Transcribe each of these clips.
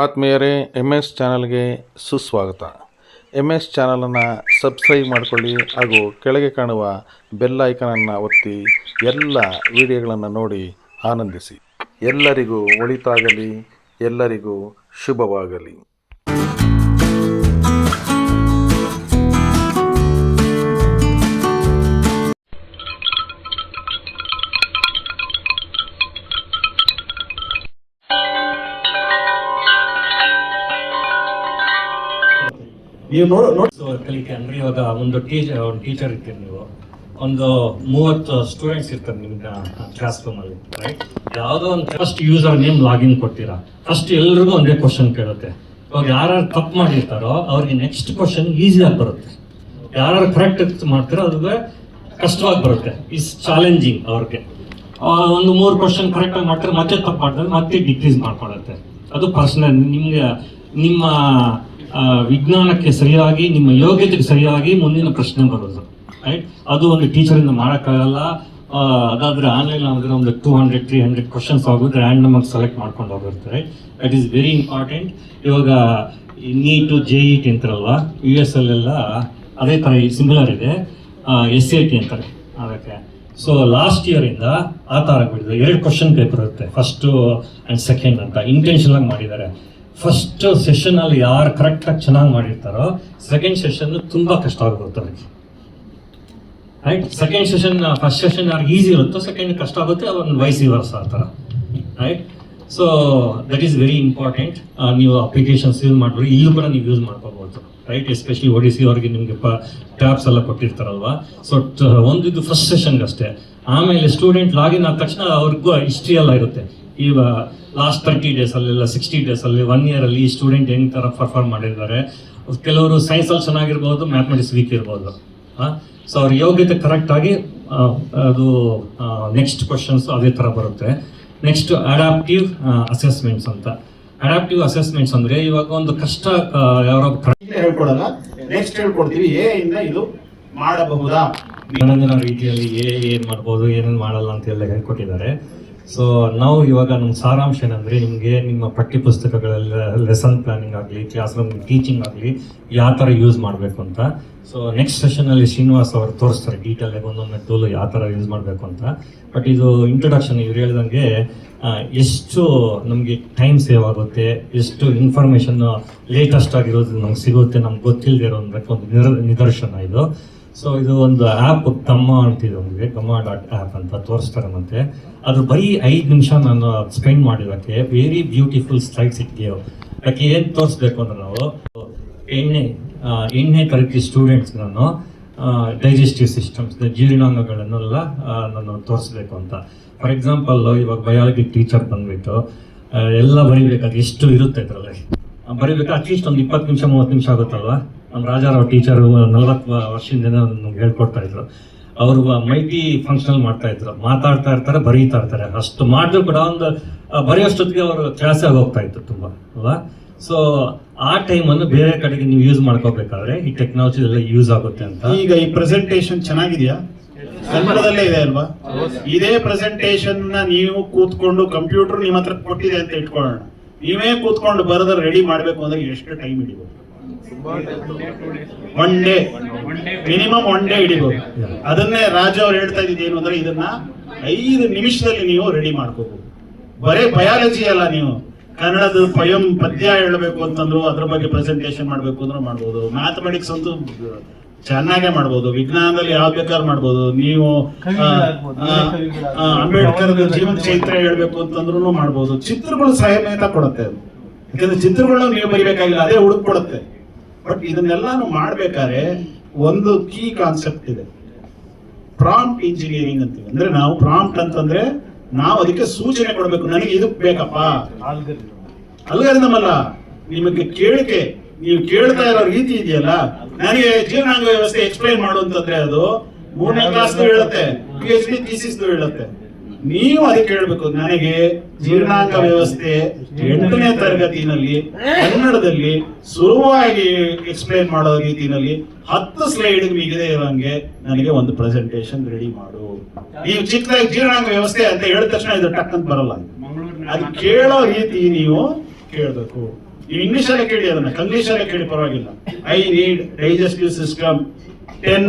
ಆತ್ಮೀಯರೇ, MS ಚಾನಲ್ಗೆ ಸುಸ್ವಾಗತ. MS ಚಾನಲನ್ನು ಸಬ್ಸ್ಕ್ರೈಬ್ ಮಾಡಿಕೊಳ್ಳಿ ಹಾಗೂ ಕೆಳಗೆ ಕಾಣುವ ಬೆಲ್ ಐಕನನ್ನು ಒತ್ತಿ ಎಲ್ಲ ವಿಡಿಯೋಗಳನ್ನು ನೋಡಿ ಆನಂದಿಸಿ. ಎಲ್ಲರಿಗೂ ಒಳಿತಾಗಲಿ, ಎಲ್ಲರಿಗೂ ಶುಭವಾಗಲಿ. ಕಲಿಕೆ ಅಂದ್ರೆ ಇವಾಗ ಒಂದು ಟೀಚರ್ ಇರ್ತೀರಿ, ನೀವು ಒಂದು 30 ಸ್ಟೂಡೆಂಟ್ಸ್ ಇರ್ತಾರೆ ನಿಮ್ಗೆ ಕ್ಲಾಸ್ ರೂಮ್ ಅಲ್ಲಿ, ರೈಟ್? ಯಾವುದೋ ಒಂದು ಫಸ್ಟ್ ಯೂಸರ್ ನೇಮ್ ಲಾಗಿನ್ ಕೊಡ್ತೀರಾ. ಫಸ್ಟ್ ಎಲ್ರಿಗೂ ಒಂದೇ ಕ್ವಶನ್ ಕೇಳುತ್ತೆ. ಇವಾಗ ಯಾರು ತಪ್ಪು ಮಾಡಿರ್ತಾರೋ ಅವ್ರಿಗೆ ನೆಕ್ಸ್ಟ್ ಕ್ವಶನ್ ಈಸಿಯಾಗಿ ಬರುತ್ತೆ. ಯಾರು ಕರೆಕ್ಟ್ ಮಾಡ್ತಾರೋ ಅದುಗೆ ಕಷ್ಟವಾಗಿ ಬರುತ್ತೆ. ಇಸ್ ಚಾಲೆಂಜಿಂಗ್ ಅವ್ರಿಗೆ. ಒಂದು 3 ಕ್ವಶನ್ ಕರೆಕ್ಟ್ ಆಗಿ ಮಾಡ್ತಾರೆ, ಮತ್ತೆ ತಪ್ಪು ಮಾಡ್ತಾರೆ, ಮತ್ತೆ ಡಿಕ್ರೀಸ್ ಮಾಡ್ಕೊಳುತ್ತೆ. ಅದು ಪರ್ಸನಲ್. ನಿಮ್ಗೆ ನಿಮ್ಮ ವಿಜ್ಞಾನಕ್ಕೆ ಸರಿಯಾಗಿ, ನಿಮ್ಮ ಯೋಗ್ಯತೆಗೆ ಸರಿಯಾಗಿ ಮುಂದಿನ ಪ್ರಶ್ನೆ ಬರೋದು, ರೈಟ್? ಅದು ಒಂದು ಟೀಚರಿಂದ ಮಾಡೋಕ್ಕಾಗಲ್ಲ. ಅದಾದ್ರೆ ಆನ್ಲೈನ್ ಆಗಿದ್ರೆ ಒಂದು 200-300 ಕ್ವಶನ್ಸ್ ಆಗೋದು ರ್ಯಾಂಡಮ್ ಆಗಿ ಸೆಲೆಕ್ಟ್ ಮಾಡ್ಕೊಂಡು ಹೋಗಿರ್ತಾರೆ. That is very important. ಇವಾಗ ನೀಟು JET ಅಂತಾರಲ್ವ, US ಅಲ್ಲೆಲ್ಲ ಅದೇ ಥರ ಸಿಮಿಲರ್ ಇದೆ. SAT ಅಂತಾರೆ ಅದಕ್ಕೆ. ಸೊ ಲಾಸ್ಟ್ ಇಯರಿಂದ ಆ ಥರ ಬಿಡಿದೆ. 2 ಕ್ವಶನ್ ಪೇಪರ್ ಇರುತ್ತೆ, ಫಸ್ಟು ಆ್ಯಂಡ್ ಸೆಕೆಂಡ್ ಅಂತ ಇಂಟೆನ್ಷನ್ ಆಗಿ ಮಾಡಿದ್ದಾರೆ. ಫಸ್ಟ್ ಸೆಷನ್ ಅಲ್ಲಿ ಯಾರು ಕರೆಕ್ಟಾಗಿ ಚೆನ್ನಾಗಿ ಮಾಡಿರ್ತಾರೋ ಸೆಕೆಂಡ್ ಸೆಷನ್ ತುಂಬಾ ಕಷ್ಟ ಆಗುತ್ತೆ ಅವ್ರಿಗೆ, right? Second session, first session ಯಾರು ಈಸಿ ಇರುತ್ತೋ ಸೆಕೆಂಡ್ ಕಷ್ಟ ಆಗುತ್ತೆ, ಒಂದು ವೈಸ್ ವರ್ಸ ಆ ಥರ, right? So that is very important. ನೀವು ಅಪ್ಲಿಕೇಶನ್ಸ್ ಯೂಸ್ ಮಾಡ್ಬೋದು, ಇಲ್ಲೂ ಕೂಡ ನೀವು ಯೂಸ್ ಮಾಡ್ಕೋಬಹುದು, ರೈಟ್? ಎಸ್ಪೆಷಲಿ ODC ಅವ್ರಿಗೆ ನಿಮಗೆ ಟ್ಯಾಬ್ಸ್ ಎಲ್ಲ ಕೊಟ್ಟಿರ್ತಾರಲ್ವಾ. ಸೊ ಇದು ಫಸ್ಟ್ ಸೆಷನ್ಗೆ ಅಷ್ಟೇ. ಆಮೇಲೆ ಸ್ಟೂಡೆಂಟ್ ಲಾಗಿನ್ ಆದ ತಕ್ಷಣ ಅವ್ರಿಗೂ ಹಿಸ್ಟ್ರಿ ಎಲ್ಲ ಇರುತ್ತೆ. ಈಗ ಲಾಸ್ಟ್ 30 days ಅಲ್ಲೆಲ್ಲ 60 days ಅಲ್ಲಿ 1 year ಅಲ್ಲಿ ಈ ಸ್ಟೂಡೆಂಟ್ ಹೆಂಗ್ ಥರ ಪರ್ಫಾರ್ಮ್ ಮಾಡಿದ್ದಾರೆ. ಕೆಲವರು ಸೈನ್ಸಲ್ಲಿ ಚೆನ್ನಾಗಿರ್ಬೋದು, ಮ್ಯಾಥಮೆಟಿಕ್ಸ್ ವೀಕ್ ಇರ್ಬೋದು. ಸೊ ಅವ್ರ ಯೋಗ್ಯತೆ ಕರೆಕ್ಟಾಗಿ ಅದು ನೆಕ್ಸ್ಟ್ ಕ್ವಶನ್ಸ್ ಅದೇ ಥರ ಬರುತ್ತೆ. ನೆಕ್ಸ್ಟ್ ಅಡಾಪ್ಟಿವ್ ಅಸೆಸ್ಮೆಂಟ್ಸ್ ಅಂತ. ಅಡಾಪ್ಟಿವ್ ಅಸೆಸ್ಮೆಂಟ್ಸ್ ಅಂದ್ರೆ ಇವಾಗ ಒಂದು ಕಷ್ಟ ಯಾರೋ ಹೇಳ್ಕೊಡಲ್ಲ, ನೆಕ್ಸ್ಟ್ ಹೇಳ್ಕೊಡ್ತೀವಿ. ಎ ಇಂದ ಇದು ಮಾಡಬಹುದಾ, ಮನೋರಂಜನಾ ರೀತಿಯಲ್ಲಿ ಏನ್ ಮಾಡ್ಬೋದು, ಏನೇನು ಮಾಡಲ್ಲ ಅಂತ ಎಲ್ಲ ಹೇಳ್ಕೊಟ್ಟಿದ್ದಾರೆ. ಸೊ ನಾವು ಇವಾಗ ನಮ್ಮ ಸಾರಾಂಶ ಏನಂದರೆ, ನಿಮಗೆ ನಿಮ್ಮ ಪಠ್ಯ ಪುಸ್ತಕಗಳೆಲ್ಲ ಲೆಸನ್ ಪ್ಲಾನಿಂಗ್ ಆಗಲಿ, ಕ್ಲಾಸ್ ರೂಮ್ ಟೀಚಿಂಗ್ ಆಗಲಿ ಯಾವ ಥರ ಯೂಸ್ ಮಾಡಬೇಕು ಅಂತ. ಸೊ ನೆಕ್ಸ್ಟ್ ಸೆಷನಲ್ಲಿ ಶ್ರೀನಿವಾಸ್ ಅವರು ತೋರಿಸ್ತಾರೆ ಡೀಟೇಲಾಗಿ ಒಂದೊಂದು ಟೂಲು ಯಾವ ಥರ ಯೂಸ್ ಮಾಡಬೇಕು ಅಂತ. ಬಟ್ ಇದು ಇಂಟ್ರೊಡಕ್ಷನ್ ಇವ್ರು ಹೇಳ್ದಂಗೆ ಎಷ್ಟು ನಮಗೆ ಟೈಮ್ ಸೇವ್ ಆಗುತ್ತೆ, ಎಷ್ಟು ಇನ್ಫಾರ್ಮೇಷನ್ ಲೇಟೆಸ್ಟ್ ಆಗಿರೋದು ನಮ್ಗೆ ಸಿಗುತ್ತೆ, ನಮ್ಗೆ ಗೊತ್ತಿಲ್ಲದೆ ಇರೋದಕ್ಕೆ ಒಂದು ನಿದರ್ಶನ ಇದು. ಸೊ ಇದು ಒಂದು ಆ್ಯಪ್ ಗಮ್ಮ ಅಂತಿದೆ, ನಮಗೆ gama.app ಅಂತ ತೋರಿಸ್ತಾರೆ. ಮತ್ತೆ ಅದು ಬರೀ 5 ನಿಮಿಷ ನಾನು ಸ್ಪೆಂಡ್ ಮಾಡಿರೋಕ್ಕೆ very beautiful slides it gave. ಯಾಕೆ ಏನು ತೋರಿಸ್ಬೇಕು ಅಂದ್ರೆ, ನಾವು ಎಣ್ಣೆ ತರಗತಿ ಸ್ಟೂಡೆಂಟ್ಸ್ ನಾನು ಡೈಜೆಸ್ಟಿವ್ ಸಿಸ್ಟಮ್ಸ್, ಜೀರ್ಣಾಂಗಗಳನ್ನೆಲ್ಲ ನಾನು ತೋರಿಸ್ಬೇಕು ಅಂತ. ಫಾರ್ ಎಕ್ಸಾಂಪಲ್, ಇವಾಗ ಬಯಾಲಜಿ ಟೀಚರ್ ಬಂದ್ಬಿಟ್ಟು ಎಲ್ಲ ಬರೀಬೇಕಾದ್ರೆ ಎಷ್ಟು ಇರುತ್ತೆ ಇದರಲ್ಲಿ ಬರೀಬೇಕು. ಅಟ್ಲೀಸ್ಟ್ ಒಂದು 20 ನಿಮಿಷ 30 ನಿಮಿಷ ಆಗುತ್ತಲ್ವಾ. ನಮ್ಮ ರಾಜಾರಾವ್ ಟೀಚರು 40 ವರ್ಷದಿಂದ ನಮ್ಗೆ ಹೇಳ್ಕೊಡ್ತಾ ಇದ್ರು. ಅವರು ಮಲ್ಟಿ ಫಂಕ್ಷನಲ್ ಮಾಡ್ತಾ ಇದ್ರು, ಮಾತಾಡ್ತಾ ಇರ್ತಾರೆ, ಬರೀತಾ ಇರ್ತಾರೆ. ಅಷ್ಟು ಮಾಡಿದ್ರು ಕೂಡ ಒಂದು ಬರೆಯೋಷ್ಟೊತ್ತಿಗೆ ಅವರು ಕ್ಲಾಸಾಗಿ ಹೋಗ್ತಾ ಇತ್ತು ತುಂಬ, ಅಲ್ವಾ? ಸೊ ಆ ಟೈಮನ್ನು ಬೇರೆ ಕಡೆಗೆ ನೀವು ಯೂಸ್ ಮಾಡ್ಕೋಬೇಕಾದ್ರೆ ಈ ಟೆಕ್ನಾಲಜಿ ಎಲ್ಲ ಯೂಸ್ ಆಗುತ್ತೆ ಅಂತ. ಈಗ ಈ ಪ್ರೆಸೆಂಟೇಶನ್ ಚೆನ್ನಾಗಿದೆಯಾ? ಕನ್ನಡದಲ್ಲೇ ಇದೆ ಅಲ್ವಾ? ಇದೇ ಪ್ರೆಸೆಂಟೇಶನ್ ನೀವು ಕೂತ್ಕೊಂಡು ಕಂಪ್ಯೂಟರ್ ನಿಮ್ಮ ಹತ್ರ ಕೊಟ್ಟಿದೆ ಅಂತ ಇಟ್ಕೊಳ್ಳೋಣ, ನೀವೇ ಕೂತ್ಕೊಂಡು ಬರೆದ್ರೆ ರೆಡಿ ಮಾಡಬೇಕು ಅಂದ್ರೆ ಎಷ್ಟು ಟೈಮ್ ಹಿಡಿಬೋದು? 1 day, ಮಿನಿಮಮ್ 1 day ಹಿಡಿಬೋದು. ಅದನ್ನೇ ರಾಜು ಅವ್ರು ಹೇಳ್ತಾ ಇದ್ದಿದ್ದು ಏನು ಅಂದ್ರೆ, ಇದನ್ನ 5 ನಿಮಿಷದಲ್ಲಿ ನೀವು ರೆಡಿ ಮಾಡ್ಕೋಬಹುದು. ಬರೇ ಬಯಾಲಜಿ ಅಲ್ಲ, ನೀವು ಕನ್ನಡದ ಪದ್ಯ ಹೇಳಬೇಕು ಅಂತಂದ್ರು ಅದ್ರ ಬಗ್ಗೆ ಪ್ರೆಸೆಂಟೇಶನ್ ಮಾಡ್ಬೇಕು ಅಂದ್ರೂ ಮಾಡ್ಬೋದು. ಮ್ಯಾಥಮೆಟಿಕ್ಸ್ ಅಂತೂ ಚೆನ್ನಾಗೇ ಮಾಡ್ಬೋದು, ವಿಜ್ಞಾನದಲ್ಲಿ ಯಾವ್ದು ಬೇಕಾದ್ರೂ ಮಾಡ್ಬೋದು. ನೀವು ಅಂಬೇಡ್ಕರ್ ಜೀವನ ಚೈತ್ರ ಹೇಳ್ಬೇಕು ಅಂತಂದ್ರೂ ಮಾಡ್ಬೋದು. ಚಿತ್ರಗಳು ಸಹಾಯತ ಕೊಡುತ್ತೆ ಅದು, ಯಾಕಂದ್ರೆ ಚಿತ್ರಗಳನ್ನ ನೀವು ಬರಿಬೇಕಾಗಿಲ್ಲ, ಅದೇ ಹುಡುಕೊಡುತ್ತೆ. ಬಟ್ ಇದನ್ನೆಲ್ಲಾನು ಮಾಡ್ಬೇಕಾದ್ರೆ ಒಂದು ಕೀ ಕಾನ್ಸೆಪ್ಟ್ ಇದೆ, ಪ್ರಾಂಪ್ಟ್ ಇಂಜಿನಿಯರಿಂಗ್ ಅಂತೀವಿ. ಅಂದ್ರೆ ನಾವು ಪ್ರಾಂಪ್ಟ್ ಅಂತಂದ್ರೆ ನಾವು ಅದಕ್ಕೆ ಸೂಚನೆ ಕೊಡಬೇಕು. ನನಗೆ ಇದಕ್ಕೆ ಬೇಕಪ್ಪ, ಅಲ್ಗಾರಿದಮ್ ಅಲ್ಲ, ನಿಮಗೆ ಕೇಳಿಕೆ, ನೀವು ಕೇಳ್ತಾ ಇರೋ ರೀತಿ ಇದೆಯಲ್ಲ. ನನಗೆ ಜೀರ್ಣಾಂಗ ವ್ಯವಸ್ಥೆ ಎಕ್ಸ್ಪ್ಲೈನ್ ಮಾಡು ಅಂತಂದ್ರೆ ಅದು 3ನೇ ಕ್ಲಾಸ್ ಹೇಳುತ್ತೆ, PhD ಥೀಸಿಸ್ ಹೇಳುತ್ತೆ. ನೀವು ಅದಕ್ಕೆ ಹೇಳ್ಬೇಕು, ನನಗೆ ಜೀರ್ಣಾಂಗ ವ್ಯವಸ್ಥೆ 8ನೇ ತರಗತಿನಲ್ಲಿ ಕನ್ನಡದಲ್ಲಿ ಸುಲಭವಾಗಿ ಎಕ್ಸ್ಪ್ಲೈನ್ ಮಾಡೋ ರೀತಿಯಲ್ಲಿ 10 ಸ್ಲೈಡ್ ಮಿಗಿದೆ ಇರೋಂಗೆ ನನಗೆ ಒಂದು ಪ್ರೆಸೆಂಟೇಶನ್ ರೆಡಿ ಮಾಡು. ನೀವು ಚಿಕ್ಕದಾಗಿ ಜೀರ್ಣಾಂಗ ವ್ಯವಸ್ಥೆ ಅಂತ ಹೇಳಿದ ತಕ್ಷಣ ಇದು ಟಕ್ ಅಂತ ಬರಲ್ಲ. ಅದು ಕೇಳೋ ರೀತಿ ನೀವು ಕೇಳಬೇಕು. ನೀವು ಇಂಗ್ಲಿಷಲ್ಲೇ ಕೇಳಿ, ಅದನ್ನ ಕಂಗ್ಲೀಷಲ್ಲೇ ಕೇಳಿ ಪರವಾಗಿಲ್ಲ. I need digestive system 10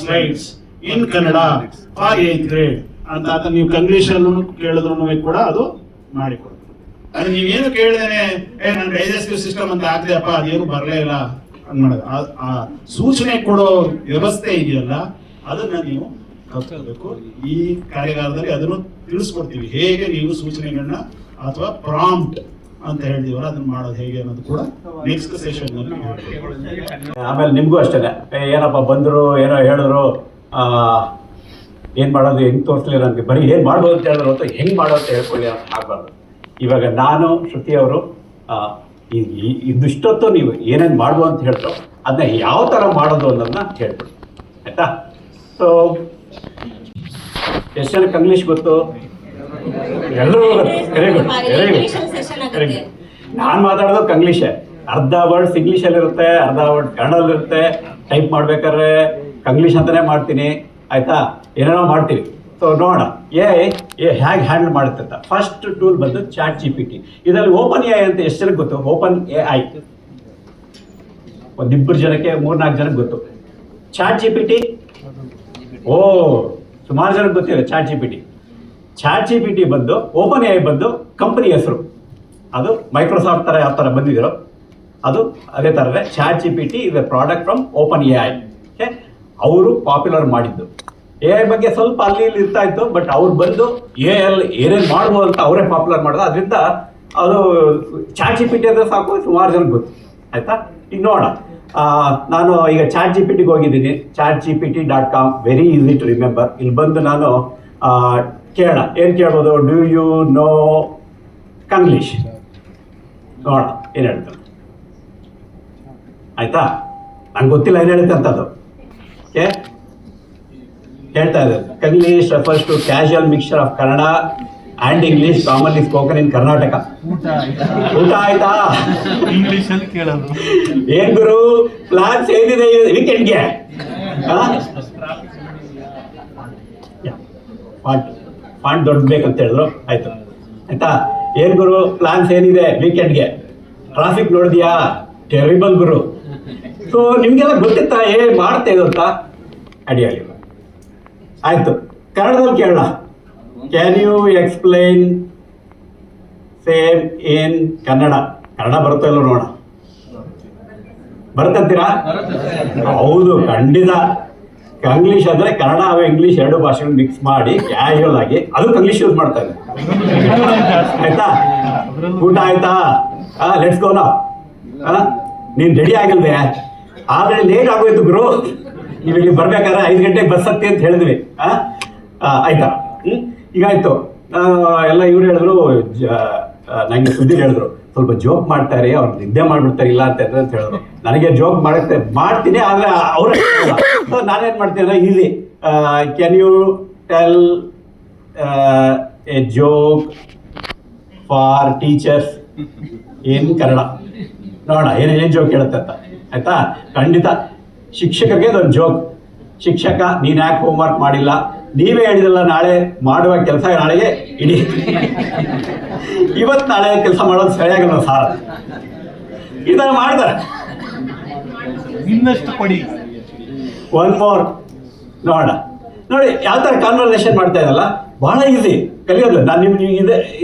slides in Kannada for 8th grade ಅಂತ ನೀವು ಕಂಗ್ಲೀಷಲ್ಲೂ ಕೇಳಿದ್ರು ಕೂಡ ಅದು ಮಾಡಿಕೊಡ್ತೀವಿ. ಅದು ನೀವೇನು ಕೇಳಿದೇನೆ ನನ್ನ ಡೈಜೆಸ್ಟಿವ್ ಸಿಸ್ಟಮ್ ಅಂತ ಆಗ್ತೇಪ್ಪ, ಅದೇನು ಬರಲೇ ಇಲ್ಲ ಅನ್ನೋದು ಆ ಸೂಚನೆ ಕೊಡೋ ವ್ಯವಸ್ಥೆ ಇದೆಯಲ್ಲ, ಅದನ್ನ ನೀವು ಕಲ್ತ್ಕೋಬೇಕು. ಈ ಕಾರ್ಯಾಗಾರದಲ್ಲಿ ಅದನ್ನು ತಿಳಿಸ್ಕೊಡ್ತೀವಿ, ಹೇಗೆ ನೀವು ಸೂಚನೆಗಳನ್ನ ಅಥವಾ ಪ್ರಾಂಪ್ಟ್ ಅಂತ ಹೇಳ್ತೀವಲ್ಲ ಅದನ್ನ ಮಾಡೋದು ಹೇಗೆ ಅನ್ನೋದು ಕೂಡ ನೆಕ್ಸ್ಟ್ ಸೆಷನ್ ನಲ್ಲಿ ಹೇಳ್ತೀವಿ. ಆಮೇಲೆ ನಿಮಗೂ ಅಷ್ಟೇ, ಏನಪ್ಪ ಬಂದರು ಏನೋ ಹೇಳಿದ್ರು, ಏನು ಮಾಡೋದು ಹೆಂಗೆ ತೋರಿಸ್ಲಿ, ನನಗೆ ಬರೀ ಏನು ಮಾಡ್ಬೋದು ಅಂತ ಹೇಳಿದ್ರು ಅಂತ ಹೆಂಗೆ ಮಾಡೋದು ಅಂತ ಹೇಳ್ಕೊಳ್ಳಿ ಅಂತ ಆಗಬಾರ್ದು. ಇವಾಗ ನಾನು ಶ್ರುತಿ ಅವರು ಇದಿಷ್ಟೊತ್ತು ನೀವು ಏನೇನು ಮಾಡ್ಬೋದು ಅಂತ ಹೇಳ್ತೋ ಅದನ್ನ ಯಾವ ಥರ ಮಾಡೋದು ಅನ್ನೋದನ್ನ ಹೇಳ್ಬಿಡಿ, ಆಯಿತಾ? ಸೊ ಎಷ್ಟು ಜನಕ್ಕೆ ಇಂಗ್ಲೀಷ್ ಗೊತ್ತು? ಎಲ್ಲರೂ very good, very good, very good. ನಾನು ಮಾತಾಡೋದು ಕಂಗ್ಲೀಷೇ. ಅರ್ಧ ವರ್ಡ್ಸ್ ಇಂಗ್ಲೀಷಲ್ಲಿರುತ್ತೆ, ಅರ್ಧ ವರ್ಡ್ ಕನ್ನಡದಲ್ಲಿರುತ್ತೆ. ಟೈಪ್ ಮಾಡ್ಬೇಕಾದ್ರೆ ಕಂಗ್ಲೀಷ್ ಅಂತಲೇ ಮಾಡ್ತೀನಿ, ಆಯಿತಾ? ಏನೇನೋ ಮಾಡ್ತೀವಿ. ಸೊ ನೋಡೋಣ ಹೇಗೆ ಹ್ಯಾಂಡಲ್ ಮಾಡುತ್ತೆ ಅಂತ. ಫಸ್ಟ್ ಟೂಲ್ ಬಂದು ಚಾಟ್ GPT. ಇದರಲ್ಲಿ ಓಪನ್ AI ಅಂತ ಎಷ್ಟು ಜನಕ್ಕೆ ಗೊತ್ತು? ಓಪನ್ AI ಒಂದಿಬ್ಬರು ಜನಕ್ಕೆ 3-4 ಜನಕ್ಕೆ ಗೊತ್ತು. ಚಾಟ್ GPT ಸುಮಾರು ಜನಕ್ಕೆ ಗೊತ್ತಿಲ್ಲ. ಚಾಟ್ GPT ಬಂದು ಓಪನ್ AI ಬಂದು ಕಂಪನಿ ಹೆಸರು. ಅದು ಮೈಕ್ರೋಸಾಫ್ಟ್ ಥರ ಯಾವ ಥರ ಬಂದಿದ್ದೀರೋ ಅದು ಅದೇ ಥರನೇ chat GPT is a product from open AI. Okay, ಅವರು ಪಾಪ್ಯುಲರ್ ಮಾಡಿದ್ದು. AI ಬಗ್ಗೆ ಸ್ವಲ್ಪ ಅಲ್ಲಿ ಇಲ್ಲಿ ಇರ್ತಾ ಇತ್ತು, ಬಟ್ ಅವ್ರು ಬಂದು ಏನೇನು ಮಾಡ್ಬೋದು ಅಂತ ಅವರೇ ಪಾಪ್ಯುಲರ್ ಮಾಡೋದು. ಅದರಿಂದ ಅದು ಚಾಟ್ GPT ಅಂದರೆ ಸಾಕು, ಸುಮಾರು ಜನಕ್ಕೆ ಗೊತ್ತು, ಆಯಿತಾ? ಈಗ ನೋಡೋಣ, ನಾನು ಈಗ ಚಾಟ್ GPTಗೆ ಹೋಗಿದ್ದೀನಿ, chatgpt.com, very easy to remember. ಇಲ್ಲಿ ಬಂದು ನಾನು ಕೇಳೋಣ, ಏನು ಕೇಳ್ಬೋದು? Do you know Kanglish? ನೋಡೋಣ ಏನು ಹೇಳ್ತಾರೆ, ಆಯಿತಾ? ನಂಗೆ ಗೊತ್ತಿಲ್ಲ ಏನು ಹೇಳುತ್ತೆ ಅಂತದ್ದು. ಓಕೆ, ಹೇಳ್ತಾ ಇದ್ದಾರೆ, Kanglish refers to casual mixture of Kannada and English commonly spoken in Karnataka. ಊಟ ಆಯ್ತಾ? ಇಂಗ್ಲಿಷಲ್ಲಿ ಕೇಳೋದು. ಏನ್ ಗುರು ಪ್ಲಾನ್ಸ್ ಏನಿದೆ ವೀಕೆಂಡ್ಗೆ? ಫಾಂಟ್ ದೊಡ್ಡ ಬೇಕಂತ ಹೇಳಿದ್ರು, ಆಯ್ತು, ಆಯ್ತಾ? ಏನ್ ಗುರು ಪ್ಲಾನ್ಸ್ ಏನಿದೆ ವೀಕೆಂಡ್ಗೆ? ಟ್ರಾಫಿಕ್ ನೋಡಿದ್ಯಾ? ಟೆರಿಬಲ್ ಗುರು. ಸೊ ನಿಮ್ಗೆಲ್ಲ ಗೊತ್ತಿತ್ತಾ ಮಾಡ್ತಾ ಇದು ಅಂತ? ಅಡಿಯಾಗಿಲ್ಲ, ಆಯ್ತು. ಕನ್ನಡದಲ್ಲಿ ಕೇಳೋಣ, can you explain same in Kannada? Kannada ಬರುತ್ತೋ ಇಲ್ಲೋ ನೋಡೋಣ. ಬರುತ್ತಂತೀರಾ? ಹೌದು, ಖಂಡಿತ. ಇಂಗ್ಲೀಷ್ ಅಂದರೆ ಕನ್ನಡ ಹಾಗೂ ಇಂಗ್ಲೀಷ್ ಎರಡು ಭಾಷೆಗಳು ಮಿಕ್ಸ್ ಮಾಡಿ ಕ್ಯಾಶುವಲ್ ಆಗಿ ಅದು ಇಂಗ್ಲೀಷ್ ಯೂಸ್ ಮಾಡ್ತಾ ಇದೆ, ಆಯ್ತಾ? ಊಟ ಆಯ್ತಾ? Let's go now. ನೀನು ರೆಡಿ ಆಗಿಲ್ದೆ, ಆಲ್ರೆಡಿ ಲೇಟ್ ಆಗೋಯ್ತು ಗುರು. ನೀವು ಇಲ್ಲಿ ಬರ್ಬೇಕಾದ್ರೆ 5 ಗಂಟೆಗೆ ಬಸ್ ಹತ್ತಿ ಅಂತ ಹೇಳಿದ್ವಿ, ಆಯ್ತಾ? ಈಗ ಆಯ್ತು. ಎಲ್ಲ ಇವ್ರು ಹೇಳಿದ್ರು, ನನಗೆ ಸುದ್ದಿ ಹೇಳಿದ್ರು, ಸ್ವಲ್ಪ ಜೋಕ್ ಮಾಡ್ತಾರೆ, ಅವ್ರು ನಿದ್ದೆ ಮಾಡಿಬಿಡ್ತಾರೆ ಇಲ್ಲ ಅಂತ ಹೇಳಿದ್ರು. ನನಗೆ ಜೋಕ್ ಮಾಡ್ತೀನಿ, ಆದರೆ ಅವ್ರು ನಾನೇನು ಮಾಡ್ತೀನಿ ಅಂದರೆ easy. Can you tell a joke for teachers in Kannada? ನೋಡೋಣ ಏನೇನು ಜೋಕ್ ಹೇಳುತ್ತೆ ಅಂತ, ಆಯಿತಾ? ಖಂಡಿತ ಶಿಕ್ಷಕರಿಗೆ ಅದೊಂದು ಜೋಕ್. ಶಿಕ್ಷಕ, ನೀನು ಯಾಕೆ ಹೋಮ್ವರ್ಕ್ ಮಾಡಿಲ್ಲ? ನೀವೇ ಹೇಳಿದಲ್ಲ ನಾಳೆ ಮಾಡುವ ಕೆಲಸ ನಾಳೆಗೆ ಇಡೀ ಇವತ್ತು ನಾಳೆ ಕೆಲಸ ಮಾಡೋದು ಸರಿಯಾಗಿಲ್ಲ ಸಾರ್. ಈ ಥರ ಮಾಡ್ತಾರೆ. ಇನ್ನಷ್ಟು ಕೊಡಿ. ಒನ್ ಮೋರ್ ನೋಡೋಣ. ನೋಡಿ ಯಾವ ಥರ ಕಾನ್ವರ್ಸೇಷನ್ ಮಾಡ್ತಾ ಇದ್ದಲ್ಲ, ಭಾಳ ಈಸಿ ಕಲಿಯೋದು. ನಾನು ನಿಮ್ಗೆ ಇದೆ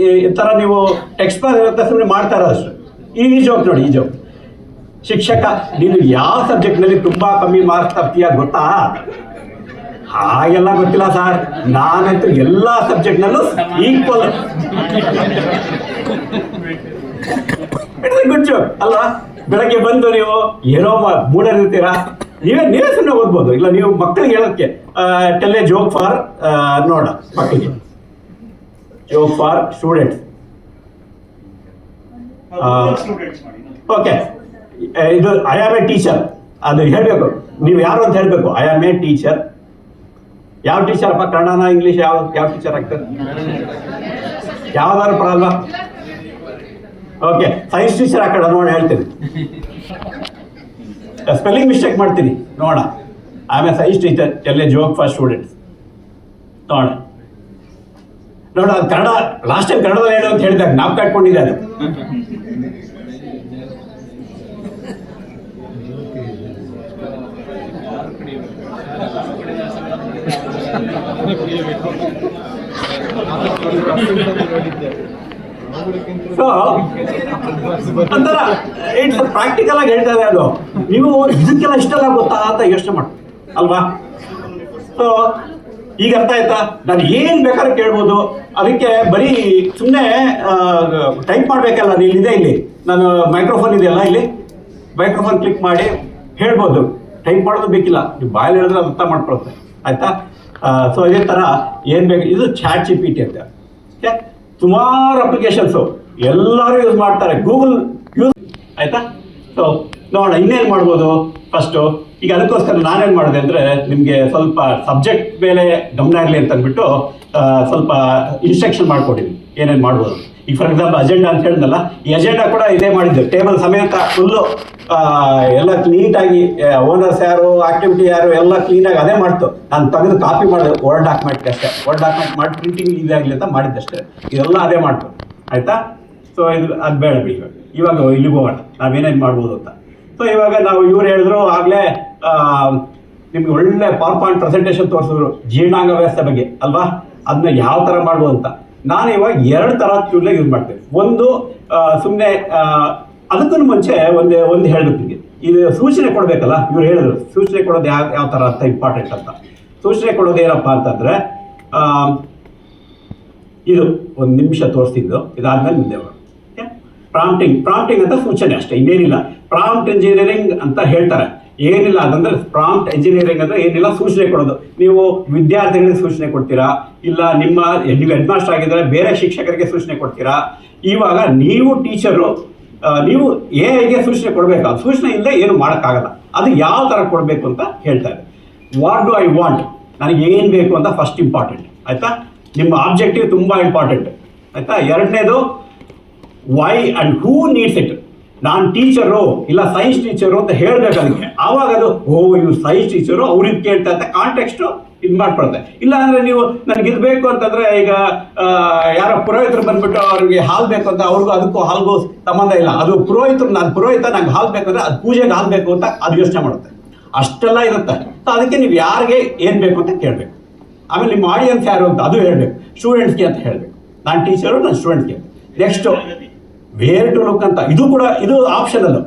ಈ ಥರ ನೀವು ಟೆಕ್ಸ್ಟ್ ಬಾರ್ ಇರುತ್ತೆ, ಸುಮ್ಮನೆ ಮಾಡ್ತಾ ಇರೋದಷ್ಟು. ಈ ಜೋಕ್ ನೋಡಿ, ಈ ಜೋಕ್. ಶಿಕ್ಷಕ, ನೀನು ಯಾವ ಸಬ್ಜೆಕ್ಟ್ನಲ್ಲಿ ತುಂಬ ಕಮ್ಮಿ ಮಾರ್ಕ್ಸ್ ತರ್ತೀಯ ಗೊತ್ತಾ? ಹಾಗೆಲ್ಲ ಗೊತ್ತಿಲ್ಲ ಸರ್, ನಾನಂತೂ ಎಲ್ಲ ಸಬ್ಜೆಕ್ಟ್ನಲ್ಲೂ ಈಕ್ವಲ್. ಇಟ್ಸ್ ಗುಡ್ ಜೋಕ್ ಅಲ್ವಾ? ಬೆಳಗ್ಗೆ ಬಂದು ನೀವು ಏನೋ ಮೂಡಲ್ಲಿರ್ತೀರಾ, ನೀವೇ ಸುಮ್ಮನೆ ಓದ್ಬೋದು. ಇಲ್ಲ ನೀವು ಮಕ್ಕಳಿಗೆ ಹೇಳೋಕ್ಕೆ ಟೆಲ್ ಎ ಜೋಕ್ ಫಾರ್ ನೋಡ ಮಕ್ಕಳಿಗೆ, ಜೋಕ್ ಫಾರ್ ಸ್ಟೂಡೆಂಟ್ಸ್. ಓಕೆ, ಇದು ಐ ಆಮ್ ಎ ಟೀಚರ್, ಅದು ಹೇಳಬೇಕು. ನೀವು ಯಾರು ಅಂತ ಹೇಳಬೇಕು. I am A teacher. ಯಾವ ಟೀಚರ್ ಅಪ್ಪ? ಕನ್ನಡನ ಇಂಗ್ಲೀಷ್? ಯಾವ ಟೀಚರ್ ಆಗ್ತದೆ? ಯಾವ್ದಾದ್ರು ಪರಲ್ವಾ? ಓಕೆ, ಸೈನ್ಸ್ ಟೀಚರ್ ಹಾಕೋಣ, ನೋಡಿ ಹೇಳ್ತೀನಿ. ಸ್ಪೆಲ್ಲಿಂಗ್ ಮಿಸ್ಟೇಕ್ ಮಾಡ್ತೀನಿ, ನೋಡೋಣ. ಆಮೇಲೆ science teacher, tell a joke for students. ನೋಡೋಣ ಅದು ಕನ್ನಡ. ಲಾಸ್ಟ್ ಟೈಮ್ ಕನ್ನಡದಲ್ಲಿ ಹೇಳು ಅಂತ ಹೇಳಿದಾಗ ನಾವು ಕಟ್ಕೊಂಡಿದ್ದೆ ಅದು. ಸೊ ಒಂಥರ ಇಟ್ಸ್ ಪ್ರಾಕ್ಟಿಕಲ್ ಆಗಿ ಹೇಳ್ತಾರೆ. ಅದು ನೀವು ಇದಕ್ಕೆಲ್ಲ ಇಷ್ಟೆಲ್ಲ ಗೊತ್ತಾ ಅಂತ ಯೋಚನೆ ಮಾಡಿ ಅಲ್ವಾ. ಸೊ ಈಗ ಅರ್ಥ ಆಯ್ತಾ? ನಾನು ಏನು ಬೇಕಾದ್ರೆ ಕೇಳ್ಬೋದು. ಅದಕ್ಕೆ ಬರೀ ಸುಮ್ಮನೆ ಟೈಪ್ ಮಾಡಬೇಕಲ್ಲ. ಇಲ್ಲಿದೆ, ಇಲ್ಲಿ ನಾನು ಮೈಕ್ರೋಫೋನ್ ಇದೆಯಲ್ಲ, ಇಲ್ಲಿ ಮೈಕ್ರೋಫೋನ್ ಕ್ಲಿಕ್ ಮಾಡಿ ಹೇಳ್ಬೋದು. ಟೈಪ್ ಮಾಡೋದು ಬೇಕಿಲ್ಲ, ನೀವು ಬಾಯಲ್ಲಿ ಹೇಳಿದ್ರೆ ಅರ್ಥ ಮಾಡ್ಕೊಳುತ್ತೆ. ಆಯ್ತಾ? ಸೊ ಇದೇ ಥರ ಏನು ಬೇಕು, ಇದು ಚಾಟ್ GPT ಅಂತ. ಓಕೆ, ಸುಮಾರು ಅಪ್ಲಿಕೇಶನ್ಸು ಎಲ್ಲರೂ ಯೂಸ್ ಮಾಡ್ತಾರೆ, ಗೂಗಲ್ ಯೂಸ್. ಆಯ್ತಾ? ಸೊ ನೋಡೋಣ ಇನ್ನೇನು ಮಾಡ್ಬೋದು ಫಸ್ಟು. ಈಗ ಅದಕ್ಕೋಸ್ಕರ ನಾನೇನು ಮಾಡಿದೆ ಅಂದರೆ, ನಿಮಗೆ ಸ್ವಲ್ಪ ಸಬ್ಜೆಕ್ಟ್ ಮೇಲೆ ಗಮನ ಇರಲಿ ಅಂತ ಅಂದ್ಬಿಟ್ಟು ಸ್ವಲ್ಪ ಇನ್ಸ್ಟ್ರಕ್ಷನ್ ಮಾಡ್ಕೊಟ್ಟಿದ್ದೀನಿ ಏನೇನು ಮಾಡ್ಬೋದು. ಈಗ ಫಾರ್ ಎಕ್ಸಾಂಪಲ್ ಅಜೆಂಡಾ ಅಂತ ಹೇಳಿದ್ನಲ್ಲ, ಈ ಅಜೆಂಡಾ ಕೂಡ ಇದೇ ಮಾಡಿದ್ದು. ಟೇಬಲ್ ಸಮೇತ ಫುಲ್ಲು ಎಲ್ಲ ಕ್ಲೀನಾಗಿ ಓನರ್ಸ್ ಯಾರು, ಆಕ್ಟಿವಿಟಿ ಯಾರು ಎಲ್ಲ ಕ್ಲೀನಾಗಿ ಅದೇ ಮಾಡ್ತು. ನಾನು ತೆಗೆದು ಕಾಪಿ ಮಾಡಿದೆ ವರ್ಡ್ ಡಾಕ್ಯುಮೆಂಟ್ಗೆ ಅಷ್ಟೇ. ವರ್ಡ್ ಡಾಕ್ಯುಮೆಂಟ್ ಮಾಡಿ ಪ್ರಿಂಟಿಂಗ್ ಇದಾಗಲಿ ಅಂತ ಮಾಡಿದ್ದಷ್ಟೇ. ಇದೆಲ್ಲ ಅದೇ ಮಾಡ್ತು. ಆಯಿತಾ? ಸೊ ಇದು ಅದು ಬೇಡ ಬಿಡಿ. ಇವಾಗ ಇಲ್ಲಿಗೆ ಹೋಗೋಣ, ನಾವೇನೇನು ಮಾಡ್ಬೋದು ಅಂತ. ಸೊ ಇವಾಗ ನಾವು ಇವ್ರು ಹೇಳಿದ್ರು ಆಗಲೇ ನಿಮ್ಗೆ ಒಳ್ಳೆ ಪವರ್ ಪಾಯಿಂಟ್ ಪ್ರೆಸೆಂಟೇಷನ್ ತೋರಿಸಿದ್ರು ಜೀರ್ಣಾಂಗ ವ್ಯವಸ್ಥೆ ಬಗ್ಗೆ ಅಲ್ವಾ. ಅದನ್ನ ಯಾವ ಥರ ಮಾಡ್ಬೋದು ಅಂತ. ನಾನು ಇವಾಗ 2 ಥರ ಟೂಲ್ನ ಯೂಸ್ ಮಾಡ್ತೇವೆ. ಒಂದು ಸುಮ್ಮನೆ ಅದಕ್ಕೂ ಮುಂಚೆ ಒಂದು ಹೇಳ್ಬೇಕು ನಿಮಗೆ. ಇದು ಸೂಚನೆ ಕೊಡಬೇಕಲ್ಲ, ಇವ್ರು ಹೇಳಿದ್ರು ಸೂಚನೆ ಕೊಡೋದು ಯಾವ ಥರ ಅಂತ ಇಂಪಾರ್ಟೆಂಟ್ ಅಂತ. ಸೂಚನೆ ಕೊಡೋದು ಏನಪ್ಪ ಅಂತಂದರೆ, ಇದು 1 ನಿಮಿಷ ತೋರಿಸ್ತಿದ್ದು, ಇದಾದ್ಮೇಲೆ ಮುಂದೆ ಹೋಗೋಣ. ಪ್ರಾಂಪ್ಟಿಂಗ್ ಅಂತ ಸೂಚನೆ ಅಷ್ಟೇ, ಇನ್ನೇನಿಲ್ಲ. ಪ್ರಾಂಪ್ಟ್ ಇಂಜಿನಿಯರಿಂಗ್ ಅಂತ ಹೇಳ್ತಾರೆ, ಏನಿಲ್ಲ. ಅದಂದ್ರೆ ಪ್ರಾಂಪ್ಟ್ ಇಂಜಿನಿಯರಿಂಗ್ ಅಂದರೆ ಏನಿಲ್ಲ, ಸೂಚನೆ ಕೊಡೋದು. ನೀವು ವಿದ್ಯಾರ್ಥಿಗಳಿಗೆ ಸೂಚನೆ ಕೊಡ್ತೀರಾ, ಇಲ್ಲ ನೀವು ಹೆಡ್ ಮಾಸ್ಟರ್ ಆಗಿದ್ದರೆ ಬೇರೆ ಶಿಕ್ಷಕರಿಗೆ ಸೂಚನೆ ಕೊಡ್ತೀರಾ. ಇವಾಗ ನೀವು ಟೀಚರು, ನೀವು AI ಗೆ ಸೂಚನೆ ಕೊಡಬೇಕು. ಅದು ಸೂಚನೆ ಇಲ್ಲದೆ ಏನು ಮಾಡೋಕ್ಕಾಗಲ್ಲ. ಅದು ಯಾವ ಥರ ಕೊಡಬೇಕು ಅಂತ ಹೇಳ್ತಾರೆ. ವಾಟ್ ಡು ಐ ವಾಂಟ್, ನನಗೆ ಏನು ಬೇಕು ಅಂತ ಫಸ್ಟ್ ಇಂಪಾರ್ಟೆಂಟ್. ಆಯಿತಾ? ನಿಮ್ಮ ಆಬ್ಜೆಕ್ಟಿವ್ ತುಂಬ ಇಂಪಾರ್ಟೆಂಟ್. ಆಯಿತಾ? ಎರಡನೇದು why and who needs it. ನಾನು ಟೀಚರು ಇಲ್ಲ ಸೈನ್ಸ್ ಟೀಚರು ಅಂತ ಹೇಳಬೇಕು ಅದಕ್ಕೆ. ಆವಾಗ ಅದು ಇವ್ರು ಸೈನ್ಸ್ ಟೀಚರು, ಅವ್ರಿಗೆ ಕೇಳ್ತಾ ಅಂತ ಕಾಂಟೆಕ್ಸ್ಟು ಇದು ಮಾಡ್ಕೊಳುತ್ತೆ. ಇಲ್ಲ ಅಂದರೆ ನೀವು ನನಗೆ ಇದು ಬೇಕು ಅಂತಂದರೆ, ಈಗ ಯಾರೋ ಪುರೋಹಿತರು ಬಂದ್ಬಿಟ್ಟು ಅವ್ರಿಗೆ ಹಾಲು ಬೇಕು ಅಂತ, ಅವ್ರಿಗೂ ಅದಕ್ಕೂ ಹಾಲ್ಗೂ ಸಂಬಂಧ ಇಲ್ಲ. ಅದು ಪುರೋಹಿತರು, ನಾನು ಪುರೋಹಿತ, ನಂಗೆ ಹಾಲು ಬೇಕಂದ್ರೆ ಅದು ಪೂಜೆಗೆ ಹಾಲು ಬೇಕು ಅಂತ ಅದು ಯೋಚನೆ ಮಾಡುತ್ತೆ. ಅಷ್ಟೆಲ್ಲ ಇರುತ್ತೆ. ಸೊ ಅದಕ್ಕೆ ನೀವು ಯಾರಿಗೆ ಏನು ಬೇಕು ಅಂತ ಕೇಳಬೇಕು. ಆಮೇಲೆ ನಿಮ್ಮ ಆಡಿಯನ್ಸ್ ಯಾರು ಅಂತ ಅದು ಹೇಳಬೇಕು. ಸ್ಟೂಡೆಂಟ್ಸ್ಗೆ ಅಂತ ಹೇಳಬೇಕು, ನಾನು ಟೀಚರು, ನಾನು ಸ್ಟೂಡೆಂಟ್ಸ್ಗೆ. ನೆಕ್ಸ್ಟು ವೇರ್ ಟು ಲುಕ್ ಅಂತ, ಇದು ಆಪ್ಷನಲ್ಲು.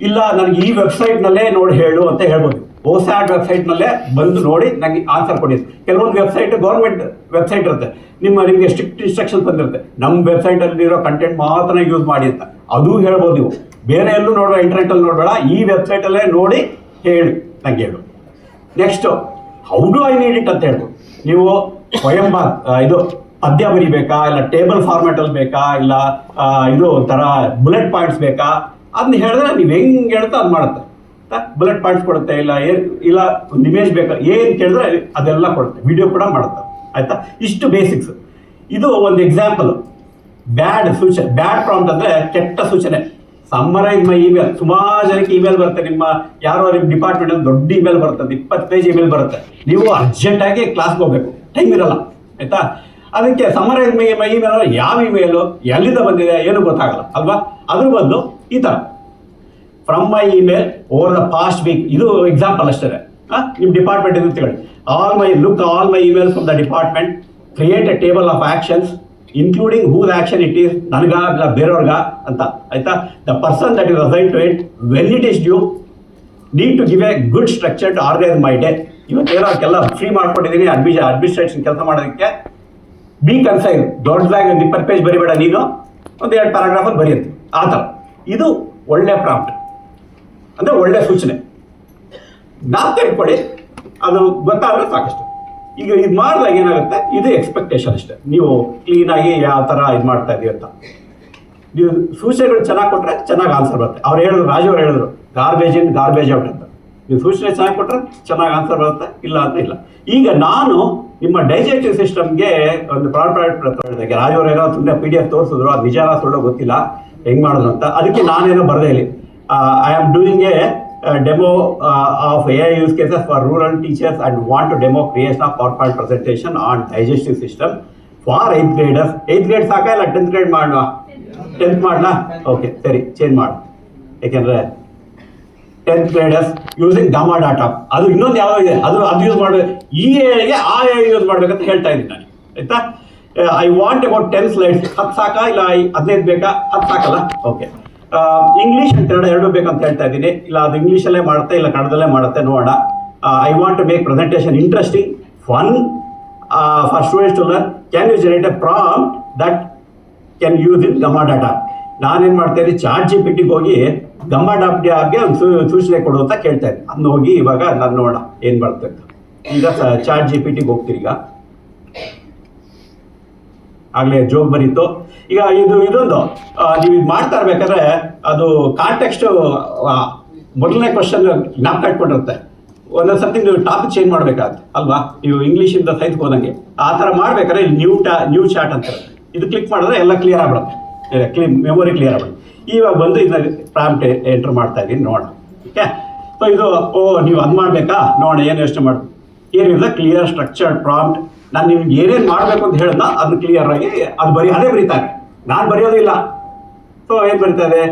ಇಲ್ಲ ನನಗೆ ಈ ವೆಬ್ಸೈಟ್ನಲ್ಲೇ ನೋಡಿ ಹೇಳು ಅಂತ ಹೇಳ್ಬೋದು. OSAT ವೆಬ್ಸೈಟ್ನಲ್ಲೇ ಬಂದು ನೋಡಿ ನನಗೆ ಆನ್ಸರ್ ಕೊಡಿ. ಕೆಲವೊಂದು ವೆಬ್ಸೈಟ್ ಗೌರ್ಮೆಂಟ್ ವೆಬ್ಸೈಟ್ ಇರುತ್ತೆ, ನಿಮಗೆ ಸ್ಟ್ರಿಕ್ಟ್ ಇನ್ಸ್ಟ್ರಕ್ಷನ್ ಬಂದಿರುತ್ತೆ, ನಮ್ಮ ವೆಬ್ಸೈಟಲ್ಲಿರೋ ಕಂಟೆಂಟ್ ಮಾತ್ರ ಯೂಸ್ ಮಾಡಿ ಅಂತ. ಅದು ಹೇಳ್ಬೋದು ನೀವು. ಬೇರೆ ಎಲ್ಲೂ ನೋಡಬೇಡ, ಇಂಟರ್ನೆಟಲ್ಲಿ ನೋಡಬೇಡ, ಈ ವೆಬ್ಸೈಟಲ್ಲೇ ನೋಡಿ ಹೇಳಿ ನನಗೆ ಹೇಳು. Next how do I need it ಅಂತ ಹೇಳ್ಬೋದು. ನೀವು ಇದು ಪದ್ಯ ಬರಿಬೇಕಾ, ಇಲ್ಲ ಟೇಬಲ್ ಫಾರ್ಮ್ಯಾಟಲ್ಲಿ ಬೇಕಾ, ಇಲ್ಲ ಇದು ಒಂಥರ ಬುಲೆಟ್ ಪಾಯಿಂಟ್ಸ್ ಬೇಕಾ, ಅದನ್ನ ಹೇಳಿದ್ರೆ ನೀವು ಹೆಂಗೆ ಹೇಳ್ತಾ ಅದು ಮಾಡುತ್ತೆ. ಬುಲೆಟ್ ಪಾಯಿಂಟ್ಸ್ ಕೊಡುತ್ತೆ. ಇಲ್ಲ ಒಂದು ಇಮೇಜ್ ಬೇಕಾ, ಏನು ಕೇಳಿದ್ರೆ ಅದೆಲ್ಲ ಕೊಡುತ್ತೆ. ವಿಡಿಯೋ ಕೂಡ ಮಾಡುತ್ತೆ. ಆಯಿತಾ? ಇಷ್ಟು ಬೇಸಿಕ್ಸ್. ಇದು ಒಂದು ಎಕ್ಸಾಂಪಲ್. ಬ್ಯಾಡ್ ಪ್ರಾಂಪ್ಟ್ ಅಂದರೆ ಕೆಟ್ಟ ಸೂಚನೆ. Summarise my email. ಸುಮಾರು ಜನಕ್ಕೆ ಇಮೇಲ್ ಬರುತ್ತೆ. ನಿಮ್ಮ ಡಿಪಾರ್ಟ್ಮೆಂಟಲ್ಲಿ ದೊಡ್ಡ ಇಮೇಲ್ ಬರುತ್ತೆ, 20 ಪೇಜ್ ಇಮೇಲ್ ಬರುತ್ತೆ. ನೀವು ಅರ್ಜೆಂಟಾಗಿ ಕ್ಲಾಸ್ಗೆ ಹೋಗ್ಬೇಕು, ಟೈಮ್ ಇರಲ್ಲ. ಆಯಿತಾ? ಅದಕ್ಕೆ ಸಮ್ಮರೈಸ್ ಮೈ ಇಮೇಲ್, ಯಾವ ಇಮೇಲು ಎಲ್ಲಿಂದ ಬಂದಿದೆ ಏನು ಗೊತ್ತಾಗಲ್ಲ ಅಲ್ವಾ. ಅದ್ರ ಬದಲು ಈ ಥರ from my email over the past week. ಇದು ಎಕ್ಸಾಂಪಲ್ ಅಷ್ಟೇ. ನಿಮ್ಮ ಡಿಪಾರ್ಟ್ಮೆಂಟ್ ಇದು ತಗೊಳ್ಳಿ. All my emails from the department, create a table of actions including whose action it is, ನನಗ ಇಲ್ಲ ಬೇರೆಯವ್ರಿಗ ಅಂತ. ಆಯ್ತಾ? The person that is assign to it, when it is due, need to give a good structure to organise my day. ಇವತ್ತೇನೋಕ್ಕೆಲ್ಲ free ಮಾಡ್ಕೊಟ್ಟಿದ್ದೀನಿ administration ಕೆಲಸ ಮಾಡೋದಕ್ಕೆ. B consign, ದೊಡ್ಡದಾಗಿ 20 ಪೇಜ್ ಬರಿಬೇಡ, ನೀನು ಒಂದು 2 ಪ್ಯಾರಾಗ್ರಾಫಲ್ಲಿ ಬರೆಯುತ್ತೆ. ಆ ಥರ ಇದು ಒಳ್ಳೆ ಪ್ರಾಂಪ್ಟ್, ಅಂದರೆ ಒಳ್ಳೆ ಸೂಚನೆ. ನಾವು ತಿಳ್ಕೊಳ್ಳಿ, ಅದು ಗೊತ್ತಾದರೆ ಸಾಕಷ್ಟು. ಈಗ ಇದು ಮಾಡಿದಾಗ ಏನಾಗುತ್ತೆ, ಇದು ಎಕ್ಸ್ಪೆಕ್ಟೇಷನ್ ಅಷ್ಟೇ. ನೀವು ಕ್ಲೀನಾಗಿ ಯಾವ ಥರ ಇದು ಮಾಡ್ತಾ ಇದೀವಿ ಅಂತ. ನೀವು ಸೂಚನೆಗಳು ಚೆನ್ನಾಗಿ ಕೊಟ್ಟರೆ ಚೆನ್ನಾಗಿ ಆನ್ಸರ್ ಬರುತ್ತೆ. ರಾಜು ಅವ್ರು ಹೇಳಿದ್ರು ಗಾರ್ಬೇಜ್ ಇನ್ ಗಾರ್ಬೇಜ್ ಔಟ್ ಅಂತ. ನೀವು ಸೂಚನೆ ಚೆನ್ನಾಗಿ ಕೊಟ್ಟರೆ ಚೆನ್ನಾಗಿ ಆನ್ಸರ್ ಬರುತ್ತೆ, ಇಲ್ಲ ಅಂತ ಇಲ್ಲ. ಈಗ ನಾನು ನಿಮ್ಮ ಡೈಜೆಸ್ಟಿವ್ ಸಿಸ್ಟಮ್ಗೆ ಒಂದು ಪ್ರಾಡಕ್ಟ್ ರಾಜು ಅವ್ರು ಏನೋ ತುಂಬ PDF ತೋರಿಸಿದ್ರು, ಅದು ನಿಜಾನ ಸುಳ್ಳು ಗೊತ್ತಿಲ್ಲ ಹೆಂಗೆ ಮಾಡೋದು ಅಂತ. ಅದಕ್ಕೆ ನಾನೇನೋ ಬರದೇ ಇಲ್ಲಿ. I am doing a demo of AI use cases for rural teachers and want to demo creation of PowerPoint presentation on digestive system for 8th graders. 8th grade ಸಾಕ ಇಲ್ಲ 10th grade ಮಾಡುವ? 10th ಮಾಡಲಾ? Okay ಸರಿ, change ಮಾಡು. ಯಾಕೆಂದರೆ 10th graders using ಗಮಾ data. ಅದು ಇನ್ನೊಂದು ಯಾವುದೋ ಇದೆ, ಅದು ಯೂಸ್ ಮಾಡಬೇಕು. ಈ ಎಗೆ ಆ ಯೂಸ್ ಮಾಡ್ಬೇಕಂತ ಹೇಳ್ತಾ ಇದ್ದೀನಿ ನಾನು, ಆಯ್ತಾ. I want about 10 slides. 10 ಸಾಕಾ ಇಲ್ಲ 15 ಬೇಕಾ? 10 ಸಾಕಲ್ಲ, ಓಕೆ. ಇಂಗ್ಲೀಷ್ and ಕನ್ನಡ ಎರಡು ಬೇಕಂತ ಹೇಳ್ತಾ ಇದ್ದೀನಿ. ಇಲ್ಲ ಅದು ಇಂಗ್ಲೀಷಲ್ಲೇ ಮಾಡುತ್ತೆ, ಇಲ್ಲ ಕನ್ನಡದಲ್ಲೇ ಮಾಡುತ್ತೆ, ನೋಡೋಣ. I want to make presentation interesting, fun for students to learn. Can you generate a prompt that can use in Gamma data. ನಾನೇನು ಮಾಡ್ತಾ ಇದ್ದೀನಿ, ಚಾಟ್ ಜಿಪಿಟಿಗೆ ಹೋಗಿ ಗಮಾ ಡಾಟಾಗೆ ಒಂದು ಸೂಚನೆ ಕೊಡು ಅಂತ ಕೇಳ್ತಾ ಇದ್ದೀನಿ. ಅದನ್ನ ಹೋಗಿ ಇವಾಗ ನಾನು ನೋಡೋಣ ಏನು ಬರುತ್ತೆ ಅಂತ. ಈಗ ಚಾಟ್ ಜಿಪಿಟಿಗೆ ಹೋಗ್ತೀರಿ. ಈಗ ಆಗಲೇ ಜೋಗ್ ಬರೀತು. ಈಗ ಇದೊಂದು ನೀವು ಇದು ಮಾಡ್ತಾ ಇರ್ಬೇಕಾದ್ರೆ ಅದು ಕಾಂಟೆಕ್ಸ್ಟ್ ಮೊದಲನೇ ಕ್ವಶನ್ ಜ್ಞಾಪಕ ಇಟ್ಕೊಂಡಿರುತ್ತೆ. ಒಂದೊಂದು ಸರ್ತಿ ನೀವು ಟಾಪಿಕ್ ಚೇಂಜ್ ಮಾಡಬೇಕಾಗುತ್ತೆ ಅಲ್ವಾ, ನೀವು ಇಂಗ್ಲೀಷಿಂದ ಸೈನ್ಸ್ಗೆ ಹೋದಂಗೆ. ಆ ಥರ ಮಾಡ್ಬೇಕಾದ್ರೆ ಇಲ್ಲಿ ನ್ಯೂ ಚಾಟ್ ಅಂತ ಇರುತ್ತೆ. ಇದು ಕ್ಲಿಕ್ ಮಾಡಿದ್ರೆ ಎಲ್ಲ ಕ್ಲಿಯರ್ ಆಗ್ಬಿಡುತ್ತೆ, ಮೆಮೊರಿ ಕ್ಲಿಯರ್ ಆಗ್ಬಿಡುತ್ತೆ. ಇವಾಗ ಬಂದು ಇದನ್ನ ಪ್ರಾಂಪ್ಟ್ ಎಂಟರ್ ಮಾಡ್ತಾ ಇದ್ದೀನಿ, ನೋಡೋಣ. ಓಕೆ, ಸೊ ಇದು ನೀವು ಅದು ಮಾಡಬೇಕಾ, ನೋಡೋಣ ಏನು ಯೋಚನೆ ಮಾಡಿ. ಏನಿಲ್ಲ, ಕ್ಲಿಯರ್ ಸ್ಟ್ರಕ್ಚರ್ಡ್ ಪ್ರಾಂಪ್ಟ್. ನಾನು ನಿಮ್ಗೆ ಏನೇನು ಮಾಡಬೇಕು ಅಂತ ಹೇಳಿದ ಅದು ಕ್ಲಿಯರ್ ಆಗಿ ಅದೇ ಬರೀತಾರೆ, ನಾನು ಬರೆಯೋದಿಲ್ಲ. ಸೊ ಏನು ಬರೀತಾ ಇದೆ,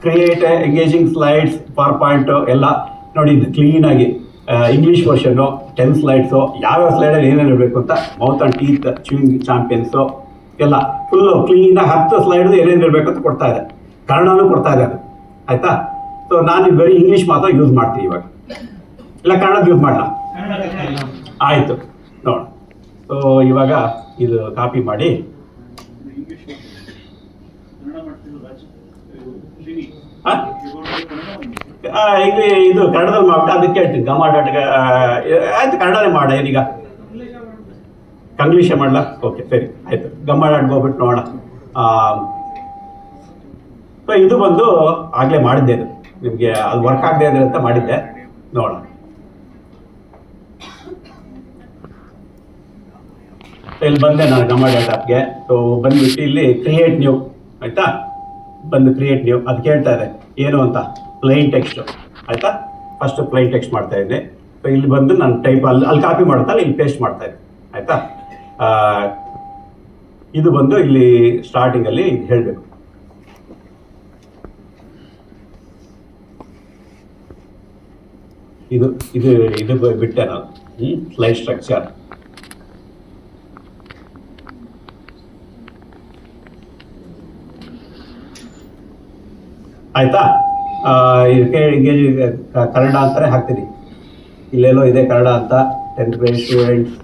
create engaging slides, power point ಎಲ್ಲ ನೋಡಿ. ಇದು ಕ್ಲೀನಾಗಿ ಇಂಗ್ಲೀಷ್ ವರ್ಷನ್ನು 10 ಸ್ಲೈಡ್ಸು, ಯಾವ್ಯಾವ ಸ್ಲೈಡಲ್ಲಿ ಏನೇನು ಇರಬೇಕು ಅಂತ, mouth and teeth chewing champions ಎಲ್ಲ ಫುಲ್ಲು ಕ್ಲೀನಾಗಿ 10 ಸ್ಲೈಡ್ದು ಏನೇನು ಇರಬೇಕು ಅಂತ ಕೊಡ್ತಾ ಇದೆ. ಕನ್ನಡನೂ ಕೊಡ್ತಾ ಇದೆ ಅದು, ಆಯಿತಾ. ಸೊ ನಾನು ಬರೀ ಇಂಗ್ಲೀಷ್ ಮಾತ್ರ ಯೂಸ್ ಮಾಡ್ತೀನಿ ಇವಾಗ, ಇಲ್ಲ ಕನ್ನಡದ ಯೂಸ್ ಮಾಡಲ್ಲ. ಆಯಿತು, ನೋಡಿ. ಸೊ ಇವಾಗ ಇದು ಕಾಪಿ ಮಾಡಿ ಇದು ಕನ್ನಡದಲ್ಲಿ ಮಾಡ್ಬಿಟ್ಟು ಅದಕ್ಕೆ ಹೇಳ್ತೀನಿ ಗಮಾ ಡಾಟ್ಗೆ. ಆಯ್ತು, ಕನ್ನಡನೇ ಮಾಡ. ಏನೀಗ ಕಂಗ್ಲೀಷೇ ಮಾಡಲ? ಓಕೆ, ಸರಿ, ಆಯಿತು. ಗಮಾ ಡಾಟ್ಗೆ ಹೋಗ್ಬಿಟ್ಟು ನೋಡೋಣ. ಸೊ ಇದು ಬಂದು ಆಗಲೇ ಮಾಡಿದ್ದೆ, ಇದು ನಿಮಗೆ ಅದು ವರ್ಕ್ ಆಗದೆ ಇದೆ ಅಂತ ಮಾಡಿದ್ದೆ, ನೋಡೋಣ. ಇಲ್ಲಿ ಬಂದೆ ನಾನು ಗಮಾ ಡಾಟ್ ಆ್ಯಪ್ಗೆ. ಸೊ ಬಂದ್ಬಿಟ್ಟು ಇಲ್ಲಿ ಕ್ರಿಯೇಟ್ ನ್ಯೂ, ಆಯಿತಾ. ಬಂದು ಕ್ರಿಯೇಟ್ ನ್ಯೂ ಅದು ಕೇಳ್ತಾ ಇದೆ ಏನು ಅಂತ, ಪ್ಲೈನ್ ಟೆಕ್ಸ್ಟು, ಆಯಿತಾ. ಫಸ್ಟ್ ಪ್ಲೈನ್ ಟೆಕ್ಸ್ಟ್ ಮಾಡ್ತಾ ಇದ್ದೆ. ಸೊ ಇಲ್ಲಿ ಬಂದು ನಾನು ಟೈಪ್ ಅಲ್ಲಿ ಕಾಪಿ ಮಾಡ್ತಾರೆ, ಇಲ್ಲಿ ಪೇಸ್ಟ್ ಮಾಡ್ತಾ ಇದ್ದೆ, ಆಯಿತಾ. ಇದು ಬಂದು ಇಲ್ಲಿ ಸ್ಟಾರ್ಟಿಂಗಲ್ಲಿ ಹೇಳಬೇಕು. ಇದು ಬಿಟ್ಟೆ ನಾನು ಸ್ಲೈಡ್ ಸ್ಟ್ರಕ್ಚರ್. ಆಯ್ತಾ. ಇದಕ್ಕೆ ಎಂಗೇಜ್ ಕನ್ನಡ ಅಂತಾನೆ ಹಾಕ್ತೀನಿ. ಇಲ್ಲೆಲ್ಲೋ ಇದೆ ಕನ್ನಡ ಅಂತ. 10th grade students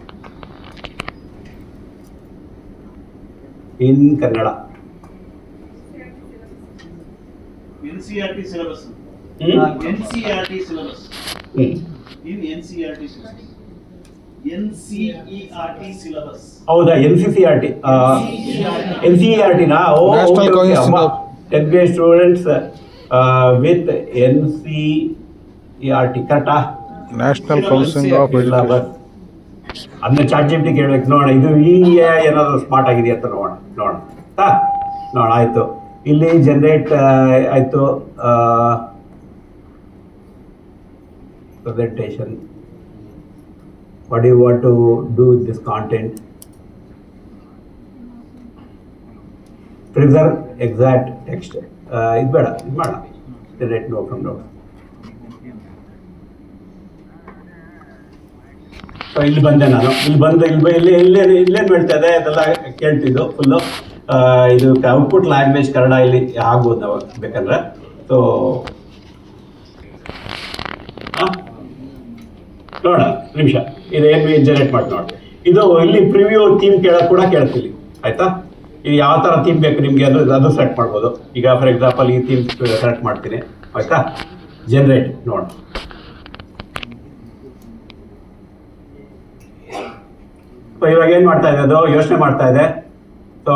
in Kannada. NCERT syllabus. NCERT syllabus. In NCERT syllabus. NCERT syllabus. ಹೌದಾ, NCERT. NCERT-ನಾ? National Council of 10th grade students with NCERT, ಕರೆಕ್ಟಾ? National council of syllabus. ಅದನ್ನ ಚಾಟ್ ಜಿಪಿಟಿ ಕೇಳಬೇಕು, ನೋಡೋಣ ಇದು ಏನಾದರೂ ಸ್ಮಾರ್ಟ್ ಆಗಿದೆ ಅಂತ ನೋಡೋಣ. ಆಯಿತು. ಇಲ್ಲಿ ಜನರೇಟ್ ಆಯಿತು. Presentation, what you want to do with this content. Preserve exact text. ಇದು ಬೇಡ, ಇದು ಮಾಡೋಣ. Generate no from note. So ಇಲ್ಲಿ ಬಂದೆ ನಾನು. ಇಲ್ಲೇನು ಹೇಳ್ತಾ ಇದೆ ಅದೆಲ್ಲ ಕೇಳ್ತಿದ್ದು ಫುಲ್ಲು. ಇದು ಔಟ್ಪುಟ್ ಲ್ಯಾಂಗ್ವೇಜ್ ಕನ್ನಡ ಇಲ್ಲಿ ಆಗ್ಬೋದು ನಾವು ಬೇಕಂದ್ರೆ. ಸೊ ನೋಡೋಣ ನಿಮಿಷ, ಇದು ಏನು ಜನರೇಟ್ ಮಾಡಿ ನೋಡಿ. ಇದು ಇಲ್ಲಿ ಪ್ರಿವ್ಯೂ ಥೀಮ್ ಕೂಡ ಕೇಳ್ತೀವಿ, ಆಯಿತಾ. ಇದು ಯಾವ ಥರ ಥೀಮ್ ಬೇಕು ನಿಮಗೆ ಅದು ಸೆಲೆಕ್ಟ್ ಮಾಡ್ಬೋದು. ಈಗ ಫಾರ್ ಎಕ್ಸಾಂಪಲ್ ಈ ಥೀಮ್ ಸೆಲೆಕ್ಟ್ ಮಾಡ್ತೀನಿ, ಆಯಿತಾ. ಜನರೇಟ್ ನೋಡೋಣ. ಸೊ ಇವಾಗ ಏನು ಮಾಡ್ತಾ ಇದೆ, ಅದು ಯೋಚನೆ ಮಾಡ್ತಾ ಇದೆ. So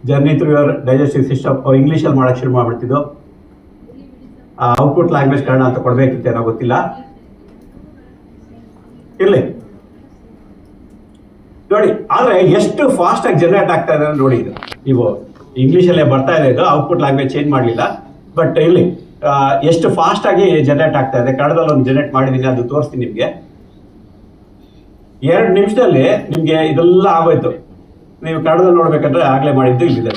journey through your digestive system ಇಂಗ್ಲೀಷಲ್ಲಿ ಮಾಡೋಕ್ಕೆ ಶುರು ಮಾಡಿಬಿಡ್ತಿದ್ದು. ಔಟ್ಪುಟ್ ಲ್ಯಾಂಗ್ವೇಜ್ ಕನ್ನಡ ಅಂತ ಕೊಡಬೇಕಿತ್ತೇನೋ ಗೊತ್ತಿಲ್ಲ, ಇರಲಿ ನೋಡಿ. ಆದರೆ ಎಷ್ಟು ಫಾಸ್ಟಾಗಿ ಜನರೇಟ್ ಆಗ್ತಾ ಇದೆ ನೋಡಿ. ಇದು ನೀವು ಇಂಗ್ಲೀಷಲ್ಲೇ ಬರ್ತಾ ಇದೆ, ಇದು ಔಟ್ಪುಟ್ ಲ್ಯಾಂಗ್ವೇಜ್ ಚೇಂಜ್ ಮಾಡಲಿಲ್ಲ. ಬಟ್ ಇಲ್ಲಿ ಎಷ್ಟು ಫಾಸ್ಟಾಗಿ ಜನರೇಟ್ ಆಗ್ತಾ ಇದೆ. ಕನ್ನಡದಲ್ಲಿ ಒಂದು ಜನರೇಟ್ ಮಾಡಿದ್ದೀನಿ, ಅದು ತೋರಿಸ್ತೀನಿ ನಿಮಗೆ. 2 ನಿಮಿಷದಲ್ಲಿ ನಿಮಗೆ ಇದೆಲ್ಲ ಆಗೋಯ್ತು. ನೀವು ಕನ್ನಡದಲ್ಲಿ ನೋಡ್ಬೇಕಂದ್ರೆ ಆಗಲೇ ಮಾಡಿದ್ದು ಇಲ್ಲಿದೆ.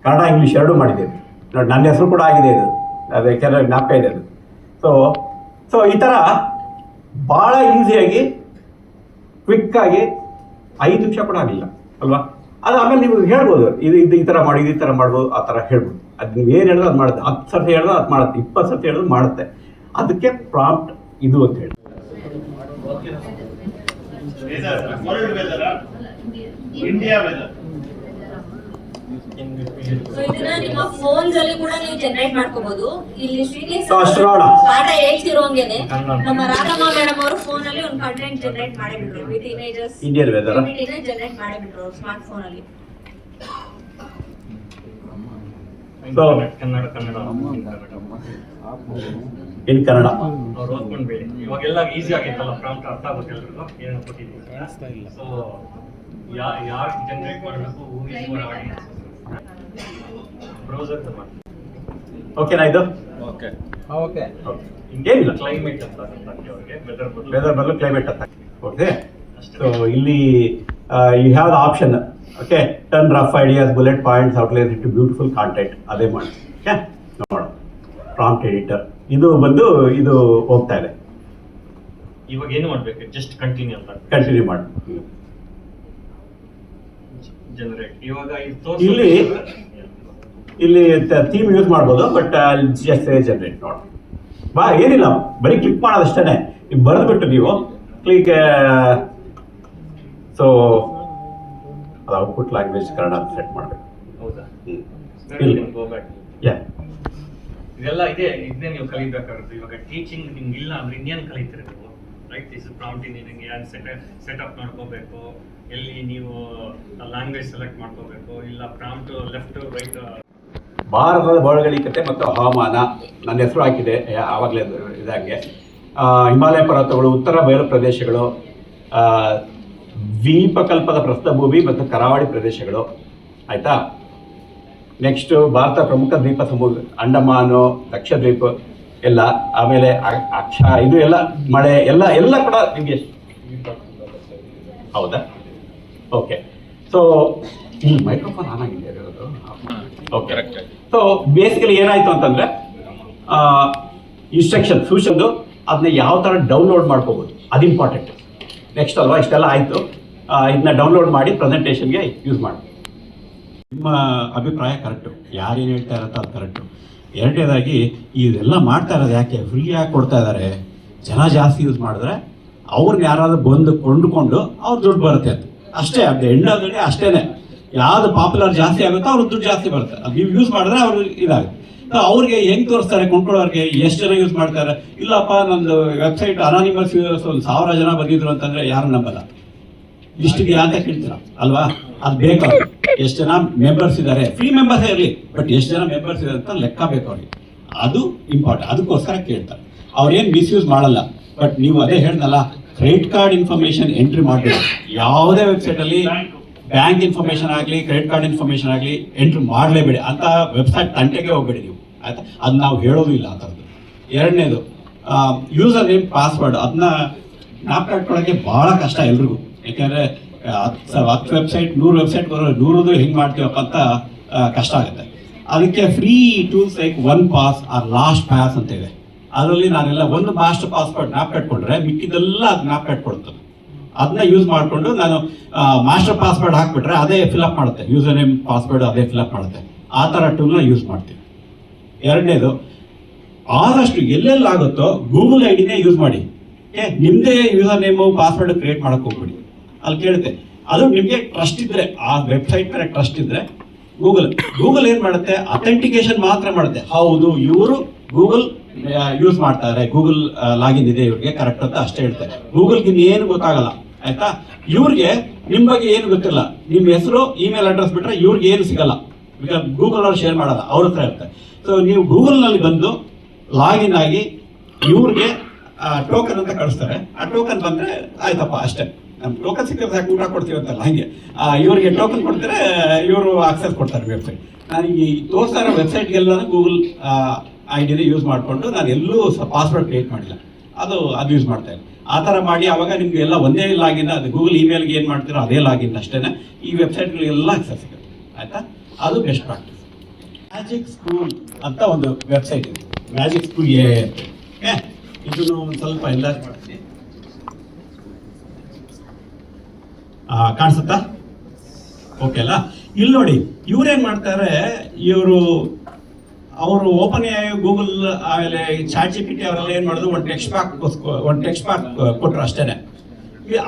ಕನ್ನಡ ಇಂಗ್ಲೀಷ್ ಎರಡೂ ಮಾಡಿದ್ದೇವೆ ನೋಡಿ. ನನ್ನ ಹೆಸರು ಕೂಡ ಆಗಿದೆ ಇದು, ಅದೇ ಕೆಲವು ಜ್ಞಾಪಕ ಇದೆ ಅದು. ಸೊ ಈ ಥರ ಭಾಳ ಈಸಿಯಾಗಿ ಕ್ವಿಕ್ಕಾಗಿ 5 ನಿಮಿಷ ಕೂಡ ಆಗಲಿಲ್ಲ ಅಲ್ವಾ? ಅದು ಆಮೇಲೆ ನೀವು ಹೇಳ್ಬೋದು ಇದು ಈ ಥರ ಮಾಡಿ ಈ ಥರ ಮಾಡ್ಬೋದು, ಆ ಥರ ಹೇಳ್ಬೋದು. ಅದು ನೀವು ಏನು ಹೇಳಿದ್ರೆ ಅದು ಮಾಡುತ್ತೆ, 10 ಸರ್ತಿ ಹೇಳಿದ್ರೆ ಅದು ಮಾಡುತ್ತೆ, 20 ಸರ್ತಿ ಹೇಳಿದ್ರೆ ಮಾಡುತ್ತೆ. ಅದಕ್ಕೆ ಪ್ರಾಂಪ್ಟ್ ಇದು ಅಂತ ಹೇಳಿ. World weather, India weather. So ಇದನ್ನ ನಿಮ್ಮ ಫೋನ್ಸ್ ಅಲ್ಲಿ ಕೂಡ ನೀವು ಜನರೇಟ್ ಮಾಡ್ಕೋಬಹುದು. ಇಲ್ಲಿ ಶ್ರೀನಿವಾಸ್ ಅಷ್ಟು ನೋಡ. ಪಾಠ ಹೇಳ್ತಿರೋಂಗೆನೆ ನಮ್ಮ ರಾಧಮ್ಮ ಮೇಡಮ್ ಅವರು ಫೋನ್ ಅಲ್ಲಿ ಒಂದು ಕಂಟೆಂಟ್ ಜನರೇಟ್ ಮಾಡೇ ಬಿಟ್ರು with images. Indian weather generate ಮಾಡೇ ಬಿಟ್ರು ಸ್ಮಾರ್ಟ್ ಫೋನ್ ಅಲ್ಲಿ. ಕನ್ನಡ ಇನ್ ಕನ್ನಡ ಅವ್ರು ಓದ್ಕೊಂಡ್ಬೇಡಿ. ಇವಾಗೆಲ್ಲ ಈಸಿ ಆಗಿತ್ತಲ್ಲ, ಪ್ರಾಂಪ್ಟ್ ಅರ್ಥ ಆಗುತ್ತೆ ಎಲ್ರಿಗೂ ಏನೋ ಕೊಟ್ಟಿದ್ದೀವಿ. ಸೊ ಯಾರು ಜನರೇಟ್ ಮಾಡಬೇಕು, ಬ್ರೌಸರ್ ಓಕೆನಾ ಇದು? ಓಕೆ. ಏನಿಲ್ಲ, ಕ್ಲೈಮೇಟ್ ಅಂತ ಅವ್ರಿಗೆ ವೆದರ್ ಬದಲು ಕ್ಲೈಮೇಟ್ ಅಂತ. ಓಕೆ, ಸೊ ಇಲ್ಲಿ you have the option. Okay, turn rough ideas, bullet points, outline into beautiful content. ಅದೇ ಮಾಡಿ. ಓಕೆ, ನೋಡೋಣ. ಪ್ರಾಂಪ್ಟ್ ಎಡಿಟರ್ ಇದು ಬಂದು ಇದು ಹೋಗ್ತಾ ಇದೆ. ಇವಾಗ ಏನು ಮಾಡ್ಬೇಕು? ಜಸ್ಟ್ ಕಂಟಿನ್ಯೂ ಅಂತ ಕಂಟಿನ್ಯೂ ಮಾಡಿ. ಜನರೇಟ್. ಇವಾಗ ಇಲ್ಲಿ ಥೀಮ್ ಯೂಸ್ ಮಾಡ್ಬೋದು, ಬಟ್ ಜಸ್ಟ್ ಜನರೇಟ್ ನೋಡ. ಬಾ, ಏನಿಲ್ಲ, ಬರೀ ಕ್ಲಿಕ್ ಮಾಡೋದಷ್ಟೇ. ನೀವು ಬರೆದ್ಬಿಟ್ಟು ನೀವು ಕ್ಲಿಕ್. ಸೊ ಅದು ಔಟ್ಪುಟ್ ಲ್ಯಾಂಗ್ವೇಜ್ ಕನ್ನಡ ಸೆಟ್ ಮಾಡಬೇಕು. ಹೌದಾ? ಇಲ್ಲಿ ಯಾ ಇದೆಲ್ಲ ಇದನ್ನೇ ನೀವು ಕಲಿಬೇಕಾಗುತ್ತೆ. ಇವಾಗ ಟೀಚಿಂಗ್ ನಿಮ್ಗೆ ಇಲ್ಲ ಅಂದ್ರೆ ಇನ್ನೇನು ಕಲಿತೀರಿ ನೀವು? ರೈಟ್, ದಿಸ್ ಪ್ರಾಂಪ್ಟ್ ಇಂಜಿನಿಯರಿಂಗ್ ಏನು ಸೆಟಪ್ ಮಾಡ್ಕೋಬೇಕು, ಎಲ್ಲಿ ನೀವು ಲ್ಯಾಂಗ್ವೇಜ್ ಸೆಲೆಕ್ಟ್ ಮಾಡ್ಕೋಬೇಕು, ಇಲ್ಲ ಪ್ರಾಂಪ್ಟ್ ಲೆಫ್ಟ್ ರೈಟ್. ಭಾರತದ ಭೌಗೋಳಿಕತೆ ಮತ್ತು ಹವಾಮಾನ ನನ್ನ ಹೆಸರು ಹಾಕಿದೆ ಆವಾಗಲೇ ಇದಾಗೆ. ಹಿಮಾಲಯ ಪರ್ವತಗಳು, ಉತ್ತರ ಬಯಲು ಪ್ರದೇಶಗಳು, ದ್ವೀಪಕಲ್ಪದ ಪ್ರಸ್ಥಭೂಮಿ ಮತ್ತು ಕರಾವಳಿ ಪ್ರದೇಶಗಳು. ಆಯಿತಾ? ನೆಕ್ಸ್ಟು ಭಾರತ ಪ್ರಮುಖ ದ್ವೀಪ ಸಮೂಹ, ಅಂಡಮಾನು, ಲಕ್ಷದ್ವೀಪ ಎಲ್ಲ. ಆಮೇಲೆ ಇದು ಎಲ್ಲ ಮಳೆ ಎಲ್ಲ ಕೂಡ ನಿಮಗೆ. ಹೌದಾ? ಓಕೆ. ಸೊ ಈ ಮೈಕ್ರೋಫೋನ್ ಆನ್ ಆಗಿದೆ ಇರೋದು. ಓಕೆ, ಸೊ ಬೇಸಿಕಲಿ ಏನಾಯಿತು ಅಂತಂದರೆ ಇನ್ಸ್ಟ್ರಕ್ಷನ್ ಸೂಚನೆ ಅದನ್ನ ಯಾವ ಥರ ಡೌನ್ಲೋಡ್ ಮಾಡ್ಕೋಬೋದು ಅದು ಇಂಪಾರ್ಟೆಂಟ್. ನೆಕ್ಸ್ಟ್ ಅಲ್ವಾ, ಇಷ್ಟೆಲ್ಲ ಆಯಿತು. ಇದನ್ನ ಡೌನ್ಲೋಡ್ ಮಾಡಿ ಪ್ರೆಸೆಂಟೇಷನ್ಗೆ ಯೂಸ್ ಮಾಡಿ. ನಿಮ್ಮ ಅಭಿಪ್ರಾಯ ಕರೆಕ್ಟು, ಯಾರೇನು ಹೇಳ್ತಾ ಇರತ್ತೋ ಅದು ಕರೆಕ್ಟು. ಎರಡನೇದಾಗಿ ಇದೆಲ್ಲ ಮಾಡ್ತಾ ಇರೋದು ಯಾಕೆ? ಫ್ರೀಯಾಗಿ ಕೊಡ್ತಾ ಇದ್ದಾರೆ. ಜನ ಜಾಸ್ತಿ ಯೂಸ್ ಮಾಡಿದ್ರೆ ಅವ್ರನ್ನ ಯಾರಾದ್ರೂ ಬಂದು ಕೊಂಡುಕೊಂಡು ಅವ್ರ ದುಡ್ಡು ಬರುತ್ತೆ ಅಂತ ಅಷ್ಟೇ. ಅದು ಎಂಡಲ್ಲಿ ಅಷ್ಟೇ. ಯಾವ್ದು ಪಾಪ್ಯುಲರ್ ಜಾಸ್ತಿ ಆಗುತ್ತೋ ಅವ್ರ ದುಡ್ಡು ಜಾಸ್ತಿ ಬರುತ್ತೆ. ಅದು ನೀವು ಯೂಸ್ ಮಾಡಿದ್ರೆ ಅವ್ರು ಇದಾಗುತ್ತೆ. ಅವ್ರಿಗೆ ಹೆಂಗೆ ತೋರಿಸ್ತಾರೆ ಕೊಂಡ್ಕೊಳ್ಳೋರಿಗೆ? ಎಷ್ಟು ಜನ ಯೂಸ್ ಮಾಡ್ತಾರೆ? ಇಲ್ಲಪ್ಪ ನಂದು ವೆಬ್ಸೈಟ್ ಅನಾನಿಮಸ್ ಯೂಸರ್ಸ್ 1000 ಜನ ಬಂದಿದ್ರು ಅಂತಂದರೆ ಯಾರು ನಂಬಲ್ಲ. ಇಷ್ಟಿಗೆ ಅಂತ ಕೇಳ್ತೀರ ಅಲ್ವಾ? ಅದು ಬೇಕು. ಎಷ್ಟು ಜನ ಮೆಂಬರ್ಸ್ ಇದ್ದಾರೆ, ಫ್ರೀ ಮೆಂಬರ್ಸೇ ಇರಲಿ, ಬಟ್ ಎಷ್ಟು ಜನ ಮೆಂಬರ್ಸ್ ಇದೆ ಅಂತ ಲೆಕ್ಕ ಬೇಕು ಅವ್ರಿಗೆ. ಅದು ಇಂಪಾರ್ಟೆಂಟ್. ಅದಕ್ಕೋಸ್ಕರ ಕೇಳ್ತಾರೆ. ಅವ್ರೇನು ಮಿಸ್ಯೂಸ್ ಮಾಡಲ್ಲ. ಬಟ್ ನೀವು ಅದೇ ಹೇಳ್ದಲ್ಲ, ಕ್ರೆಡಿಟ್ ಕಾರ್ಡ್ ಇನ್ಫಾರ್ಮೇಶನ್ ಎಂಟ್ರಿ ಮಾಡಬೇಕು. ಯಾವುದೇ ವೆಬ್ಸೈಟಲ್ಲಿ ಬ್ಯಾಂಕ್ ಇನ್ಫಾರ್ಮೇಶನ್ ಆಗಲಿ, ಕ್ರೆಡಿಟ್ ಕಾರ್ಡ್ ಇನ್ಫಾರ್ಮೇಶನ್ ಆಗಲಿ ಎಂಟ್ರಿ ಮಾಡಲೇಬೇಡಿ. ಅಂತ ವೆಬ್ಸೈಟ್ ತಂಟೆಗೆ ಹೋಗ್ಬೇಡಿ ನೀವು, ಆಯ್ತಾ? ಅದು ನಾವು ಹೇಳೋದು ಇಲ್ಲ ಆ ಥರದ್ದು. ಎರಡನೇದು ಯೂಸರ್ ನೇಮ್, ಪಾಸ್ವರ್ಡ್ ಅದನ್ನ ಜ್ಞಾಪಕ ಇಟ್ಕೊಳ್ಳೋಕ್ಕೆ ಭಾಳ ಕಷ್ಟ ಎಲ್ರಿಗೂ. ಯಾಕೆಂದರೆ 10 ವೆಬ್ಸೈಟ್ 100 ವೆಬ್ಸೈಟ್ ಬರೋ 100 ಹೆಂಗೆ ಮಾಡ್ತೀವಪ್ಪ ಅಂತ ಕಷ್ಟ ಆಗುತ್ತೆ. ಅದಕ್ಕೆ free tools like one pass or last pass ಅಂತ ಇದೆ. ಅದರಲ್ಲಿ ನಾನೆಲ್ಲ ಒಂದು ಮಾಸ್ಟರ್ ಪಾಸ್ವರ್ಡ್ ಜ್ಞಾಪಕ ಇಟ್ಕೊಂಡ್ರೆ ಮಿಕ್ಕಿದೆಲ್ಲ ಅದು ಜ್ಞಾಪಕ ಇಟ್ಕೊಳ್ತದೆ. ಅದನ್ನ ಯೂಸ್ ಮಾಡಿಕೊಂಡು ನಾನು ಮಾಸ್ಟರ್ ಪಾಸ್ವರ್ಡ್ ಹಾಕ್ಬಿಟ್ರೆ ಅದೇ ಫಿಲಪ್ ಮಾಡುತ್ತೆ. ಯೂಸರ್ ನೇಮ್ ಪಾಸ್ವರ್ಡ್ ಅದೇ ಫಿಲಪ್ ಮಾಡುತ್ತೆ. ಆ ಥರ ಟೂಲ್ನ ಯೂಸ್ ಮಾಡ್ತೀವಿ. ಎರಡನೇದು, ಆದಷ್ಟು ಎಲ್ಲೆಲ್ಲಾಗುತ್ತೋ ಗೂಗಲ್ ಐಡಿನೇ ಯೂಸ್ ಮಾಡಿ. ನಿಮ್ಮದೇ ಯೂಸರ್ ನೇಮು ಪಾಸ್ವರ್ಡ್ ಕ್ರಿಯೇಟ್ ಮಾಡೋಕ್ಕೆ ಹೋಗ್ಬಿಡಿ. ಅಲ್ಲಿ ಕೇಳುತ್ತೆ. ಅದು ನಿಮಗೆ ಟ್ರಸ್ಟ್ ಇದ್ದರೆ, ಆ ವೆಬ್ಸೈಟ್ ಮೇಲೆ ಟ್ರಸ್ಟ್ ಇದ್ದರೆ ಗೂಗಲ್ ಏನು ಮಾಡುತ್ತೆ? ಅಥೆಂಟಿಕೇಶನ್ ಮಾತ್ರ ಮಾಡುತ್ತೆ. ಹೌದು, ಇವರು ಗೂಗಲ್ ಯೂಸ್ ಮಾಡ್ತಾರೆ, ಗೂಗಲ್ ಲಾಗಿನ್ ಇದೆ ಇವ್ರಿಗೆ ಕರೆಕ್ಟ್ ಅಂತ ಅಷ್ಟೇ ಹೇಳ್ತಾರೆ. ಗೂಗಲ್ಗೆ ಏನು ಗೊತ್ತಾಗಲ್ಲ, ಆಯ್ತಾ? ಇವ್ರಿಗೆ ನಿಮ್ಮ ಬಗ್ಗೆ ಏನು ಗೊತ್ತಿಲ್ಲ. ನಿಮ್ಮ ಹೆಸರು, ಇಮೇಲ್ ಅಡ್ರೆಸ್ ಬಿಟ್ಟರೆ ಇವ್ರಿಗೆ ಏನು ಸಿಗಲ್ಲ. ಬಿಕಾಸ್ ಗೂಗಲ್ ಅವ್ರು ಶೇರ್ ಮಾಡಲ್ಲ, ಅವ್ರ ಹತ್ರ ಇರುತ್ತೆ. ಸೊ ನೀವು ಗೂಗಲ್ನಲ್ಲಿ ಬಂದು ಲಾಗಿನ್ ಆಗಿ ಇವ್ರಿಗೆ ಟೋಕನ್ ಅಂತ ಕಳಿಸ್ತಾರೆ. ಆ ಟೋಕನ್ ಬಂದರೆ ಆಯ್ತಪ್ಪ ಅಷ್ಟೇ. ನಮ್ಮ ಟೋಕನ್ ಸಿಕ್ಕಿದ್ರೆ ಸಾಕು, ಊಟ ಕೊಡ್ತೀವಿ ಅಂತಲ್ಲ, ಹಾಗೆ ಇವರಿಗೆ ಟೋಕನ್ ಕೊಡ್ತಾರೆ, ಇವರು ಆಕ್ಸೆಸ್ ಕೊಡ್ತಾರೆ ವೆಬ್ಸೈಟ್. ನಾನು ಈ ತೋರಿಸ್ತಾ ಇರೋ ವೆಬ್ಸೈಟ್ಗೆಲ್ಲ ಗೂಗಲ್ ಐಡಿನ ಯೂಸ್ ಮಾಡಿಕೊಂಡು ನಾನು ಎಲ್ಲೂ ಪಾಸ್ವರ್ಡ್ ಕ್ರಿಯೇಟ್ ಮಾಡಿಲ್ಲ. ಅದು ಯೂಸ್ ಮಾಡ್ತಾ ಇಲ್ಲ. ಆ ಥರ ಮಾಡಿ ಆವಾಗ ನಿಮ್ಗೆ ಎಲ್ಲ ಒಂದೇ ಲಾಗಿನ್. ಅದು ಗೂಗಲ್ ಇಮೇಲ್ಗೆ ಏನು ಮಾಡ್ತೀರೋ ಅದೇ ಲಾಗಿನ್ ಅಷ್ಟೇ. ಈ ವೆಬ್ಸೈಟ್ಗಳಿಗೆಲ್ಲ ಆಕ್ಸೆಸ್ ಸಿಗುತ್ತೆ, ಆಯಿತಾ? ಅದು ಬೆಸ್ಟ್ ಪ್ರಾಕ್ಟೀಸ್. ಮ್ಯಾಜಿಕ್ ಸ್ಕೂಲ್ ಅಂತ ಒಂದು ವೆಬ್ಸೈಟ್ ಇದೆ. ಮ್ಯಾಜಿಕ್ ಸ್ಕೂಲ್ ಎ ಅಂತ. ಇದನ್ನು ಒಂದು ಸ್ವಲ್ಪ ಎಲ್ಲ ಮಾಡ್ತೀನಿ. ಕಾಣಿಸುತ್ತಾ? ಓಕೆ ಅಲ್ಲ? ಇಲ್ಲಿ ನೋಡಿ, ಇವ್ರೇನ್ ಮಾಡ್ತಾರೆ, ಅವರು ಓಪನ್ ಎ ಗೂಗಲ್ ಆಮೇಲೆ ಚಾಟ್ GPT ಅವರೆಲ್ಲ ಏನ್ ಮಾಡೋದು, ಒಂದು ಟೆಕ್ಸ್ಟ್ ಪ್ಯಾಕ್ ಕೊಟ್ರು ಅಷ್ಟೇನೆ.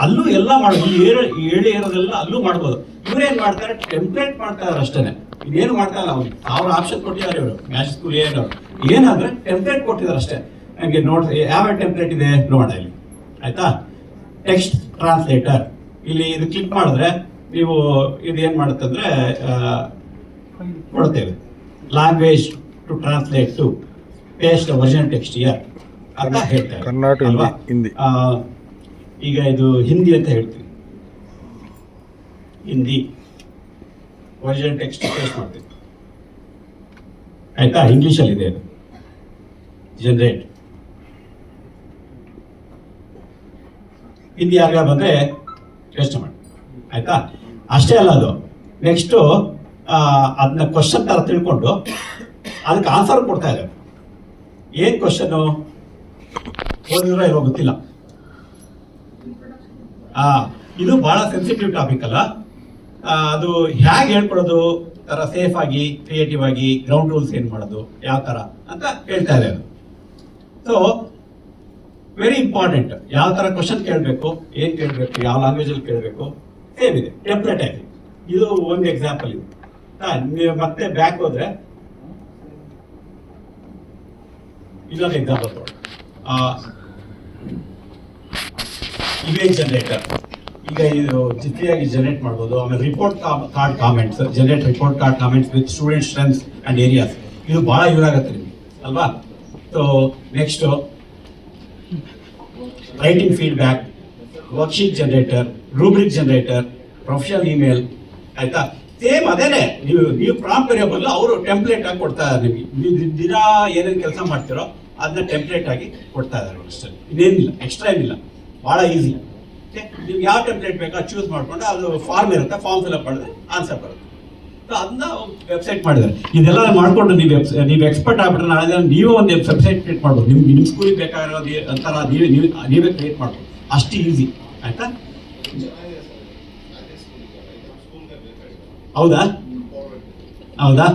ಅಲ್ಲೂ ಎಲ್ಲ ಮಾಡೋದು, ಹೇಳಿ ಇರೋದೆಲ್ಲ ಅಲ್ಲೂ ಮಾಡ್ಬೋದು. ಇವ್ರೇನ್ ಮಾಡ್ತಾರೆ, ಟೆಂಪ್ಲೇಟ್ ಮಾಡ್ತಾರೆ ಅಷ್ಟೇನೆ. ಇದೇನು ಮಾಡ್ತಾ ಇಲ್ಲ. ಅವ್ರು ಆಪ್ಷನ್ ಕೊಟ್ಟಿದ್ದಾರೆ ಇವರು ಮ್ಯಾಜಿಕ್ ಸ್ಕೂಲ್ ಏನವರು, ಏನಾದ್ರೆ ಟೆಂಪ್ಲೇಟ್ ಕೊಟ್ಟಿದ್ದಾರೆ ಅಷ್ಟೇ. ನನಗೆ ನೋಡಿ ಯಾವ ಟೆಂಪ್ಲೇಟ್ ಇದೆ ನೋಡೋಣ ಇಲ್ಲಿ, ಆಯ್ತಾ? ಟೆಕ್ಸ್ಟ್ ಟ್ರಾನ್ಸ್ಲೇಟರ್, ಇಲ್ಲಿ ಇದು ಕ್ಲಿಕ್ ಮಾಡಿದ್ರೆ ನೀವು ಇದು ಏನ್ ಮಾಡುತ್ತಂದ್ರೆ ಕೊಡ್ತೇವೆ, language to translate to paste original text here ಅಂತ ಹೇಳ್ತೇವೆ. ಕನ್ನಡ, ಹಿಂದಿ. ಈಗ ಇದು ಹಿಂದಿ ಅಂತ ಹೇಳ್ತೀವಿ, ಹಿಂದಿ ಒರಿಜಿನಲ್ ಟೆಕ್ಸ್ಟ್ ಪೇಸ್ಟ್ ಮಾಡ್ತೀವಿ, ಆಯ್ತಾ? ಇಂಗ್ಲಿಷಲ್ಲಿ ಇದೆ ಅದು, ಜನರೇಟ್. ಹಿಂದಿ ಯಾರಿಗ ಬಂದ್ರೆ ಟೆಸ್ಟ್ ಮಾಡಿ, ಆಯ್ತಾ? ಅಷ್ಟೇ ಅಲ್ಲ, ಅದು ನೆಕ್ಸ್ಟು ಅದನ್ನ ಕ್ವಶನ್ ತರ ತಿಳ್ಕೊಂಡು ಅದಕ್ಕೆ ಆನ್ಸರ್ ಕೊಡ್ತಾ ಇದ್ದಾರೆ. ಏನ್ ಕ್ವಶನ್ ಓದಿದ್ರೆ ಇವಾಗ ಗೊತ್ತಿಲ್ಲ. ಇದು ಬಹಳ ಸೆನ್ಸಿಟಿವ್ ಟಾಪಿಕ್ ಅಲ್ಲ, ಅದು ಹೇಗೆ ಹೇಳ್ಕೊಡೋದು ತರ ಸೇಫ್ ಆಗಿ, ಕ್ರಿಯೇಟಿವ್ ಆಗಿ, ಗ್ರೌಂಡ್ ರೂಲ್ಸ್ ಏನ್ ಮಾಡೋದು, ಯಾವ ತರ ಅಂತ ಹೇಳ್ತಾ ಇದೆ ಅದು. ಸೊ ವೆರಿ ಇಂಪಾರ್ಟೆಂಟ್, ಯಾವ ತರ ಕ್ವಶನ್ ಕೇಳಬೇಕು, ಏನ್ ಕೇಳಬೇಕು, ಯಾವ ಲ್ಯಾಂಗ್ವೇಜ್ ಅಲ್ಲಿ ಕೇಳಬೇಕು, ಸೇಮ್ ಇದೆ, ಟೆಂಪ್ಲೇಟ್ ಆಗಿ. ಇದು ಒಂದು ಎಕ್ಸಾಂಪಲ್ ಇದು. ನೀವು ಮತ್ತೆ ಬ್ಯಾಕ್ ಹೋದ್ರೆ ಇನ್ನೊಂದು ಎಕ್ಸಾಂಪಲ್ ತಗೊಳ್ಳಿ. ಇಮೇಜ್ ಜನರೇಟರ್, ಈಗ ಇದು ಚಿತ್ರಿಯಾಗಿ ಜನರೇಟ್ ಮಾಡ್ಬೋದು. ಆಮೇಲೆ report card comments, generate report card comments with student strengths and areas. ಇದು ಬಹಳ ಯೂಸ್ ಆಗುತ್ತೆ ನಿಮಗೆ ಅಲ್ವಾ? So next writing feedback, worksheet generator, ರೂಬ್ರಿಕ್ generator, professional email, ಆಯ್ತಾ? ಸೇಮ್ ಅದೇನೆ, ನೀವು ಪ್ರಾಂಪ್ಟ್ ಬರೆಯೋಬಲ್ಲ ಅವರು ಟೆಂಪ್ಲೇಟ್ ಆಗಿ ಕೊಡ್ತಾ ಇದ್ದಾರೆ ನಿಮಗೆ. ನೀವು ದಿನ ಏನೇನು ಕೆಲಸ ಮಾಡ್ತೀರೋ ಅದನ್ನ ಟೆಂಪ್ಲೇಟ್ ಆಗಿ ಕೊಡ್ತಾ ಇದ್ದಾರೆ ಅಷ್ಟೇ, ಇನ್ನೇನಿಲ್ಲ, ಎಕ್ಸ್ಟ್ರಾ ಏನಿಲ್ಲ, ಬಹಳ ಈಸಿ. ನೀವು ಯಾವ ಟೆಂಪ್ಲೇಟ್ ಬೇಕಾ ಚೂಸ್ ಮಾಡ್ಕೊಂಡು ಅದು ಫಾರ್ಮ್ ಇರುತ್ತೆ, ಫಾರ್ಮ್ ಫಿಲ್ಅಪ್ ಮಾಡಿದ್ರೆ ಆನ್ಸರ್ ಬರುತ್ತೆ. ಸೊ ಅದನ್ನ ವೆಬ್ಸೈಟ್ ಮಾಡಿದ್ದಾರೆ. ಇದೆಲ್ಲ ಮಾಡ್ಕೊಂಡು ನೀವು ಎಕ್ಸ್ಪರ್ಟ್ ಆಗ್ಬಿಟ್ರೆ ನಾಳೆ ನೀವೇ ಒಂದು ವೆಬ್ಸೈಟ್ ಕ್ರಿಯೇಟ್ ಮಾಡ್ಬೋದು. ನಿಮ್ಮ ಸ್ಕೂಲಿಗೆ ಬೇಕಾಗಿರೋದು ಅಂತಾರ ನೀವೇ ಕ್ರಿಯೇಟ್ ಮಾಡ್ಬೋದು, ಅಷ್ಟು ಈಸಿ, ಆಯ್ತಾ? ಹೌದಾ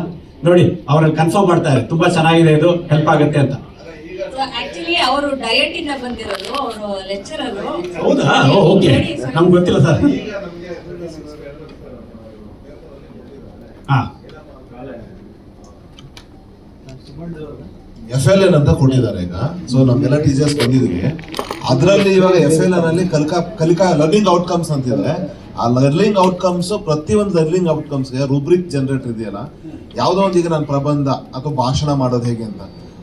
ನೋಡಿ, ಅವ್ರಲ್ಲಿ ಕನ್ಫರ್ಮ್ ಮಾಡ್ತಾರೆ, ತುಂಬಾ ಚೆನ್ನಾಗಿದೆ, ಇದು ಹೆಲ್ಪ್ ಆಗುತ್ತೆ ಅಂತ. ಆಕ್ಚುಲಿ ಅವರು ಡಯಟ್ ಇಂದ ಬಂದಿರೋದು, ಅವರು ಲೆಕ್ಚರರ್. ಹೌದಾ? ಓಕೆ, ನಮ್ಗೆ ಗೊತ್ತಿಲ್ಲ ಸರ್. FLN ಅಂತ ಕೊಟ್ಟಿದ್ದಾರೆ ಈಗ. ಸೊ ನಮ್ಗೆಲ್ಲ ಟೀಚರ್ಸ್ ಬಂದಿದ್ದೀವಿ. ಅದರಲ್ಲಿ ಇವಾಗ FLN ಅಲ್ಲಿ ಕಲಿಕಾ ಲರ್ನಿಂಗ್ ಔಟ್ಕಮ್ಸ್ ಅಂತಿದೆ. ಆ ಲರ್ನಿಂಗ್ ಔಟ್ಕಮ್ಸ್, ಪ್ರತಿಯೊಂದು ಲರ್ನಿಂಗ್ ಔಟ್ಕಮ್ಸ್ಗೆ ರೂಬ್ರಿಕ್ ಜನರೇಟರ್ ಇದೆಯಲ್ಲ, ಯಾವುದೋ ಒಂದು, ಈಗ ನಾನು ಪ್ರಬಂಧ ಅಥವಾ ಭಾಷಣ ಮಾಡೋದು ಹೇಗೆ ಅಂತ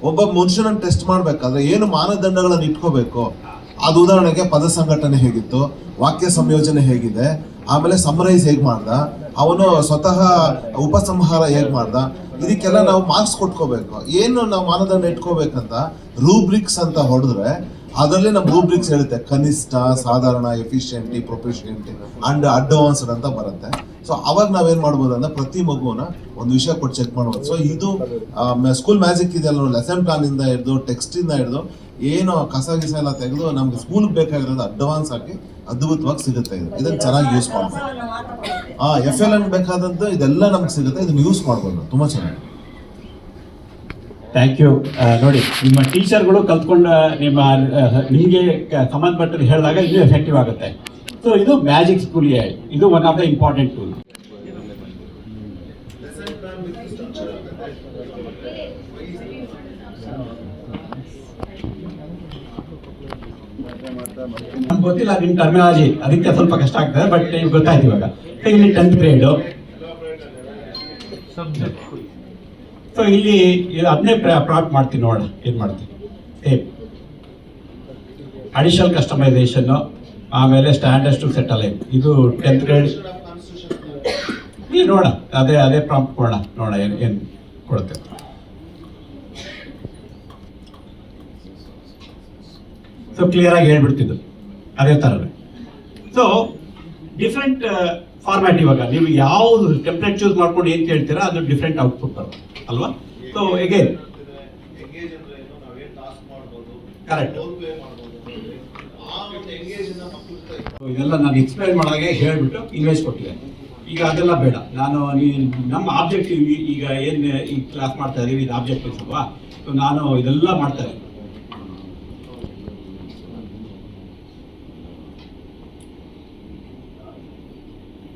ಒಬ್ಬ ಮನುಷ್ಯನನ್ನು ಟೆಸ್ಟ್ ಮಾಡ್ಬೇಕಾದ್ರೆ ಏನು ಮಾನದಂಡಗಳನ್ನು ಇಟ್ಕೋಬೇಕು, ಅದು ಉದಾಹರಣೆಗೆ ಪದ ಸಂಘಟನೆ ಹೇಗಿತ್ತು, ವಾಕ್ಯ ಸಂಯೋಜನೆ ಹೇಗಿದೆ, ಆಮೇಲೆ ಸಮರೈಸ್ ಹೇಗೆ ಮಾಡ್ದ, ಅವನು ಸ್ವತಃ ಉಪಸಂಹಾರ ಹೇಗೆ ಮಾಡ್ದ, ಇದಕ್ಕೆಲ್ಲ ನಾವು ಮಾರ್ಕ್ಸ್ ಕೊಟ್ಕೋಬೇಕು. ಏನು ನಾವು ಮಾನದಂಡ ಇಟ್ಕೋಬೇಕಂತ ರೂಬ್ರಿಕ್ಸ್ ಅಂತ ಹೊಡೆದ್ರೆ ಅದರಲ್ಲಿ ನಮ್ಮ ರೂಬ್ರಿಕ್ಸ್ ಹೇಳುತ್ತೆ, ಕನಿಷ್ಠ, ಸಾಧಾರಣ, ಎಫಿಷಿಯಂಟಿ, ಪ್ರೊಫಿಷಿಯಂಟಿ ಅಂಡ್ ಅಡ್ವಾನ್ಸ್ಡ್ ಅಂತ ಬರುತ್ತೆ. ಸೊ ಅವಾಗ ನಾವೇನ್ ಮಾಡ್ಬೋದು ಅಂದ್ರೆ ಪ್ರತಿ ಮಗುವನ್ನ ಒಂದು ವಿಷಯ ಕೊಟ್ಟು ಚೆಕ್ ಮಾಡ್ಬೋದು. ಸೊ ಇದು ಸ್ಕೂಲ್ ಮ್ಯಾಜಿಕ್ ಇದೆಲ್ಲ ಲೆಸನ್ ಪ್ಲಾನ್ ಇಂದ ಹಿಡಿದು ಟೆಕ್ಸ್ಟ್ ಇಂದ ಹಿಡಿದು ಏನು ಕಸ ಗಿಸ ಎಲ್ಲ ತೆಗೆದು ನಮ್ಗೆ ಸ್ಕೂಲ್ ಬೇಕಾಗಿರೋದು ಅಡ್ವಾನ್ಸ್ ಆಗಿ ಅದ್ಭುತವಾಗಿ ಸಿಗುತ್ತೆ. ಇದನ್ನ ಚೆನ್ನಾಗಿ ಯೂಸ್ ಮಾಡ್ಬೋದು. FLN ಬೇಕಾದಂತ ಇದೆಲ್ಲ ನಮ್ಗೆ ಸಿಗುತ್ತೆ, ಇದನ್ನ ಯೂಸ್ ಮಾಡ್ಬೋದು ತುಂಬಾ ಚೆನ್ನಾಗಿ. Thank you. ನೋಡಿ, ನಿಮ್ಮ ಟೀಚರ್ಗಳು ಕಲ್ತ್ಕೊಂಡ ನಿಮಗೆ ಸಂಬಂಧಪಟ್ಟದ್ದು ಹೇಳಿದಾಗ ಇನ್ನೂ ಎಫೆಕ್ಟಿವ್ ಆಗುತ್ತೆ. ಸೊ ಇದು ಮ್ಯಾಜಿಕ್ ಸ್ಕೂಲ್, ಇದು one of the important tool. ನಮ್ಗೆ ಗೊತ್ತಿಲ್ಲ ನಿಮ್ಮ ಟರ್ಮಿನಾಲಜಿ, ಅದಕ್ಕೆ ಸ್ವಲ್ಪ ಕಷ್ಟ ಆಗ್ತದೆ, ಬಟ್ ಈಗ ಗೊತ್ತಾಯ್ತು ಇವಾಗ. ಇಲ್ಲಿ 10th ಗ್ರೇಡ್. ಸೊ ಇಲ್ಲಿ ಅದನ್ನೇ ಪ್ರಾಪ್ಟ್ ಮಾಡ್ತೀನಿ, ನೋಡೋಣ ಏನು ಮಾಡ್ತೀನಿ. ಸೇಮ್ ಅಡಿಷನಲ್ ಕಸ್ಟಮೈಸೇಷನ್, ಆಮೇಲೆ ಸ್ಟ್ಯಾಂಡರ್ಡ್ಸ್ ಟು ಸೆಟ್ ಅಲೈನ್, ಇದು 10th ಗ್ರೇಡ್. ಇಲ್ಲಿ ನೋಡ ಅದೇ ಪ್ರಾಂಪ್ಟ್ ಕೊಡೋಣ, ನೋಡ ಏನು ಕೊಡುತ್ತೆ. ಸೊ ಕ್ಲಿಯರ್ ಆಗಿ ಹೇಳ್ಬಿಡ್ತಿದ್ದು ಅದೇ ಥರನೇ. ಸೊ ಡಿಫ್ರೆಂಟ್ ಫಾರ್ಮ್ಯಾಟ್, ಇವಾಗ ನೀವು ಯಾವುದು ಟೆಂಪ್ಲೇಟ್ ಚೂಸ್ ಮಾಡ್ಕೊಂಡು ಏನು ಕೇಳ್ತೀರಾ ಅದು ಡಿಫ್ರೆಂಟ್ ಔಟ್ಪುಟ್ ಬರುತ್ತೆ ಅಲ್ವಾ? So again correct. ಇದೆಲ್ಲ ನಾನು ಎಕ್ಸ್ಪ್ಲೈನ್ ಮಾಡಾಗೆ ಹೇಳಿಬಿಟ್ಟು ಇನ್ವೆಸ್ಟ್ ಕೊಟ್ಟಿದೆ. ಈಗ ಅದೆಲ್ಲ ಬೇಡ. ನಾನು ನಮ್ಮ ಆಬ್ಜೆಕ್ಟಿವ್ ಈಗ ಏನು ಈ ಕ್ಲಾಸ್ ಮಾಡ್ತಾ ಇದೀವಿ, ಇದು ಆಬ್ಜೆಕ್ಟಿವ್ಸ್ ಅಲ್ವಾ? ಸೊ ನಾನು ಇದೆಲ್ಲ ಮಾಡ್ತಾ ಇದ್ದೀನಿ.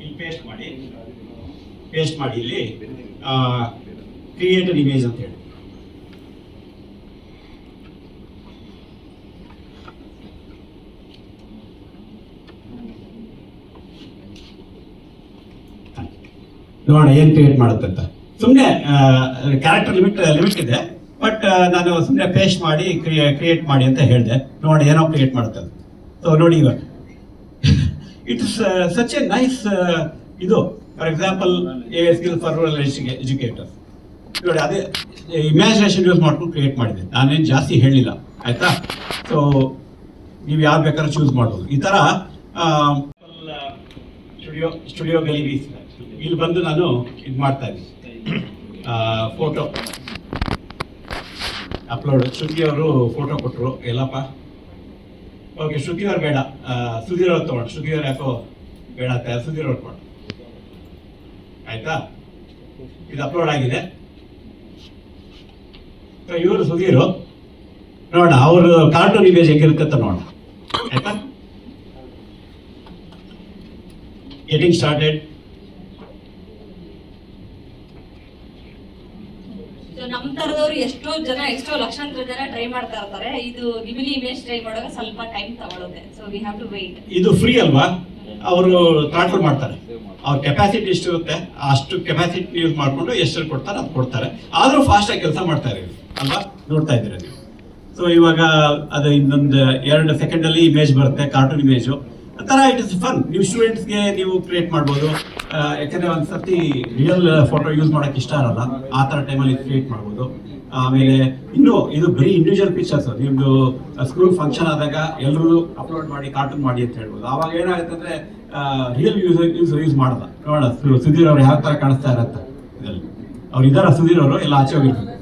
ಇಲ್ಲಿ ಪೇಸ್ಟ್ ಮಾಡಿ ಇಲ್ಲಿ ಕ್ರಿಯೇಟ್ ಅನ್ ಇಮೇಜ್ ಅಂತ ಹೇಳಿ. ನೋಡೋಣ ಏನು ಕ್ರಿಯೇಟ್ ಮಾಡುತ್ತೆ ಅಂತ. ಸುಮ್ಮನೆ ಕ್ಯಾರೆಕ್ಟರ್ ಲಿಮಿಟ್ ಇದೆ, ಬಟ್ ನಾನು ಸುಮ್ಮನೆ ಪೇಸ್ಟ್ ಮಾಡಿ ಕ್ರಿಯೇಟ್ ಮಾಡಿ ಅಂತ ಹೇಳಿದೆ. ನೋಡೋಣ ಏನೋ ಕ್ರಿಯೇಟ್ ಮಾಡುತ್ತೆ. ಸೊ ನೋಡಿ ಇವಾಗ ಇಟ್ಸ್ ಸಚ್ ಎ ನೈಸ್ ಇದು. For example A skill for rural educators ನೋಡಿ, ಅದೇ ಇಮ್ಯಾಜಿನೇಷನ್ ಯೂಸ್ ಮಾಡ್ಕೊಂಡು ಕ್ರಿಯೇಟ್ ಮಾಡಿದೆ. ನಾನೇನು ಜಾಸ್ತಿ ಹೇಳಿಲ್ಲ, ಆಯ್ತಾ? ಸೊ ನೀವು ಯಾರು ಬೇಕಾದ್ರೂ ಚೂಸ್ ಮಾಡ್ಬೋದು. ಈ ಥರ ಸ್ಟುಡಿಯೋ ಗ್ಯಾಲರೀಸ್ ಇಲ್ಲಿ ಬಂದು ನಾನು ಇದು ಮಾಡ್ತಾ ಇದ್ದೀನಿ. Photo upload. ಶ್ರುತಿ ಅವರು ಫೋಟೋ ಕೊಟ್ಟರು. ಎಲ್ಲಪ್ಪ ಓಕೆ, ಶ್ರುತಿ ಅವ್ರು ಬೇಡ, ಸುಧೀರ್ ಅವ್ರು ತೊಗೊಂಡು. ಶ್ರುತಿ ಅವ್ರು ಯಾಕೋ ಬೇಡ ಅಂತ ಸುಧೀರ್ ಅವ್ರು ಕೊಡು, ಆಯ್ತಾ? ಇದು ಅಪ್ಲೋಡ್ ಆಗಿದೆ. ಇವರು ಸುಧೀರು ನೋಡೋಣ ಅವರು ಕಾರ್ಟೂನ್ ಇಮೇಜ್ ಹೆಂಗಿರುತ್ತೆ ಅಂತ ನೋಡೋಣ, ಆಯ್ತಾ? Getting started. ನಮ್ಮ ತರದವ್ರು ಎಷ್ಟೋ ಲಕ್ಷಾಂತರ ಜನ ಟ್ರೈ ಮಾಡ್ತಾ ಇರ್ತಾರೆ. ಇದು ಗಿಮಿಲಿ ಇಮೇಜ್ ಟ್ರೈ ಮಾಡೋಕೆ ಸ್ವಲ್ಪ ಟೈಮ್ ತಗೊಳುತ್ತೆ. So we have to wait. ಇದು ಫ್ರೀ ಅಲ್ವಾ? ಅವರು ಟ್ರಾನ್ಸ್ಫರ್ ಮಾಡ್ತಾರೆ. ಅವ್ರ ಕೆಪಾಸಿಟಿ ಎಷ್ಟು ಇರುತ್ತೆ ಅಷ್ಟು ಕೆಪಾಸಿಟಿ ಯೂಸ್ ಮಾಡಿಕೊಂಡು ಎಷ್ಟು ಕೊಡ್ತಾರೆ ಅದು ಕೊಡ್ತಾರೆ. ಆದರೂ ಫಾಸ್ಟಾಗಿ ಕೆಲಸ ಮಾಡ್ತಾರೆ ಅಲ್ವಾ? ನೋಡ್ತಾ ಇದ್ದೀರಾ ನೀವು. ಸೊ ಇವಾಗ ಅದು ಇನ್ನೊಂದು 2 ಸೆಕೆಂಡಲ್ಲಿ ಇಮೇಜ್ ಬರುತ್ತೆ, ಕಾರ್ಟೂನ್ ಇಮೇಜು. ಆ ಥರ ಇಟ್ ಇಸ್ ಫನ್. ನೀವು ಸ್ಟೂಡೆಂಟ್ಸ್ಗೆ ನೀವು ಕ್ರಿಯೇಟ್ ಮಾಡ್ಬೋದು. ಯಾಕಂದರೆ ಒಂದು ಸರ್ತಿ ರಿಯಲ್ ಫೋಟೋ ಯೂಸ್ ಮಾಡೋಕ್ಕೆ ಇಷ್ಟ ಇರಲ್ಲ, ಆ ಥರ ಟೈಮಲ್ಲಿ ಕ್ರಿಯೇಟ್ ಮಾಡ್ಬೋದು. ಆಮೇಲೆ ಇನ್ನೂ ಇದು ಬರೀ ಇಂಡಿವಿಜುವಲ್ ಪಿಕ್ಚರ್ಸ್. ನಿಮ್ಮದು ಸ್ಕೂಲ್ ಫಂಕ್ಷನ್ ಆದಾಗ ಎಲ್ಲರೂ ಅಪ್ಲೋಡ್ ಮಾಡಿ ಕಾರ್ಟೂನ್ ಮಾಡಿ ಅಂತ ಹೇಳ್ಬೋದು. ಆವಾಗ ಏನಾಗುತ್ತೆ ಅಂದರೆ ರಿಯಲ್ ಯೂಸ್ ಮಾಡಲ್ಲ. ನೋಡೋಣ ಸುಧೀರ್ ಅವ್ರು ಯಾವ ಥರ ಕಾಣಿಸ್ತಾ ಇರತ್ತೆ ಇದರಲ್ಲಿ. ಅವ್ರು ಇದ್ದಾರ ಸುಧೀರ್ ಅವರು ಎಲ್ಲ ಆಚೆ ಹೋಗಿರ್ತಾರೆ.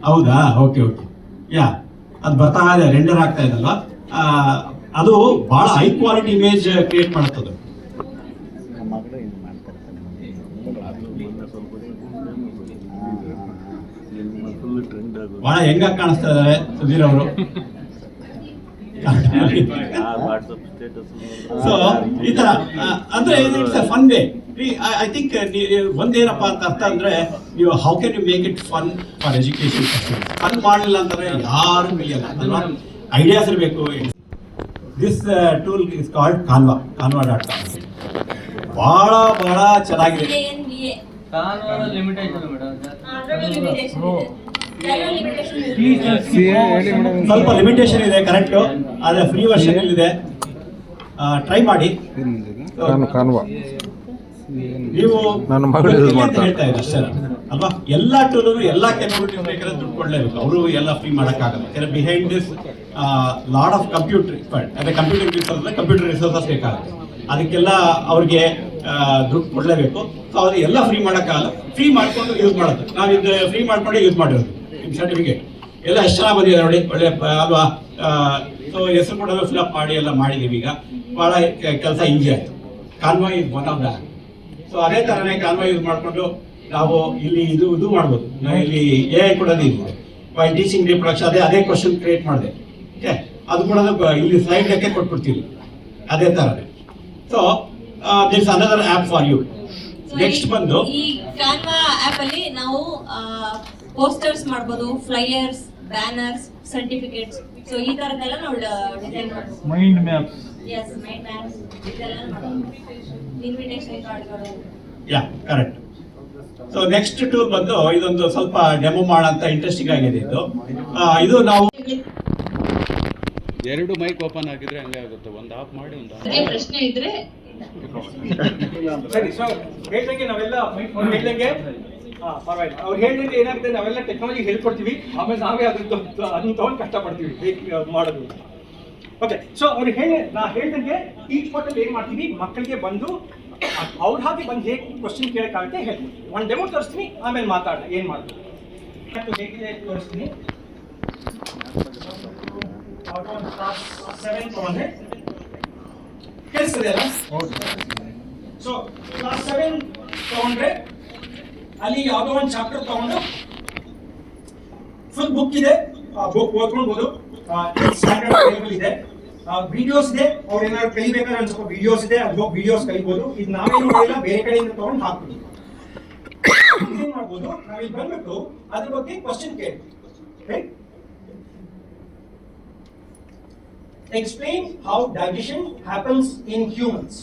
ಹೌದಾ? ಓಕೆ ಯಾ, ಅದು ಬರ್ತಾ ಇದೆ, ರೆಂಡರ್ ಆಗ್ತಾ ಇದಲ್ವಾ? ಅದು ಬಹಳ ಹೈ ಕ್ವಾಲಿಟಿ ಇಮೇಜ್ ಕ್ರಿಯೇಟ್ ಮಾಡುತ್ತದೆ. ಬಹಳ ಹೆಂಗಾಗಿ ಕಾಣಿಸ್ತಾ ಇದ್ದಾರೆ ಸುಧೀರ್ ಅವರು. ಸೊ ಈ ತರ ಅಂದ್ರೆ it's a fun way. I think ಒಂದೇನಪ್ಪ ಅಂತ ಅರ್ಥ ಅಂದ್ರೆ, ನೀವು how can you make it fun for education. Fun ಮಾಡಲಿಲ್ಲ ಅಂತಂದ್ರೆ ಯಾರು ಕಲಿಯಲ್ಲ ಅಲ್ವಾ? ಐಡಿಯಾಸ್ ಇರಬೇಕು. This tool is called canva.com. ಬಹಳ ಚೆನ್ನಾಗಿದೆ. ಸ್ವಲ್ಪ ಲಿಮಿಟೇಷನ್ ಇದೆ, ಕರೆಕ್ಟ್. ಆದ್ರೆ ಫ್ರೀ ವರ್ಷನ್ ಇದೆ, ಟ್ರೈ ಮಾಡಿ. ಕಾನ್ವಾ ನೀವು ನನ್ನ ಮಗಳು ಯೂಸ್ ಮಾಡ್ತಾರೆ ಹೇಳ್ತಾ ಇದ್ದಾರೆ ಅಷ್ಟೇ ಅಲ್ವಾ? ಎಲ್ಲಾ ಟೂಲು ಎಲ್ಲಾ ಕೆಪಬಿಲಿಟೀಸ್ ಬೇಕಾದ್ರೆ ದುಡ್ಡು ಕೊಡಲೇಬೇಕು. ಅವರು ಎಲ್ಲ ಫ್ರೀ ಮಾಡೋಕ್ಕಾಗಲ್ಲ. ಯಾಕಂದ್ರೆ behind this lot of computer computer resources ಬೇಕಾಗುತ್ತೆ. ಅದಕ್ಕೆಲ್ಲ ಅವ್ರಿಗೆ ದುಡ್ಡು ಕೊಡಲೇಬೇಕು. ಸೊ ಅವ್ರಿಗೆ ಎಲ್ಲ ಫ್ರೀ ಮಾಡೋಕ್ಕಾಗಲ್ಲ. ಫ್ರೀ ಮಾಡ್ಕೊಂಡು ಯೂಸ್ ಮಾಡೋದು. ನಾವು ಇದು ಫ್ರೀ ಮಾಡ್ಕೊಂಡೆ ಯೂಸ್ ಮಾಡಿರೋದು. ನಿಮ್ಮ ಸರ್ಟಿಫಿಕೇಟ್ ಎಲ್ಲ ಎಷ್ಟು ಚೆನ್ನಾಗಿ ಬಂದಿದೆ ನೋಡಿ, ಒಳ್ಳೆ ಅಲ್ವಾ? ಸೊ ಹೆಸರು ಕೂಡ ಫಿಲಪ್ ಮಾಡಿ ಎಲ್ಲ ಮಾಡಿದ್ದೀವಿ. ಈಗ ಭಾಳ ಕೆಲಸ ಈಸಿ ಆಯಿತು. Canva is one of the. So ಅದೇ ಥರನೇ ಕಾನ್ವಾ ಯೂಸ್ ಮಾಡಿಕೊಂಡು ನಾವು ಇಲ್ಲಿ ಇದು ಮಾಡ್ಬೋದು. ನಾವು ಇಲ್ಲಿ AI ಕೊಡೋದು ಇದೆ. ಬೈ ಟೀಚಿಂಗ್ ರಿಪ್ರೊಡಕ್ಷನ್ ಅದೇ ಕ್ವಶನ್ ಕ್ರಿಯೇಟ್ ಮಾಡಿದೆ. ಓಕೆ, ಅದು ಕೂಡ ಇಲ್ಲಿ ಸ್ಲೈಡ್ ಲೆಕ್ಕ ಕೊಟ್ಬಿಡ್ತೀವಿ ಅದೇ ಥರನೇ. So this another app for you. Next ಬಂದು ಈ ಕ್ಯಾನ್ವಾ ಆಪ್ ಅಲ್ಲಿ ನಾವು ಪೋಸ್ಟರ್ಸ್ ಮಾಡ್ಬೋದು, ಫ್ಲೈಯರ್ಸ್, ಬ್ಯಾನರ್ಸ್, ಸರ್ಟಿಫಿಕೇಟ್ಸ್. ಸೊ ಈ ತರದೆಲ್ಲ ನಾವು ಡಿಸೈನ್ ಮಾಡ್ಬೋದು. Mind maps. Yes, mind maps ಇದೆಲ್ಲ ಮಾಡ್ಬೋದು. ಇನ್ವಿಟೇಷನ್ ಕಾರ್ಡ್ಗಳು. Yeah, correct. So next tool ಬಂದು ಇದೊಂದು ಸ್ವಲ್ಪ ಡೆಮೋ ಮಾಡೋಂಥ ಇಂಟ್ರೆಸ್ಟಿಂಗ್ ಆಗಿದೆ. ಇದು ನಾವು 2 ಮೈಕ್ ಓಪನ್ ಆಗಿದ್ರೆ ಹಂಗೆ ಆಗುತ್ತೆ. ಒಂದು ಆಫ್ ಮಾಡಿ ಒಂದು ಪ್ರಶ್ನೆ ಇದ್ರೆ ಸರಿ. ಸೊ ಹೇಳ್ದಂಗೆ ನಾವೆಲ್ಲ ಹೇಳ್ದಂಗೆ ಅವ್ರು ಹೇಳಿದ್ರೆ ಏನಾಗುತ್ತೆ, ನಾವೆಲ್ಲ ಟೆಕ್ನಾಲಜಿ ಹೇಳ್ಕೊಡ್ತೀವಿ, ಆಮೇಲೆ ನಾವೇ ಅದನ್ನ ತಗೊಂಡು ಕಷ್ಟಪಡ್ತೀವಿ ಮಾಡೋದು. ಓಕೆ, ಸೊ ಅವ್ರು ನಾ ಹೇಳ್ದಂಗೆ ಈ ಸ್ಪಾಟಲ್ಲಿ ಏನು ಮಾಡ್ತೀವಿ, ಮಕ್ಕಳಿಗೆ ಬಂದು ಅವ್ರ ಹಾಗೆ ಬಂದು ಹೇಗೆ ಕ್ವಶನ್ ಕೇಳೋಕ್ಕಾಗುತ್ತೆ ಹೇಳ್ತೀನಿ. ಒಂದು ಡೆಮೋ ತೋರಿಸ್ತೀನಿ, ಆಮೇಲೆ ಮಾತಾಡೋಣ ಏನು ಮಾಡ್ತೀವಿ. ಹೇಗಿದೆ ತೋರಿಸ್ತೀನಿ. ಯಾವುದೋ ಒಂದು ಕ್ಲಾಸ್ 7 ತಗೊಂಡ್ರೆ ಕೇಳಿಸ್ತದೆ ಅಲ್ಲ? ಸೊ ಕ್ಲಾಸ್ 7 ತಗೊಂಡ್ರೆ ಅಲ್ಲಿ ಯಾವುದೋ ಒಂದು ಚಾಪ್ಟರ್ ತಗೊಂಡು ಫುಲ್ ಬುಕ್ ಇದೆ, ಬುಕ್ ಓದ್ಕೊಳ್ಬೋದು, ಸ್ಟ್ಯಾಂಡರ್ಡ್ ಅವೈಲೇಬಲ್ ಇದೆ, ವಿಡಿಯೋಸ್ ಇದೆ, ಅವ್ರು ಏನಾದ್ರು ಕಲಿಬೇಕಾದ್ರೆ ಒಂದು ಸ್ವಲ್ಪ ವಿಡಿಯೋಸ್ ಇದೆ, ಅದು ಹೋಗಿ ವಿಡಿಯೋಸ್ ಕಲಿಬೋದು. ಇದು ನಾವೇನು ಮಾಡಿಲ್ಲ, ಬೇರೆ ಕಡೆಯಿಂದ ತಗೊಂಡು ಹಾಕ್ಬೋದು. ಏನ್ ಮಾಡ್ಬೋದು, ನಾವಿಲ್ಲಿ ಬಂದ್ಬಿಟ್ಟು ಅದ್ರ ಬಗ್ಗೆ ಕ್ವಶನ್ ಕೇಳಿ, right? Explain how digestion happens in humans.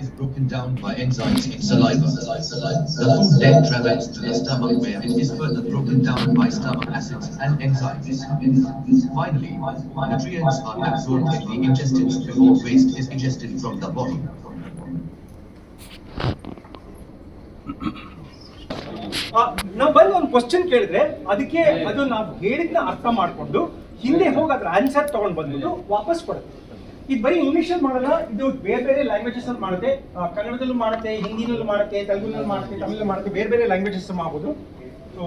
Is broken down by enzymes in saliva. The food then travels to the stomach where it is further broken down by stomach acids and enzymes. Finally, nutrients are absorbed in the intestines before waste is ingested from the body. ನಾವು ಬಂದು ಒಂದು question ಕೇಳಿದ್ರೆ ಅದಕ್ಕೆ ಅದು ನಾವು ಹೇಳಿದ್ನ ಅರ್ಥ ಮಾಡ್ಕೊಂಡು ಹಿಂದೆ ಹೋಗಿ ಅದ್ರ ಆನ್ಸರ್ ತಗೊಂಡು ಬಂದ್ಬಿಟ್ಟು ವಾಪಸ್ ಕೊಡುತ್ತೆ. ಇದು ಬರೀ ಇಂಗ್ಲಿಷಲ್ಲಿ ಮಾಡಲ್ಲ, ಇದು ಬೇರೆ ಬೇರೆ ಲ್ಯಾಂಗ್ವೇಜಸ್ ಅಲ್ಲಿ ಮಾಡುತ್ತೆ, ಕನ್ನಡದಲ್ಲೂ ಮಾಡುತ್ತೆ, ಹಿಂದಿನಲ್ಲೂ ಮಾಡುತ್ತೆ, ತೆಲುಗುನಲ್ಲಿ ಮಾಡುತ್ತೆ, ತಮಿಳಲ್ಲಿ ಮಾಡುತ್ತೆ, ಬೇರೆ ಬೇರೆ ಲ್ಯಾಂಗ್ವೇಜಸ್ ಮಾಡ್ಬೋದು. ಸೊ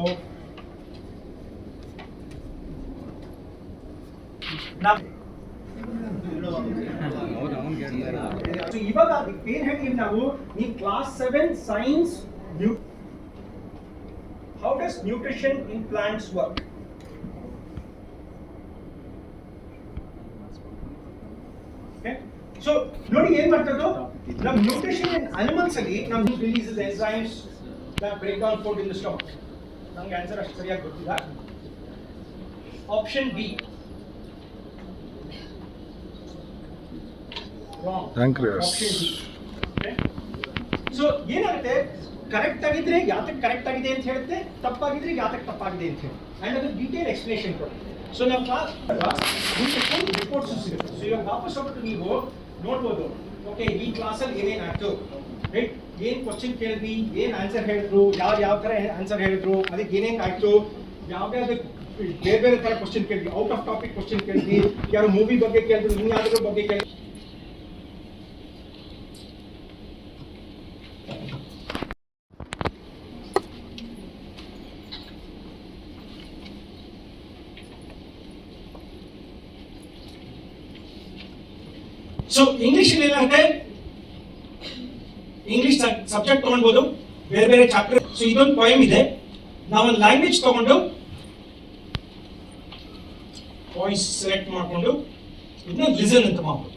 ಇವಾಗ ಅದಕ್ಕೆ ಏನ್ ಹೇಳ್ತೀವಿ ನಾವು, ನೀವು class 7 science how does nutrition in plants work? Okay, so ನೋಡಿ ಏನು ಮಾಡ್ತದೋ, ನಮ್ಮ ನ್ಯೂಟ್ರಿಷನ್ ಇನ್ ಅನಿಮಲ್ಸ್ ಅಲ್ಲಿ ನಮ್ಮ releases enzymes that break down food in the stomach. ನಮಗೆ ಆನ್ಸರ್ ಅಷ್ಟು ಸರಿಯಾಗಿ ಗೊತ್ತಿಲ್ಲ. Option B wrong. Pancreas. Option B. Okay, so ಏನಾಗುತ್ತೆ, ಕರೆಕ್ಟ್ ಆಗಿದ್ರೆ ಯಾತಕ್ಕೆ ಕರೆಕ್ಟ್ ಆಗಿದೆ ಅಂತ ಹೇಳುತ್ತೆ, ತಪ್ಪಾಗಿದ್ರೆ ಯಾತಕ್ಕೆ ತಪ್ಪಾಗಿದೆ ಅಂತ ಹೇಳಿ, ಅಂಡ್ ಅದು ಡೀಟೇಲ್ ಎಕ್ಸ್ಪ್ಲೇಷನ್ ಕೊಡುತ್ತೆ. ಸೊ ನಮ್ಮ ಕ್ಲಾಸ್ ರಿಪೋರ್ಟ್ಸ್ ಸಿಗುತ್ತೆ. ಸೊ ಇವಾಗ ವಾಪಸ್ ಹೋಗ್ಬಿಟ್ಟು ನೀವು ನೋಡ್ಬೋದು, ಓಕೆ ಈ ಕ್ಲಾಸಲ್ಲಿ ಏನೇನಾಯ್ತು, ರೈಟ್, ಏನು ಕ್ವಶನ್ ಕೇಳಿದ್ವಿ, ಏನು ಆನ್ಸರ್ ಹೇಳಿದ್ರು, ಯಾವ ಥರ ಆನ್ಸರ್ ಹೇಳಿದ್ರು, ಅದಕ್ಕೆ ಏನೇನು ಆಯಿತು, ಯಾವ್ಯಾವ್ದು ಬೇರೆ ಬೇರೆ ಥರ ಕ್ವಶನ್ ಕೇಳಿದ್ವಿ, ಔಟ್ ಆಫ್ ಟಾಪಿಕ್ ಕ್ವಶನ್ ಕೇಳಿದ್ವಿ, ಯಾರು ಮೂವಿ ಬಗ್ಗೆ ಕೇಳಿದ್ರು, ಇನ್ಯಾವುದ್ರ ಬಗ್ಗೆ ಕೇಳಿದ್ವಿ. ಸೊ ಇಂಗ್ಲಿಷ್ ಏನಾಗುತ್ತೆ, ಇಂಗ್ಲಿಷ್ ಸಬ್ಜೆಕ್ಟ್ ತಗೊಳ್ಬೋದು, ಬೇರೆ ಬೇರೆ ಚಾಪ್ಟರ್. ಸೊ ಇದೊಂದು ಪೋಯಮ್ ಇದೆ, ನಾವೊಂದು ಲ್ಯಾಂಗ್ವೇಜ್ ತಗೊಂಡು ವಾಯ್ಸ್ ಸೆಲೆಕ್ಟ್ ಮಾಡಿಕೊಂಡು ಇದನ್ನ ಲಿಸನ್ ಅಂತ ಮಾಡ್ಬೋದು.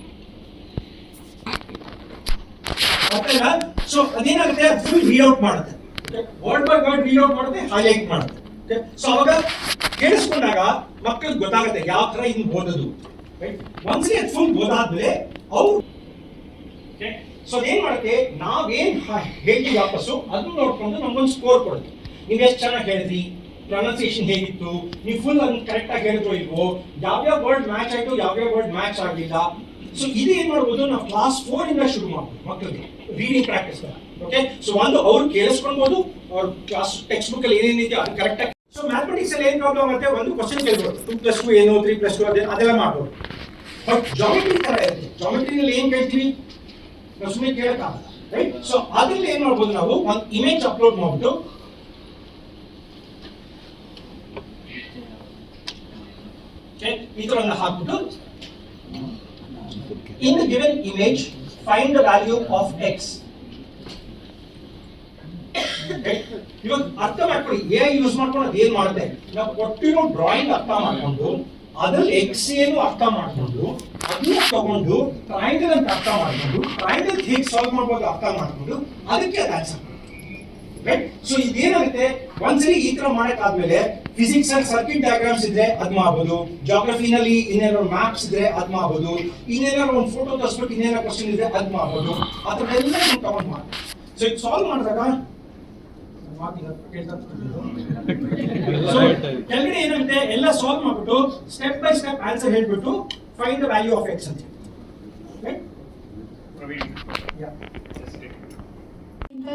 ಸೊ ಅದೇನಾಗುತ್ತೆ, ಫುಲ್ ರೀಔಟ್ ಮಾಡುತ್ತೆ, ವರ್ಡ್ ಬೈ ವರ್ಡ್ ರೀಔಟ್ ಮಾಡುತ್ತೆ, ಹೈಲೈಟ್ ಮಾಡುತ್ತೆ. ಸೊ ಅವಾಗ ಕೇಳಿಸ್ಕೊಂಡಾಗ ಮಕ್ಕಳಿಗೆ ಗೊತ್ತಾಗುತ್ತೆ ಯಾವ ತರ ಇದನ್ನ ಓದೋದು. ಒಂದ್ಸಲಿ ಅದು ಫುಲ್ ಓದಾದ್ಮೇಲೆ ಅವ್ರು ಸೊ ಏನ್ ಮಾಡುತ್ತೆ, ನಾವೇನ್ ಹೇಳ್ತೀವಿ ವಾಪಸ್ಸು ಅದನ್ನ ನೋಡ್ಕೊಂಡು ನಮ್ಗೊಂದು ಸ್ಕೋರ್ ಕೊಡುತ್ತೆ. ನೀವು ಎಷ್ಟು ಚೆನ್ನಾಗಿ ಹೇಳಿದ್ರಿ, ಪ್ರೊನೌನ್ಸಿಯೇಷನ್ ಹೇಗಿತ್ತು, ನೀವು ಫುಲ್ ಅದನ್ನ ಕರೆಕ್ಟ್ ಆಗಿ ಹೇಳಿದ್ರು ಇಲ್ವೋ, ಯಾವ್ಯಾವ ವರ್ಡ್ ಮ್ಯಾಚ್ ಆಯ್ತು, ಯಾವ್ಯಾವ ವರ್ಡ್ ಮ್ಯಾಚ್ ಆಗಲಿಲ್ಲ. ಸೊ ಇದು ಏನ್ ಮಾಡ್ಬೋದು, ನಾವು ಕ್ಲಾಸ್ 4 ಇಂದ ಶುರು ಮಾಡ್ಬೋದು ಮಕ್ಕಳಿಗೆ ರೀಡಿಂಗ್ ಪ್ರಾಕ್ಟೀಸ್. ಓಕೆ, ಸೊ ಒಂದು ಅವ್ರು ಕೇಳಿಸ್ಕೊಳ್ಬೋದು, ಅವ್ರ ಕ್ಲಾಸ್ ಟೆಕ್ಸ್ಟ್ ಬುಕ್ ಅಲ್ಲಿ ಏನೇನಿದೆ ಅದು ಕರೆಕ್ಟ್ ಆಗಿ. ಸೊ ಮ್ಯಾಥಮೆಟಿಕ್ಸ್ ಅಲ್ಲಿ ಏನ್ ಪ್ರಾಬ್ಲಮ್ ಆಗುತ್ತೆ, ಒಂದು ಕ್ವಶನ್ ಕೇಳ್ಬೋದು, 2+2 ಏನು, 3+2 ಅದೆಲ್ಲ ಮಾಡ್ಬೋದು. ಬಟ್ ಜಾಮೆಟ್ರಿ ತರ ಇರುತ್ತೆ, ಜಾಮೆಟ್ರಿನಲ್ಲಿ ಏನ್ ಕೇಳ್ತೀವಿ ನಾವು ಸುಮ್ಮನೆ ಕೇಳಕ್ಕಾಗಲ್ಲ, ರೈಟ್? ಸೊ ಅದ್ರಲ್ಲಿ ಏನ್ ಮಾಡ್ಬೋದು, ನಾವು ಒಂದು ಇಮೇಜ್ ಅಪ್ಲೋಡ್ ಮಾಡ್ಬಿಟ್ಟು ಈ ತರ ಹಾಕ್ಬಿಟ್ಟು in the given image find the value of X. ಇವಾಗ ಅರ್ಥ ಮಾಡ್ಕೊಳ್ಳಿ, ಎ ಯೂಸ್ ಮಾಡ್ಕೊಂಡು ಅದೇನ್ ಮಾಡುತ್ತೆ, ನಾವು ಕೊಟ್ಟಿರೋ ಡ್ರಾಯಿಂಗ್ ಅರ್ಥ ಮಾಡ್ಕೊಂಡು ಅದ್ರಲ್ಲಿ ಎಕ್ಸ್ ಏನು ಅರ್ಥ ಮಾಡ್ಕೊಂಡು ಅದನ್ನ ತಗೊಂಡು ಟ್ರಯಾಂಗಲ್ ಅಂತ ಅರ್ಥ ಮಾಡ್ಕೊಂಡು ಟ್ರಯಾಂಗಲ್ ಹೇಗೆ ಸಾಲ್ವ್ ಮಾಡ್ಬೋದು ಅರ್ಥ ಮಾಡ್ಕೊಂಡು ಅದಕ್ಕೆ ಅದು ಆನ್ಸರ್. ರೈಟ್? ಸೊ ಇದೇನಾಗುತ್ತೆ, ಒಂದ್ಸಲಿ ಈ ತರ ಮಾಡಕ್ಕಾದ್ಮೇಲೆ ಫಿಸಿಕ್ಸ್ ಅಲ್ಲಿ ಸರ್ಕ್ಯೂಟ್ ಡಯಾಗ್ರಾಮ್ಸ್ ಇದ್ರೆ ಅದ್ ಮಾಡ್ಬೋದು, ಜಾಗ್ರಫಿನಲ್ಲಿ ಇನ್ನೇನಾದ್ರು ಮ್ಯಾಪ್ಸ್ ಇದ್ರೆ ಅದ್ ಮಾಡ್ಬೋದು, ಇನ್ನೇನಾದ್ರು ಒಂದು ಫೋಟೋ ತರಿಸ್ಬಿಟ್ಟು ಇನ್ನೇನಾದ್ರು ಕ್ವಶನ್ ಇದ್ರೆ ಅದ್ ಮಾಡ್ಬೋದು. ಆ ಥರ ಎಲ್ಲ ತಗೊಂಡು ಮಾಡಿ. ಸೊ ಇದು ಸಾಲ್ವ್ ಮಾಡಿದಾಗ ಕೆಳಗಡೆ ಏನಾಗುತ್ತೆ, ಎಲ್ಲ ಸಾಲ್ವ್ ಮಾಡ್ಬಿಟ್ಟು ಸ್ಟೆಪ್ ಬೈ ಸ್ಟೆಪ್ ಆನ್ಸರ್ ಹೇಳ್ಬಿಟ್ಟು find the value of X ಅಂತ.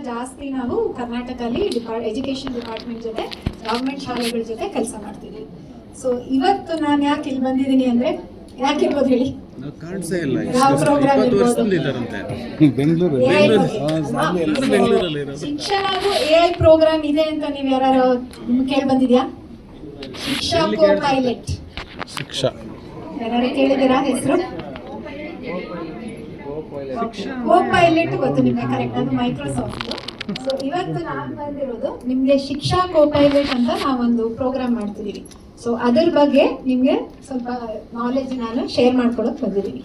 ಜಾಸ್ತಿ ನಾವು ಕರ್ನಾಟಕದಲ್ಲಿ ಎಜುಕೇಶನ್ ಡಿಪಾರ್ಟ್ಮೆಂಟ್ ಜೊತೆ ಗವರ್ಮೆಂಟ್ ಶಾಲೆಗಳ ಜೊತೆ ಕೆಲಸ ಮಾಡ್ತೀವಿ. ಸೊ ಇವತ್ತು ನಾನು ಯಾಕೆ ಇಲ್ಲಿ ಬಂದಿದ್ದೀನಿ ಅಂದ್ರೆ, ಯಾಕಿರ್ಬೋದು ಹೇಳಿ? ಕಾಣಿಸೇ ಇಲ್ಲ. ಯಾವ program 20 ಇರ್ಬೋದು? ವರ್ಷದಿಂದ ಇದ್ದಾರಂತೆ. ಬೆಂಗಳೂರು AI ಎಲ್ಲರೂ ಬಗ್ಗೆ. ಬೆಂಗಳೂರಲ್ಲಿ ಇರೋದು. ಶಿಕ್ಷಣಗೂ AI ಪ್ರೋಗ್ರಾಮ್ ಇದೆ ಅಂತ ನೀವು ಯಾರು ಕೇಳಿ ಬಂದಿದ್ಯಾ? ಶಿಕ್ಷಾ ಕೋ ಪೈಲಟ್ ಶಿಕ್ಷಾ ಯಾರು ಕೇಳಿದ್ದೀರಾ ಹೆಸರು? ಕೋ ಪೈಲಟ್ ಗೊತ್ತು ನಿಮ್ಗೆ, ಕರೆಕ್ಟ್, ಅದು ಮೈಕ್ರೋಸಾಫ್ಟ್. ಸೊ ಇವತ್ತು ನಾನು ಬಂದಿರೋದು ನಿಮ್ಗೆ ಶಿಕ್ಷಾ ಕೋ ಪೈಲಟ್ ಅಂತ ನಾವೊಂದು ಪ್ರೋಗ್ರಾಮ್ ಮಾಡ್ತಿದೀವಿ. ಸೊ ಅದ್ರ ಬಗ್ಗೆ ನಿಮ್ಗೆ ಸ್ವಲ್ಪ ನಾಲೆಜ್ ನಾನು ಶೇರ್ ಮಾಡ್ಕೊಳಕ್ ಬಂದಿದ್ದೀನಿ.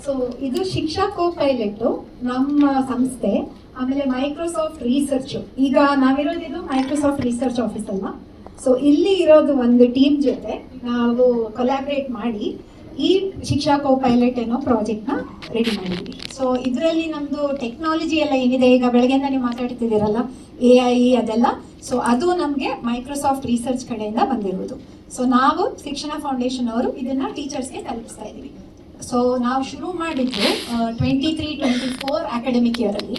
ಸೊ ಇದು ಶಿಕ್ಷಾ ಕೋ ಪೈಲಟ್ ನಮ್ಮ ಸಂಸ್ಥೆ, ಆಮೇಲೆ ಮೈಕ್ರೋಸಾಫ್ಟ್ ರಿಸರ್ಚ್. ಈಗ ನಾವಿರೋದಿದು ಮೈಕ್ರೋಸಾಫ್ಟ್ ರಿಸರ್ಚ್ ಆಫೀಸ್ ಅಲ್ವಾ. ಸೊ ಇಲ್ಲಿ ಇರೋದು ಒಂದು ಟೀಮ್ ಜೊತೆ ನಾವು ಕೊಲಾಬ್ರೇಟ್ ಮಾಡಿ ಈ ಶಿಕ್ಷಾ ಕೋ ಪೈಲಟ್ ಅನ್ನೋ ಪ್ರಾಜೆಕ್ಟ್ನ ರೆಡಿ ಮಾಡಿದ್ವಿ. ಸೊ ಇದರಲ್ಲಿ ನಮ್ಮದು ಟೆಕ್ನಾಲಜಿ ಎಲ್ಲ ಏನಿದೆ, ಈಗ ಬೆಳಗ್ಗೆಯಿಂದ ನೀವು ಮಾತಾಡ್ತಿದ್ದೀರಲ್ಲ AI ಅದೆಲ್ಲ, ಸೊ ಅದು ನಮಗೆ ಮೈಕ್ರೋಸಾಫ್ಟ್ ರಿಸರ್ಚ್ ಕಡೆಯಿಂದ ಬಂದಿರೋದು. ಸೊ ನಾವು ಶಿಕ್ಷಣ ಫೌಂಡೇಶನ್ ಅವರು ಇದನ್ನ ಟೀಚರ್ಸ್ಗೆ ತಲುಪಿಸ್ತಾ ಇದ್ದೀವಿ. ಸೊ ನಾವು ಶುರು ಮಾಡಿದ್ದು 23-24 ಅಕಾಡೆಮಿಕ್ ಇಯರಲ್ಲಿ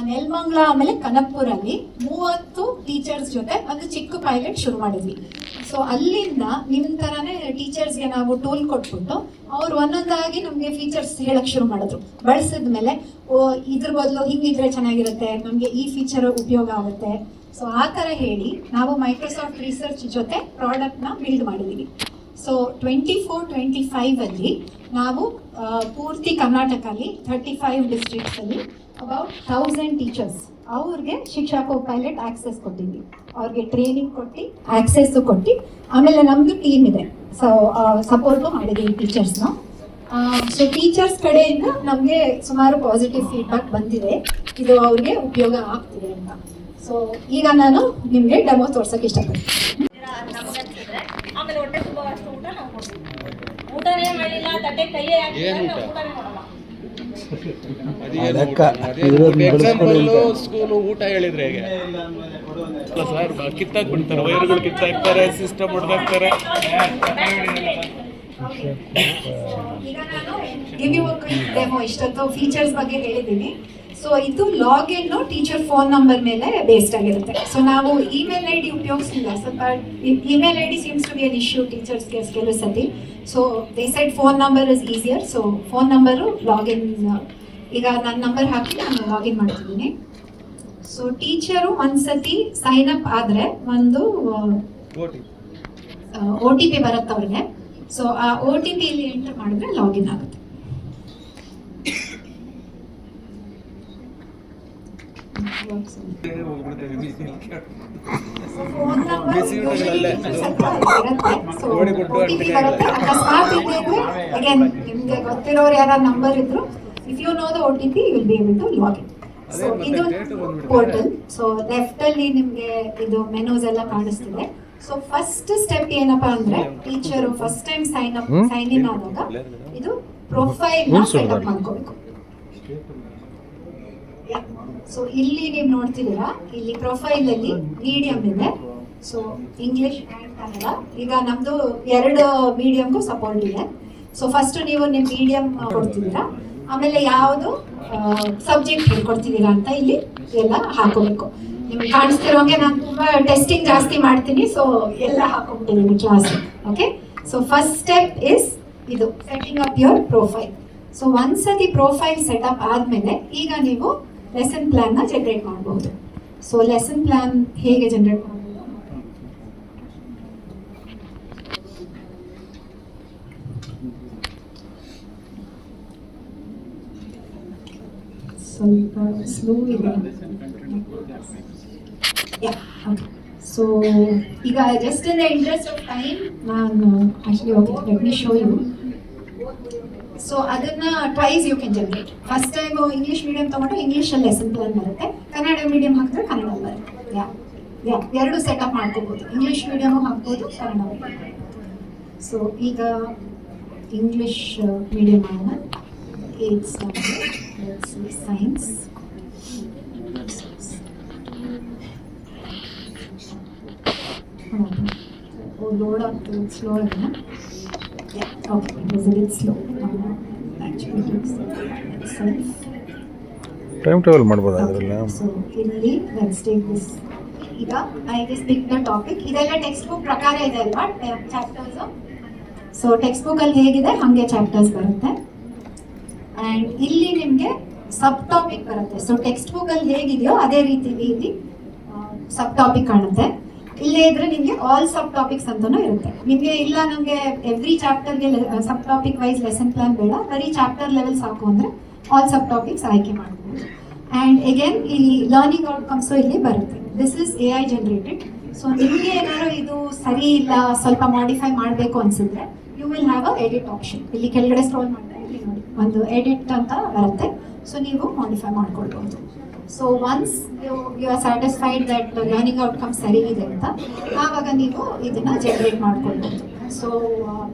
ನೆಲಮಂಗಲ ಆಮೇಲೆ ಕನಕಪುರಲ್ಲಿ 30 ಟೀಚರ್ಸ್ ಜೊತೆ ಒಂದು ಚಿಕ್ಕ ಪೈಲಟ್ ಶುರು ಮಾಡಿದ್ವಿ. ಸೊ ಅಲ್ಲಿಂದ ನಿಮ್ಮ ಥರನೇ ಟೀಚರ್ಸ್ಗೆ ನಾವು ಟೂಲ್ ಕೊಟ್ಬಿಟ್ಟು ಅವ್ರು ಒಂದೊಂದಾಗಿ ನಮಗೆ ಫೀಚರ್ಸ್ ಹೇಳಕ್ ಶುರು ಮಾಡಿದ್ರು. ಬಳಸಿದ ಮೇಲೆ ಇದ್ರ ಬದಲು ಹಿಂಗಿದ್ರೆ ಚೆನ್ನಾಗಿರುತ್ತೆ, ನಮಗೆ ಈ ಫೀಚರ್ ಉಪಯೋಗ ಆಗುತ್ತೆ. ಸೊ ಆ ಥರ ಹೇಳಿ ನಾವು ಮೈಕ್ರೋಸಾಫ್ಟ್ ರಿಸರ್ಚ್ ಜೊತೆ ಪ್ರಾಡಕ್ಟ್ನ ಬಿಲ್ಡ್ ಮಾಡಿದ್ದೀವಿ. ಸೊ 24-25 ಅಲ್ಲಿ ನಾವು ಪೂರ್ತಿ ಕರ್ನಾಟಕಲ್ಲಿ 35 ಡಿಸ್ಟ್ರಿಕ್ಟ್ಸಲ್ಲಿ ಅಬೌಟ್ 1000 ಟೀಚರ್ಸ್ ಅವ್ರಿಗೆ ಶಿಕ್ಷಾ ಕೋ ಪೈಲಟ್ ಆಕ್ಸೆಸ್ ಕೊಟ್ಟಿದ್ವಿ. ಅವ್ರಿಗೆ ಟ್ರೈನಿಂಗ್ ಕೊಟ್ಟು ಆಕ್ಸೆಸ್ ಕೊಟ್ಟು, ಆಮೇಲೆ ನಮ್ಮದು ಟೀಮ್ ಇದೆ, ಸೊ ಸಪೋರ್ಟು ಮಾಡಿದ್ದೀವಿ ಟೀಚರ್ಸ್ನ. ಸೊ ಟೀಚರ್ಸ್ ಕಡೆಯಿಂದ ನಮಗೆ ಸುಮಾರು ಪಾಸಿಟಿವ್ ಫೀಡ್ಬ್ಯಾಕ್ ಬಂದಿದೆ, ಇದು ಅವ್ರಿಗೆ ಉಪಯೋಗ ಆಗ್ತಿದೆ ಅಂತ. ಸೊ ಈಗ ನಾನು ನಿಮಗೆ ಡೆಮೋ ತೋರ್ಸೋಕೆ ಇಷ್ಟಪಡ್ತೀನಿ. ಆಮೇಲೆ ಹೊಟ್ಟೆ ತುಂಬ ಅಷ್ಟು ಊಟ ನಾವು ಕೊಡ್ತೀವಿ. ಊಟನೇ ಮಾಡಿಲ್ಲ, ತಟ್ಟೆ ಕೈಯೇ ಹಾಕಿಲ್ಲ, ಊಟನೇ ಮಾಡಲ್ಲ. ಸ್ಕೂಲು ಊಟ ಹೇಳಿದ್ರೆ ಹೇಗೆ ಸರ್? ಕಿತ್ತಾಕ್ಬಿಡ್ತಾರೆ, ವೈರ್ಗಳು ಕಿತ್ತಾಕ್ತಾರೆ, ಸಿಸ್ಟಮ್ ಹೊಡೆದಾಕ್ತಾರೆ. ಈಗ ನಾನು ಗಿವ್ ಯು ಡೆಮೋ ಇಷ್ಟೊತ್ತು ಫೀಚರ್ಸ್ ಬಗ್ಗೆ ಹೇಳಿದ್ದೀನಿ. ಸೊ ಇದು ಲಾಗಿನ್ ಟೀಚರ್ ಫೋನ್ ನಂಬರ್ ಮೇಲೆ ಬೇಸ್ಡ್ ಆಗಿರುತ್ತೆ. ಸೊ ನಾವು ಇಮೇಲ್ ID ಉಪಯೋಗಿಸಿಲ್ಲ, ಸ್ವಲ್ಪ email ID seems to be an issue ಟೀಚರ್ಸ್ಗೆ ಕೆಲವು ಸತಿ. So they side phone number is easier. So phone number login, ಈಗ ನನ್ನ ನಂಬರ್ ಹಾಕಿ ನಾನು ಲಾಗಿನ್ ಮಾಡ್ತಿದ್ದೀನಿ. ಸೊ ಟೀಚರು ಒಂದ್ಸತಿ ಸೈನ್ ಅಪ್ ಆದರೆ ಒಂದು OTP ಬರುತ್ತೆ ಅವ್ರಿಗೆ. ಸೊ ಆ OTP ಇಲ್ಲಿ ಎಂಟರ್ ಮಾಡಿದ್ರೆ ಲಾಗಿನ್ ಆಗುತ್ತೆ. ನಿಮ್ಗೆ ಗೊತ್ತಿರೋರು ಯಾರ ನಂಬರ್ ಇದ್ರು, if you know the OTP you will be able to login. So ಇದು ಪೋರ್ಟಲ್. ಸೊ ಲೆಫ್ಟ್ ಅಲ್ಲಿ ನಿಮ್ಗೆ ಇದು ಮೆನೂಸ್ ಎಲ್ಲ ಕಾಣಿಸ್ತಿದೆ. ಸೊ ಫಸ್ಟ್ ಸ್ಟೆಪ್ ಏನಪ್ಪಾ ಅಂದ್ರೆ, teacher first time sign in ಆದಾಗ ಇದು ಪ್ರೊಫೈಲ್ ನ ಸೆಟಪ್ ಮಾಡ್ಕೋಬೇಕು. ಸೊ ಇಲ್ಲಿ ನೀವು ನೋಡ್ತಿದ್ದೀರಾ, ಇಲ್ಲಿ ಪ್ರೊಫೈಲ್ ಅಲ್ಲಿ ಮೀಡಿಯಂ ಇದೆ. So English and Kannada. ಈಗ ನಮ್ದು 2 ಮೀಡಿಯಂಗೂ ಸಪೋರ್ಟ್ ಇದೆ. ಸೊ ಫಸ್ಟ್ ನೀವು ನಿಮ್ಮ ಮೀಡಿಯಂ ಕೊಡ್ತಿದ್ದೀರಾ, ಆಮೇಲೆ ಯಾವುದು ಸಬ್ಜೆಕ್ಟ್ ಹೇಳ್ಕೊಡ್ತಿದ್ದೀರಾ ಅಂತ ಇಲ್ಲಿ ಎಲ್ಲ ಹಾಕೋಬೇಕು. ನಿಮ್ಗೆ ಕಾಣಿಸ್ತಿರೋಂಗೆ ನಾನು ತುಂಬಾ ಟೆಸ್ಟಿಂಗ್ ಜಾಸ್ತಿ ಮಾಡ್ತೀನಿ, ಸೊ ಎಲ್ಲ ಹಾಕೊಂಡ್ಬಿಟ್ಟಿದ್ದೀನಿ class. Okay, so first step is ಇದು setting up your profile. So ಒಂದ್ಸತಿ ಪ್ರೊಫೈಲ್ ಸೆಟಪ್ ಆದ್ಮೇಲೆ ಈಗ ನೀವು ಲೆಸನ್ ಪ್ಲಾನ್ ನ ಜನರೇಟ್ ಮಾಡಬಹುದು. ಸೊ ಲೆಸನ್ ಪ್ಲಾನ್ ಹೇಗೆ ಜನರೇಟ್ ಮಾಡಬಹುದು? ಸ್ವಲ್ಪ ಸ್ಲೋ ಇದೆ. ಸೊ ಈಗ just in the interest of time ನಾನು actually let me show you. So ಅದನ್ನ twice you can generate. First time English medium ತಗೊಂಡು ಇಂಗ್ಲಿಷಲ್ಲಿ ಲೆಸನ್ ಪ್ಲಾನ್ ಬರುತ್ತೆ, ಕನ್ನಡ ಮೀಡಿಯಂ ಹಾಕಿದ್ರೆ ಕನ್ನಡ ಬರುತ್ತೆ. ಎರಡು ಸೆಟಪ್ ಮಾಡ್ಕೋಬಹುದು, ಇಂಗ್ಲಿಷ್ ಮೀಡಿಯಮು ಹಾಕ್ಬೋದು, ಕನ್ನಡ ಮೀಡಿಯಂ. ಸೊ ಈಗ ಇಂಗ್ಲಿಷ್ ಮೀಡಿಯಂ ಮಾಡೋಣ. 8th standard, let's see, science. Load up to slow again. Yeah, okay, it was a bit slow. Actually, it's safe. Time table ಮಾಡ್ಬೋದು ಅದರಲ್ಲಿ. So, ಇಲ್ಲಿ let's take this. ಈಗ I just pick the topic. ಇದೆಲ್ಲ text book ಪ್ರಕಾರ ಇದೆ ಅಲ್ವಾ chapters. So text book ಅಲ್ಲಿ ಹೇಗಿದೆ ಹಾಗೆ ಚಾಪ್ಟರ್ಸ್ ಬರುತ್ತೆ. ಅಂಡ್ ಇಲ್ಲಿ ನಿಮಗೆ ಸಬ್ ಟಾಪಿಕ್ ಬರುತ್ತೆ. ಸೊ ಟೆಕ್ಸ್ಟ್ ಬುಕ್ ಅಲ್ಲಿ ಹೇಗಿದೆಯೋ ಅದೇ ರೀತಿ ಇಲ್ಲಿ ಸಬ್ ಟಾಪಿಕ್ ಕಾಣುತ್ತೆ. ಇಲ್ಲೇ ಇದ್ರೆ ನಿಮಗೆ ಆಲ್ ಸಬ್ ಟಾಪಿಕ್ಸ್ ಅಂತಾನೂ ಇರುತ್ತೆ. ನಿಮಗೆ ಇಲ್ಲ ನಮಗೆ ಎವ್ರಿ ಚಾಪ್ಟರ್ಗೆ ಸಬ್ ಟಾಪಿಕ್ ವೈಸ್ ಲೆಸನ್ ಪ್ಲಾನ್ ಬೇಡ, ಬರೀ ಚಾಪ್ಟರ್ ಲೆವೆಲ್ ಸಾಕು ಅಂದ್ರೆ ಆಲ್ ಸಬ್ ಟಾಪಿಕ್ಸ್ ಆಯ್ಕೆ ಮಾಡ್ಬೋದು. ಅಂಡ್ ಅಗೇನ್ ಇಲ್ಲಿ ಲರ್ನಿಂಗ್ ಔಟ್ಕಮ್ಸ್ ಇಲ್ಲಿ ಬರುತ್ತೆ. This is AI generated. So ನಿಮಗೆ ಏನಾದ್ರು ಇದು ಸರಿ ಇಲ್ಲ, ಸ್ವಲ್ಪ ಮಾಡಿಫೈ ಮಾಡಬೇಕು ಅನ್ಸಿದ್ರೆ you will have a edit option. ಇಲ್ಲಿ ಕೆಳಗಡೆ ಸ್ಕ್ರೋಲ್ ಮಾಡಿದ್ರೆ ಇಲ್ಲಿ ನೋಡಿ ಒಂದು ಎಡಿಟ್ ಅಂತ ಬರುತ್ತೆ. ಸೊ ನೀವು ಮಾಡಿಫೈ ಮಾಡ್ಕೊಳ್ಬಹುದು. So once you are satisfied that learning outcome ಸರಿ ಇದೆ ಅಂತ, ಆವಾಗ ನೀವು ಇದನ್ನ ಜನರೇಟ್ ಮಾಡ್ಕೊಳ್ಬಹುದು. ಸೊ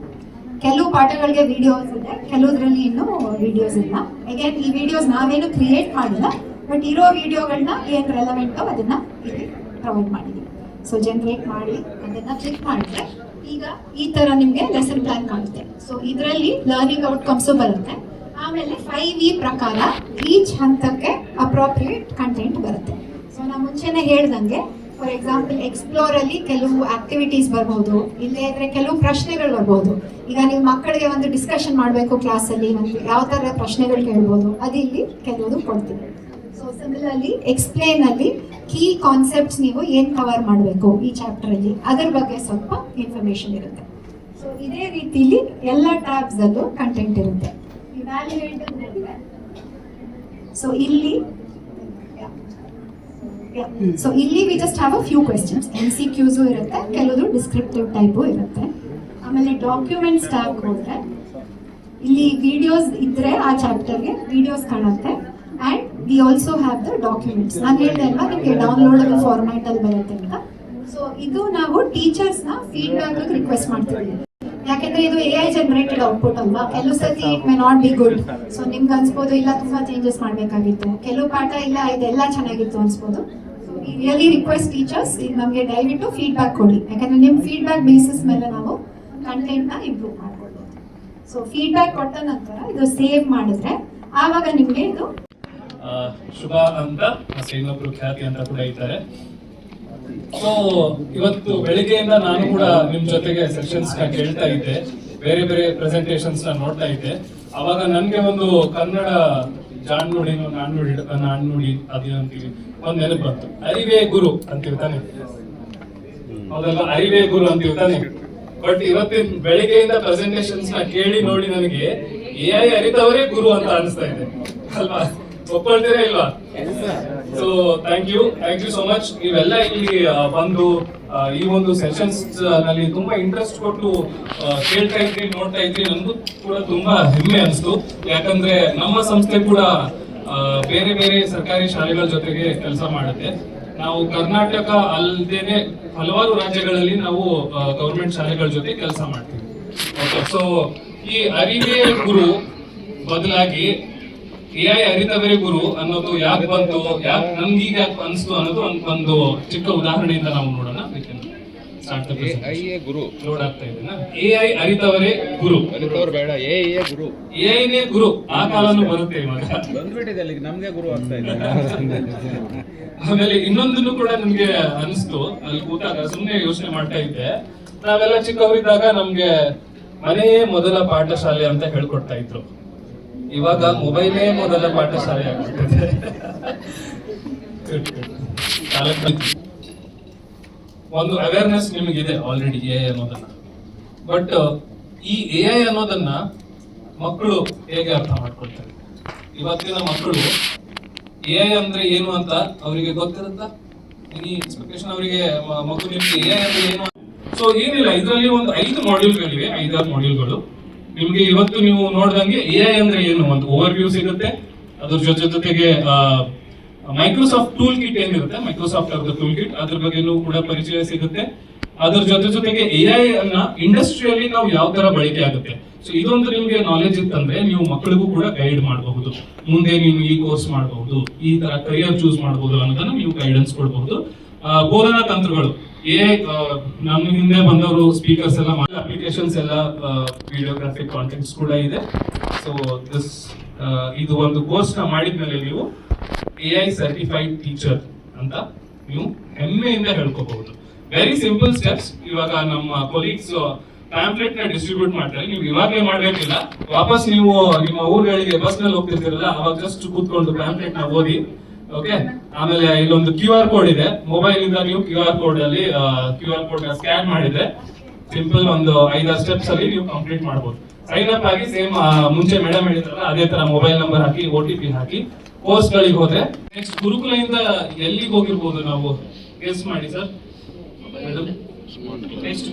ಕೆಲವು ಪಾಠಗಳಿಗೆ ವಿಡಿಯೋಸ್ ಇದೆ, ಕೆಲವುದ್ರಲ್ಲಿ ಇನ್ನೂ ವಿಡಿಯೋಸ್ ಇಲ್ಲ. ಅಗೇನ್ ಈ ವಿಡಿಯೋಸ್ ನಾವೇನು ಕ್ರಿಯೇಟ್ ಮಾಡಿಲ್ಲ, ಬಟ್ ಇರೋ ವಿಡಿಯೋಗಳನ್ನ ಏನು ರೆಲವೆಂಟೋ ಅದನ್ನ ಇಲ್ಲಿ ಪ್ರೊವೈಡ್ ಮಾಡಿದ್ದೀವಿ. ಸೊ ಜನರೇಟ್ ಮಾಡಿ ಅದನ್ನ ಕ್ಲಿಕ್ ಮಾಡಿದ್ರೆ ಈಗ ಈ ತರ ನಿಮಗೆ ಲೆಸನ್ ಪ್ಲಾನ್ ಕಾಣುತ್ತೆ. ಸೊ ಇದರಲ್ಲಿ ಲರ್ನಿಂಗ್ ಔಟ್ಕಮ್ಸು ಬರುತ್ತೆ. ಆಮೇಲೆ 5E ಪ್ರಕಾರ ಈಚ್ ಹಂತಕ್ಕೆ ಅಪ್ರೋಪ್ರಿಯೇಟ್ ಕಂಟೆಂಟ್ ಬರುತ್ತೆ. ಸೊ ನಾವು ಮುಂಚೆನೆ ಹೇಳ್ದಂಗೆ ಫಾರ್ ಎಕ್ಸಾಂಪಲ್ ಎಕ್ಸ್ಪ್ಲೋರ್ ಅಲ್ಲಿ ಕೆಲವು ಆಕ್ಟಿವಿಟೀಸ್ ಬರ್ಬೋದು, ಇಲ್ಲೇ ಇದ್ರೆ ಕೆಲವು ಪ್ರಶ್ನೆಗಳು ಬರ್ಬೋದು. ಈಗ ನೀವು ಮಕ್ಕಳಿಗೆ ಒಂದು ಡಿಸ್ಕಷನ್ ಮಾಡಬೇಕು ಕ್ಲಾಸಲ್ಲಿ, ಒಂದು ಯಾವ ಥರದ ಪ್ರಶ್ನೆಗಳು ಕೇಳ್ಬೋದು, ಅದು ಇಲ್ಲಿ ಕೆಲವುದು ಕೊಡ್ತೀವಿ. ಸೊ ಸಿಮಿಲರ್ಲಿ ಎಕ್ಸ್ಪ್ಲೇನ್ ಅಲ್ಲಿ ಕೀ ಕಾನ್ಸೆಪ್ಟ್ಸ್ ನೀವು ಏನು ಕವರ್ ಮಾಡಬೇಕು ಈ ಚಾಪ್ಟರ್ ಅಲ್ಲಿ, ಅದರ ಬಗ್ಗೆ ಸ್ವಲ್ಪ ಇನ್ಫಾರ್ಮೇಶನ್ ಇರುತ್ತೆ. ಸೊ ಇದೇ ರೀತಿಲಿ ಎಲ್ಲ ಟ್ಯಾಬ್ಸ್ ಅಲ್ಲೂ ಕಂಟೆಂಟ್ ಇರುತ್ತೆ. ಸೊ ಇಲ್ಲಿ we just have a few questions. MCQs ಇರುತ್ತೆ, ಕೆಲವು ಡಿಸ್ಕ್ರಿಪ್ಟಿವ್ ಟೈಪು ಇರುತ್ತೆ. ಆಮೇಲೆ ಡಾಕ್ಯುಮೆಂಟ್ಸ್ ಟ್ಯಾಬ್ ಹೋದ್ರೆ ಇಲ್ಲಿ ವಿಡಿಯೋಸ್ ಇದ್ರೆ ಆ ಚಾಪ್ಟರ್ಗೆ ವಿಡಿಯೋಸ್ ಕಾಣುತ್ತೆ. And we also have the documents. ನಾನು ಹೇಳಿದೆ ಅಲ್ವಾ ನಿಮಗೆ ಡೌನ್ಲೋಡಬಲ್ ಫಾರ್ಮ್ಯಾಟ್ ಅಲ್ಲಿ ಬರುತ್ತೆ ಅಂತ. ಸೊ ಇದು ನಾವು ಟೀಚರ್ಸ್ನ ಫೀಡ್ಬ್ಯಾಕ್ ರಿಕ್ವೆಸ್ಟ್ ಮಾಡ್ತೀವಿ. ಯಾಕೆಂದ್ರೆ ಇದು AI ಜನರೇಟೆಡ್ ಔಟ್ಪುಟ್ ಅಲ್ವಾ, ಕೆಲವು ಸತಿ it may not be good. So ನಿಮ್ಗೆ ಅನ್ಸ್ಬೋದು ಇಲ್ಲ ತುಂಬಾ ಚೇಂಜಸ್ ಮಾಡಬೇಕಾಗಿತ್ತು, ಕೆಲವು ಪಾಠ ಇಲ್ಲ ಇದೆಲ್ಲ ಚೆನ್ನಾಗಿತ್ತು ಅನ್ಸ್ಬೋದು. So we really request teachers ಈಗ ನಮಗೆ ದಯವಿಟ್ಟು ಫೀಡ್ಬ್ಯಾಕ್ ಕೊಡಿ, ಯಾಕಂದ್ರೆ ನಿಮ್ಮ ಫೀಡ್ಬ್ಯಾಕ್ ಬೇಸಿಸ್ ಮೇಲೆ ನಾವು ಕಂಟೆಂಟ್ನ ಇಂಪ್ರೂವ್ ಮಾಡ್ಕೊಳ್ಬೋದು. ಸೊ ಫೀಡ್ಬ್ಯಾಕ್ ಕೊಟ್ಟ ನಂತರ ಇದು ಸೇವ್ ಮಾಡಿದ್ರೆ ಆವಾಗ ನಿಮಗೆ ಇದು ಶುಭ ಅಂತ ಮತ್ತೆ ಇನ್ನೊಬ್ರು ಖ್ಯಾತಿ ಅಂತ ಕೂಡ ಇದ್ದಾರೆ. ಸೊ ಇವತ್ತು ಬೆಳಿಗ್ಗೆಯಿಂದ ನಾನು ಕೂಡ ನಿಮ್ ಜೊತೆಗೆ ಸೆಷನ್ಸ್ ನ ಕೇಳ್ತಾ ಇದ್ದೆ, ಬೇರೆ ಬೇರೆ ಪ್ರೆಸೆಂಟೇಷನ್ಸ್ ನ ನೋಡ್ತಾ ಇದ್ದೆ. ಅವಾಗ ನನ್ಗೆ ಒಂದು ಕನ್ನಡ ನಾಣ್ಣುಡಿ ಅದೇನಂತೀವಿ ಒಂದ್ ನೆನಪು ಬಂತು. ಅರಿವೇ ಗುರು ಅಂತೀವಿ ತಾನೆ, ಹೌದಲ್ಲ, ಅರಿವೇ ಗುರು ಅಂತೀವಿ ತಾನೆ. ಬಟ್ ಇವತ್ತಿನ ಬೆಳಿಗ್ಗೆಯಿಂದ ಪ್ರೆಸೆಂಟೇಷನ್ಸ್ ನ ಕೇಳಿ ನೋಡಿ ನನಗೆ AI ಅರಿತವರೇ ಗುರು ಅಂತ ಅನಿಸ್ತಾ ಇದೆ ಅಲ್ವಾ? ಒಪ್ಕೊಳ್ತೀರಾ ಇಲ್ವಾ? So thank you so much. ನೀವೆಲ್ಲ ಇಲ್ಲಿ ಬಂದು ಈ ಒಂದು ಸೆಷನ್ಸ್ ನಲ್ಲಿ ತುಂಬಾ ಇಂಟ್ರೆಸ್ಟ್ ಕೊಟ್ಟು ಕೇಳ್ತಾ ಇದ್ರಿ, ನೋಡ್ತಾ ಇದ್ರಿ. ನನಗೂ ಕೂಡ ತುಂಬಾ ಹೆಮ್ಮೆ ಅನಿಸ್ತು. ಯಾಕಂದ್ರೆ ನಮ್ಮ ಸಂಸ್ಥೆ ಕೂಡ ಬೇರೆ ಬೇರೆ ಸರ್ಕಾರಿ ಶಾಲೆಗಳ ಜೊತೆಗೆ ಕೆಲಸ ಮಾಡುತ್ತೆ. ನಾವು ಕರ್ನಾಟಕ ಅಲ್ಲದೇನೆ ಹಲವಾರು ರಾಜ್ಯಗಳಲ್ಲಿ ನಾವು ಗೌರ್ಮೆಂಟ್ ಶಾಲೆಗಳ ಜೊತೆ ಕೆಲಸ ಮಾಡ್ತೀವಿ. ಸೊ ಈ ಅರಿವೇ ಗುರು ಬದಲಾಗಿ AI ಅರಿತವರೇ ಗುರು ಅನ್ನೋದು ಯಾಕೆ ಬಂತು, ನಮ್ಗೆ ಈಗ ಯಾಕೆ ಅನಿಸ್ತು ಅನ್ನೋದು ಒಂದು ಚಿಕ್ಕ ಉದಾಹರಣೆಯಿಂದ ನಾವು ನೋಡೋಣ. ಗುರು ಲೋಡ್ ಆಗ್ತಾ ಇದೆನಾ? AI ಅರಿತವರೇ ಗುರು, ಬೇಡ AIನೇ ಗುರು. ಆ ಕಾಲನೂ ಬರುತ್ತೆ ಇವಾಗ, ಬಂದ್ಬಿಟ್ಟಿದೆ ನಮ್ಗೆ ಗುರು ಆಗ್ತಾ ಇದೆ. ಆಮೇಲೆ ಇನ್ನೊಂದನ್ನು ಕೂಡ ನಮ್ಗೆ ಅನಿಸ್ತು, ಅಲ್ಲಿ ಕೂತಾಗ ಸುಮ್ಮನೆ ಯೋಚನೆ ಮಾಡ್ತಾ ಇದ್ದೆ. ನಾವೆಲ್ಲ ಚಿಕ್ಕವರಿದ್ದಾಗ ನಮ್ಗೆ ಮನೆಯೇ ಮೊದಲ ಪಾಠಶಾಲೆ ಅಂತ ಹೇಳ್ಕೊಡ್ತಾ ಇದ್ರು. ಇವಾಗ ಮೊಬೈಲೇ ಮೊದಲ ಪಾಠಶಾಲೆ ಆಗ್ಬಿಟ್ಟಿದೆ. ಒಂದು ಅವೇರ್ನೆಸ್ ನಿಮಗಿದೆ ಆಲ್ರೆಡಿ AI ಅನ್ನೋದನ್ನ. ಬಟ್ ಈ AI ಅನ್ನೋದನ್ನ ಮಕ್ಕಳು ಹೇಗೆ ಅರ್ಥ ಮಾಡ್ಕೊಳ್ತಾರೆ? ಇವತ್ತಿನ ಮಕ್ಕಳು AI ಅಂದ್ರೆ ಏನು ಅಂತ ಅವರಿಗೆ ಗೊತ್ತಿರುತ್ತಾ? ಎನಿ ಎಕ್ಸ್ಪೆಕ್ಟೇಷನ್ ಅವರಿಗೆ? ಮಗು ನಿಮ್ಗೆ AI ಅಂದ್ರೆ ಏನು? ಸೊ ಏನಿಲ್ಲ, ಇದರಲ್ಲಿ ಒಂದು 5 ಮಾಡ್ಯೂಲ್ಗಳಿವೆ, 5-6 ಮಾಡ್ಯೂಲ್ಗಳು. ನಿಮ್ಗೆ ಇವತ್ತು ನೀವು ನೋಡ್ದಂಗೆ AI ಅಂದ್ರೆ ಏನು ಒಂದು ಓವರ್ ವ್ಯೂ ಸಿಗುತ್ತೆ. ಅದ್ರ ಜೊತೆಗೆ ಮೈಕ್ರೋಸಾಫ್ಟ್ ಟೂಲ್ ಕಿಟ್ ಏನಿರುತ್ತೆ, ಮೈಕ್ರೋಸಾಫ್ಟ್ ಅವ್ರದ್ದು ಟೂಲ್ ಕಿಟ್, ಅದ್ರ ಬಗ್ಗೆನೂ ಕೂಡ ಪರಿಚಯ ಸಿಗುತ್ತೆ. ಅದ್ರ ಜೊತೆಗೆ AI ಅನ್ನ ಇಂಡಸ್ಟ್ರಿಯಲ್ಲಿ ನಾವು ಯಾವ ತರ ಬಳಕೆ ಆಗುತ್ತೆ. ಸೊ ಇದೊಂದು ನಿಮ್ಗೆ ನಾಲೆಜ್ ಇತ್ತಂದ್ರೆ ನೀವು ಮಕ್ಕಳಿಗೂ ಕೂಡ ಗೈಡ್ ಮಾಡಬಹುದು. ಮುಂದೆ ನೀವು ಈ ಕೋರ್ಸ್ ಮಾಡಬಹುದು, ಈ ತರ ಕರಿಯರ್ ಚೂಸ್ ಮಾಡಬಹುದು ಅನ್ನೋದನ್ನ ನೀವು ಗೈಡೆನ್ಸ್ ಕೊಡಬಹುದು. ಬೋಧನಾ ತಂತ್ರಗಳು, AI ನಮ್ಮ ಹಿಂದೆ ಬಂದವರು ಸ್ಪೀಕರ್ಸ್ ಎಲ್ಲ ಅಪ್ಲಿಕೇಶನ್ಸ್ ಎಲ್ಲ ವಿಡಿಯೋಗ್ರಾಫಿಕ್ ಕಾಂಟೆಂಟ್ಸ್ ಕೂಡ ಇದೆ. ಸೊ ಇದು ಒಂದು ಕೋರ್ಸ್ ನ ಮಾಡಿದ್ಮೇಲೆ ನೀವು AI ಸರ್ಟಿಫೈಡ್ ಟೀಚರ್ ಅಂತ ನೀವು ಹೆಮ್ಮೆಯಿಂದ ಹೇಳ್ಕೋಬಹುದು. Very simple steps. ಇವಾಗ ನಮ್ಮ ಕೊಲೀಗ್ಸ್ ಪ್ಯಾಂಪ್ಲೆಟ್ ನ ಡಿಸ್ಟ್ರಿಬ್ಯೂಟ್ ಮಾಡ್ತಾರೆ. ನೀವು ಇವಾಗಲೇ ಮಾಡ್ಬೇಕಿಲ್ಲ, ವಾಪಸ್ ನೀವು ನಿಮ್ಮ ಊರುಗಳಿಗೆ ಬಸ್ ನಲ್ಲಿ ಹೋಗ್ತಿರ್ತೀರಲ್ಲ, ಅವಾಗ ಜಸ್ಟ್ ಕೂತ್ಕೊಂಡು ಪ್ಯಾಂಪ್ಲೆಟ್ ನ ಓದಿ. ಓಕೆ, ಆಮೇಲೆ ಇಲ್ಲೊಂದು QR ಕೋಡ್ ಇದೆ, ಮೊಬೈಲ್ ಇಂದ ನೀವು QR ಕೋಡ್ ನ ಸ್ಕ್ಯಾನ್ ಮಾಡಿದ್ರೆ ಸಿಂಪಲ್ ಒಂದು 5-6 ಸ್ಟೆಪ್ಸ್ ಅಲ್ಲಿ ನೀವು ಕಂಪ್ಲೀಟ್ ಮಾಡಬಹುದು. ಸೈನ್ ಅಪ್ ಆಗಿ ಸೇಮ್ ಮುಂಚೆ ಮೇಡಮ್ ಹೇಳಿದ್ರಲ್ಲ ಅದೇ ತರ ಮೊಬೈಲ್ ನಂಬರ್ ಹಾಕಿ OTP ಹಾಕಿ ಕೋರ್ಸ್ ಗಳಿಗೆ ಹೋದ್ರೆ ನೆಕ್ಸ್ಟ್ ಗುರುಕುಲದಿಂದ ಎಲ್ಲಿಗೆ ಹೋಗಿರ್ಬೋದು ನಾವು ಗೆಸ್ ಮಾಡಿ ಸರ್. ನೆಕ್ಸ್ಟ್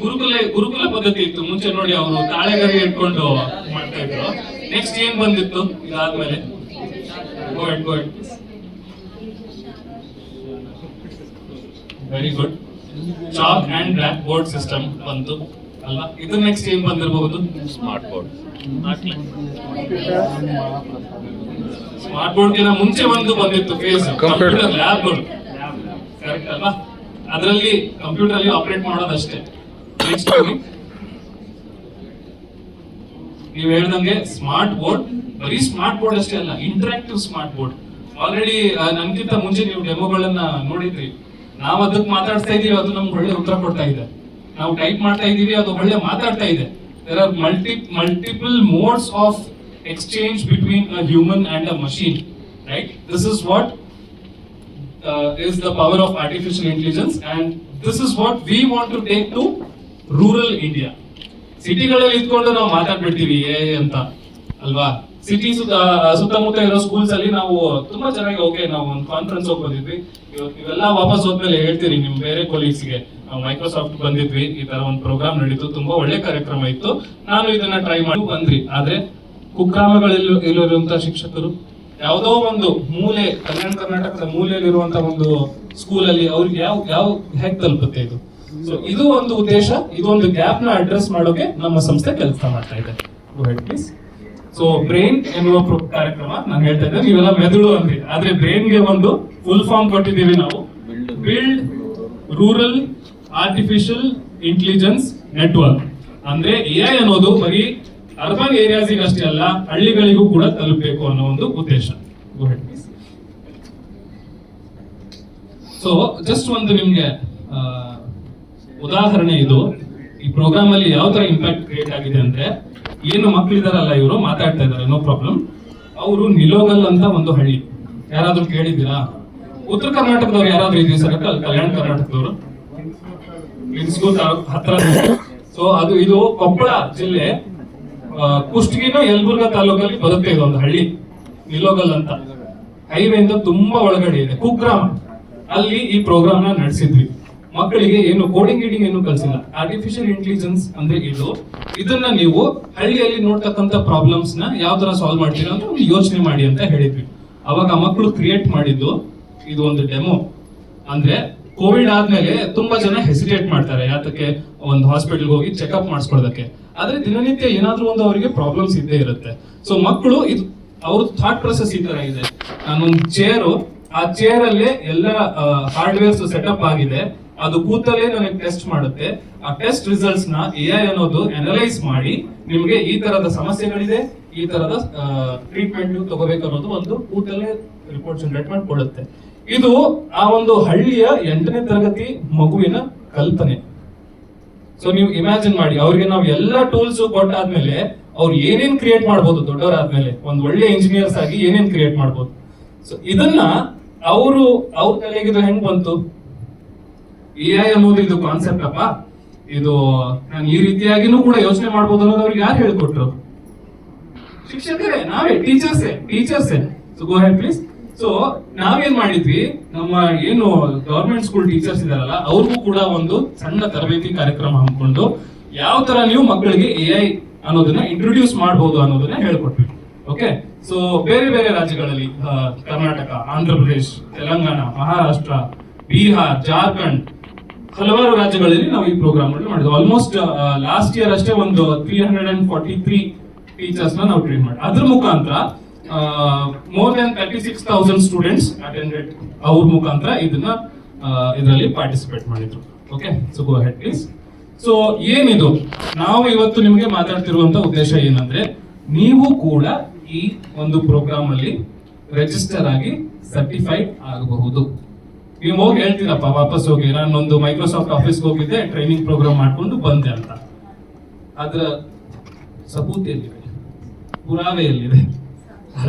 ಗುರುಕುಲ ಪದ್ಧತಿ ಇತ್ತು ಮುಂಚೆ ನೋಡಿ, ಅವರು ತಾಳೆಗರಿ ಇಟ್ಕೊಂಡು ಮಾಡ್ತಾ ಇದ್ರು. ನೆಕ್ಸ್ಟ್ ಏನ್ ಬಂದಿತ್ತು ಇದಾದ್ಮೇಲೆ? Go ahead. Very good. Chalk and blackboard system ಬಂತು ಅಲ್ವಾ? ಇದು ನೆಕ್ಸ್ಟ್ ಏನ್ ಬಂದಿರಬಹುದು? ಸ್ಮಾರ್ಟ್ ಬೋರ್ಡ್ ಗಿನ ಮುಂಚೆ ಒಂದು ಬಂದಿತ್ತು ಫೇಸ್ ಕಂಪ್ಯೂಟರ್ ಲ್ಯಾಬ್, ಕರೆಕ್ಟ್ ಅಲ್ವಾ? ಅದರಲ್ಲಿ ಕಂಪ್ಯೂಟರ್ ಅಲ್ಲಿ ಆಪರೇಟ್ ಮಾಡೋದಷ್ಟೇ. ನೆಕ್ಸ್ಟ್ ನೀವು ಹೇಳ್ದಂಗೆ ಸ್ಮಾರ್ಟ್ ಬೋರ್ಡ್, ಬರೀ ಸ್ಮಾರ್ಟ್ ಬೋರ್ಡ್ ಅಷ್ಟೇ ಅಲ್ಲ, ಇಂಟರಾಕ್ಟಿವ್ ಸ್ಮಾರ್ಟ್ ಬೋರ್ಡ್. ಆಲ್ರೆಡಿ ನನ್ಗಿಂತ ಮುಂಚೆ ನೀವು ಡೆಮೋಗಳನ್ನ ನೋಡಿದ್ರಿ. ನಾವು ಅದಕ್ಕೆ ಮಾತಾಡ್ತಾ ಇದೀವಿ, ಅದು ನಮ್ಗೆ ಒಳ್ಳೆ ಉತ್ತರ ಕೊಡ್ತಾ ಇದೆ. ನಾವು ಟೈಪ್ ಮಾಡ್ತಾ ಇದೀವಿ, ಅದು ಒಳ್ಳೆ ಮಾತಾಡ್ತಾ ಇದೆ. There are multiple modes of exchange between a human and a machine, right? This is what is the power of artificial intelligence, and this is what we want to take to rural India. ಸಿಟಿಗಳಲ್ಲಿ ಇದ್ಕೊಂಡು ನಾವು ಮಾತಾಡ್ಬಿಡ್ತೀವಿ ಅಂತ ಅಲ್ವಾ? City ಸುತ್ತಮುತ್ತ ಇರೋ schools ಅಲ್ಲಿ ನಾವು ತುಂಬಾ ಚೆನ್ನಾಗಿ ಓಕೆ ನಾವು ಒಂದು ಕಾನ್ಫರೆನ್ಸ್ ಹೋಗಿ ಬಂದಿದ್ವಿ. ಇವೆಲ್ಲ ವಾಪಸ್ ಹೋದ್ಮೇಲೆ ಹೇಳ್ತೀರಿ ನಿಮ್ ಬೇರೆ ಕೊಲೀಗ್ಸ್ಗೆ, ನಾವು ಮೈಕ್ರೋಸಾಫ್ಟ್ ಬಂದಿದ್ವಿ, ಈ ತರ ಒಂದು ಪ್ರೋಗ್ರಾಮ್ ನಡೀತು, ತುಂಬಾ ಒಳ್ಳೆ ಕಾರ್ಯಕ್ರಮ ಇತ್ತು, ನಾನು ಇದನ್ನ ಟ್ರೈ ಮಾಡಿ ಬಂದ್ರಿ. ಆದ್ರೆ ಕುಗ್ರಾಮಗಳಲ್ಲಿರುವಂತಹ ಶಿಕ್ಷಕರು ಯಾವುದೋ ಒಂದು ಮೂಲೆ, ಕಲ್ಯಾಣ ಕರ್ನಾಟಕದ ಮೂಲೆಯಲ್ಲಿರುವಂತಹ ಒಂದು ಸ್ಕೂಲಲ್ಲಿ ಅವ್ರಿಗೆ ಯಾವ ಹೇಗೆ ತಲುಪುತ್ತೆ ಇದು? ಸೊ ಇದು ಒಂದು ಉದ್ದೇಶ, ಇದೊಂದು ಗ್ಯಾಪ್ ನ ಅಡ್ರೆಸ್ ಮಾಡೋಕೆ ನಮ್ಮ ಸಂಸ್ಥೆ ಕೆಲಸ ಮಾಡ್ತಾ ಇದೆ. ಪ್ಲೀಸ್. ಸೊ ಬ್ರೈನ್ ಎನ್ನುವ ಕಾರ್ಯಕ್ರಮ ನಾನು ಹೇಳ್ತಾ ಇದ್ದೆ, ನೀವೆಲ್ಲ ಮೆದುಳು ಅಂದ್ರಿ, ಆದ್ರೆ ಬ್ರೈನ್ ಗೆ ಒಂದು ಫುಲ್ ಫಾರ್ಮ್ ಕೊಟ್ಟಿದ್ದೀವಿ ನಾವು, build rural artificial intelligence network. ಅಂದ್ರೆ AI ಅನ್ನೋದು ಬರೀ ಅರ್ಬನ್ ಏರಿಯಾಸಿಗೆ ಅಷ್ಟೇ ಅಲ್ಲ, ಹಳ್ಳಿಗಳಿಗೂ ಕೂಡ ತಲುಪಬೇಕು ಅನ್ನೋ ಒಂದು ಉದ್ದೇಶ. ಸೊ ಜಸ್ಟ್ ಒಂದು ನಿಮ್ಗೆ ಉದಾಹರಣೆ, ಇದು ಈ ಪ್ರೋಗ್ರಾಮ್ ಅಲ್ಲಿ ಯಾವ ತರ ಇಂಪ್ಯಾಕ್ಟ್ ಕ್ರಿಯೇಟ್ ಆಗಿದೆ ಅಂದ್ರೆ, ಏನು ಮಕ್ಕಳಿದಾರಲ್ಲ ಇವರು ಮಾತಾಡ್ತಾ ಇದಾರೆ, ನೋ ಪ್ರಾಬ್ಲಮ್. ಅವರು ನಿಲೋಗಲ್ ಅಂತ ಒಂದು ಹಳ್ಳಿ, ಯಾರಾದ್ರೂ ಕೇಳಿದ್ದೀರಾ? ಉತ್ತರ ಕರ್ನಾಟಕದವ್ರು ಯಾರಾದ್ರೂ ಇದೀವಿ ಸರ್? ಕಲ್ಯಾಣ ಕರ್ನಾಟಕದವರು ಹತ್ರ. ಸೊ ಇದು ಕೊಪ್ಪಳ ಜಿಲ್ಲೆ ಕುಷ್ಟಗಿನ ಯಲಬುರ್ಗಾ ತಾಲೂಕಲ್ಲಿ ಬರುತ್ತೆ ಇದೊಂದು ಹಳ್ಳಿ, ನಿಲೋಗಲ್ ಅಂತ. ಹೈವೇಯಿಂದ ತುಂಬಾ ಒಳಗಡೆ ಇದೆ, ಕುಗ್ರಾಮ. ಅಲ್ಲಿ ಈ ಪ್ರೋಗ್ರಾಮ್ ನ ನಡೆಸಿದ್ವಿ. ಮಕ್ಕಳಿಗೆ ಏನು ಕೋಡಿಂಗ್ ಗೀಡಿಂಗ್ ಏನು ಕಲಿಸಿಲ್ಲ. ಆರ್ಟಿಫಿಷಿಯಲ್ ಇಂಟೆಲಿಜೆನ್ಸ್ ಅಂದ್ರೆ ಇದನ್ನ ನೀವು ಹಳ್ಳಿಯಲ್ಲಿ ನೋಡ್ತಕ್ಕಂಥ ಪ್ರಾಬ್ಲಮ್ಸ್ ನ ಯಾವ ತರ ಸಾಲ್ವ್ ಮಾಡ್ತೀರಾ ಅಂತ ಒಂದು ಯೋಚನೆ ಮಾಡಿ ಅಂತ ಹೇಳಿದ್ವಿ. ಅವಾಗ ಮಕ್ಕಳು ಕ್ರಿಯೇಟ್ ಮಾಡಿದ್ದು ಇದು ಒಂದು ಡೆಮೋ. ಅಂದ್ರೆ ಕೋವಿಡ್ ಆದ್ಮೇಲೆ ತುಂಬಾ ಜನ ಹೆಸಿಟೇಟ್ ಮಾಡ್ತಾರೆ, ಯಾತಕ್ಕೆ ಒಂದು ಹಾಸ್ಪಿಟಲ್ಗೆ ಹೋಗಿ ಚೆಕ್ಅಪ್ ಮಾಡಿಸ್ಕೊಳ್ಳೋದಕ್ಕೆ. ಆದ್ರೆ ದಿನನಿತ್ಯ ಏನಾದ್ರೂ ಒಂದು ಅವರಿಗೆ ಪ್ರಾಬ್ಲಮ್ಸ್ ಇದ್ದೇ ಇರುತ್ತೆ. ಸೊ ಮಕ್ಕಳು ಇದು ಅವ್ರ ಥಾಟ್ ಪ್ರೊಸೆಸ್ ಈ ತರ ಇದೆ, ನಾನೊಂದು ಚೇರು, ಆ ಚೇರ್ ಅಲ್ಲೇ ಎಲ್ಲ ಹಾರ್ಡ್ವೇರ್ಸ್ ಸೆಟಪ್ ಆಗಿದೆ, ಅದು ಕೂತಲ್ಲೇ ನನಗೆ ಟೆಸ್ಟ್ ಮಾಡುತ್ತೆ. ಆ ಟೆಸ್ಟ್ ರಿಸಲ್ಟ್ಸ್ ನ AI ಅನ್ನೋದು ಅನಲೈಸ್ ಮಾಡಿ ನಿಮ್ಗೆ ಈ ತರದ ಸಮಸ್ಯೆಗಳಿದೆ, ಈ ತರದ ಟ್ರೀಟ್ಮೆಂಟ್ ತಗೋಬೇಕು ಅನ್ನೋದು ಒಂದು ಕೂತಲ್ಲೇ ರಿಪೋರ್ಟ್ ಜನರೇಟ್ ಮಾಡಿಕೊಳ್ಳುತ್ತೆ. ಇದು ಆ ಒಂದು ಹಳ್ಳಿಯ 8ನೇ ತರಗತಿ ಮಗುವಿನ ಕಲ್ಪನೆ. ಸೊ ನೀವು ಇಮ್ಯಾಜಿನ್ ಮಾಡಿ, ಅವ್ರಿಗೆ ನಾವು ಎಲ್ಲ ಟೂಲ್ಸ್ ಕೊಟ್ಟಾದ್ಮೇಲೆ ಅವ್ರು ಏನೇನ್ ಕ್ರಿಯೇಟ್ ಮಾಡ್ಬೋದು ದೊಡ್ಡವರಾದ್ಮೇಲೆ, ಒಂದು ಒಳ್ಳೆ ಇಂಜಿನಿಯರ್ಸ್ ಆಗಿ ಏನೇನ್ ಕ್ರಿಯೇಟ್ ಮಾಡ್ಬೋದು. ಸೊ ಇದನ್ನ ಅವ್ರ ತಲೆಗಿದು ಹೆಂಗ್ ಬಂತು? AI ಅನ್ನೋದು ಇದು ಕಾನ್ಸೆಪ್ಟ್ ಅಪ್ಪ, ಇದು ನಾನು ಈ ರೀತಿಯಾಗಿನೂ ಕೂಡ ಯೋಚನೆ ಮಾಡ್ಬೋದು ಅನ್ನೋದು ಅವ್ರಿಗೆ ಯಾರು ಹೇಳ್ಕೊಟ್ರು? ಶಿಕ್ಷಕರೇ, ನಾವೇ, ಟೀಚರ್ಸೇ. So go ahead please. So ನಾವೇನ್ ಮಾಡಿದ್ವಿ, ನಮ್ಮ ಏನು ಗವರ್ಮೆಂಟ್ ಸ್ಕೂಲ್ ಟೀಚರ್ಸ್ ಇದಾರಲ್ಲ ಅವ್ರಿಗೂ ಕೂಡ ಒಂದು ಸಣ್ಣ ತರಬೇತಿ ಕಾರ್ಯಕ್ರಮ ಹಮ್ಮಿಕೊಂಡು ಯಾವ ತರ ನೀವು ಮಕ್ಕಳಿಗೆ AI ಅನ್ನೋದನ್ನ ಇಂಟ್ರೊಡ್ಯೂಸ್ ಮಾಡಬಹುದು ಅನ್ನೋದನ್ನ ಹೇಳ್ಕೊಟ್ವಿ. ಓಕೆ. ಸೊ ಬೇರೆ ಬೇರೆ ರಾಜ್ಯಗಳಲ್ಲಿ, ಕರ್ನಾಟಕ, ಆಂಧ್ರ ಪ್ರದೇಶ್, ತೆಲಂಗಾಣ, ಮಹಾರಾಷ್ಟ್ರ, ಬಿಹಾರ್, ಜಾರ್ಖಂಡ್, ಹಲವಾರು ರಾಜ್ಯಗಳಲ್ಲಿ ನಾವು ಈ ಪ್ರೋಗ್ರಾಮ್ ಮಾಡಿದ್ವಿ. ಆಲ್ಮೋಸ್ಟ್ ಲಾಸ್ಟ್ ಇಯರ್ ಅಷ್ಟೇ ಒಂದು 343 ಟೀಚರ್ಸ್ ನಾವು ಟ್ರೈನ್ ಮಾಡಿ, ಅದ್ರ ಮುಖಾಂತರ more than 36,000 ಸ್ಟೂಡೆಂಟ್ಸ್ ಅಟೆಂಡೆಡ್. ಅವ್ರ ಮುಖಾಂತರ ಇದರಲ್ಲಿ ಪಾರ್ಟಿಸಿಪೇಟ್ ಮಾಡಿದ್ರು. Okay. So go ahead please. So ಏನಿದು ನಾವು ಇವತ್ತು ನಿಮಗೆ ಮಾತಾಡ್ತಿರುವಂತ ಉದ್ದೇಶ ಏನಂದ್ರೆ, ನೀವು ಕೂಡ ಈ ಒಂದು ಪ್ರೋಗ್ರಾಮ್ ಅಲ್ಲಿ ರಿಜಿಸ್ಟರ್ ಆಗಿ ಸರ್ಟಿಫೈಡ್ ಆಗಬಹುದು. ನೀವು ಹೋಗಿ ಹೇಳ್ತೀರಪ್ಪ ವಾಪಸ್ ಹೋಗಿ, ನಾನೊಂದು ಮೈಕ್ರೋಸಾಫ್ಟ್ ಆಫೀಸ್ಗೆ ಹೋಗಿದ್ದೆ, ಟ್ರೈನಿಂಗ್ ಪ್ರೋಗ್ರಾಮ್ ಮಾಡ್ಕೊಂಡು ಬಂದೆ ಅಂತ. ಅದರ ಸಬೂತ್ ಎಲ್ಲಿದೆ, ಪುರಾವೆ ಎಲ್ಲಿದೆ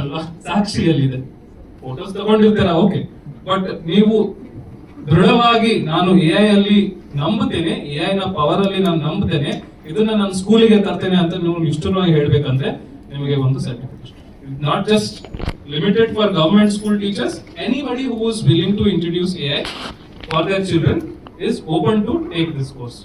ಅಲ್ವಾ, ಸಾಕ್ಷಿ ಎಲ್ಲಿದೆ? ಫೋಟೋಸ್ ತಗೊಂಡಿರ್ತೀರಾ, ಓಕೆ, ಬಟ್ ನೀವು ದೃಢವಾಗಿ ನಾನು ಎಐ ಅಲ್ಲಿ ನಂಬುತ್ತೇನೆ, ಎಐ ನ ಪವರ್ ಅಲ್ಲಿ ನಾನು ನಂಬುತ್ತೇನೆ, ಇದನ್ನ ನಾನು ಸ್ಕೂಲಿಗೆ ತರ್ತೇನೆ ಅಂತ ನೀವು ನಿಷ್ಠುರವಾಗಿ ಹೇಳ್ಬೇಕಂದ್ರೆ ನಿಮಗೆ ಒಂದು certificate. Not just limited for government school teachers, anybody who is willing to introduce AI for their children is open to take this course.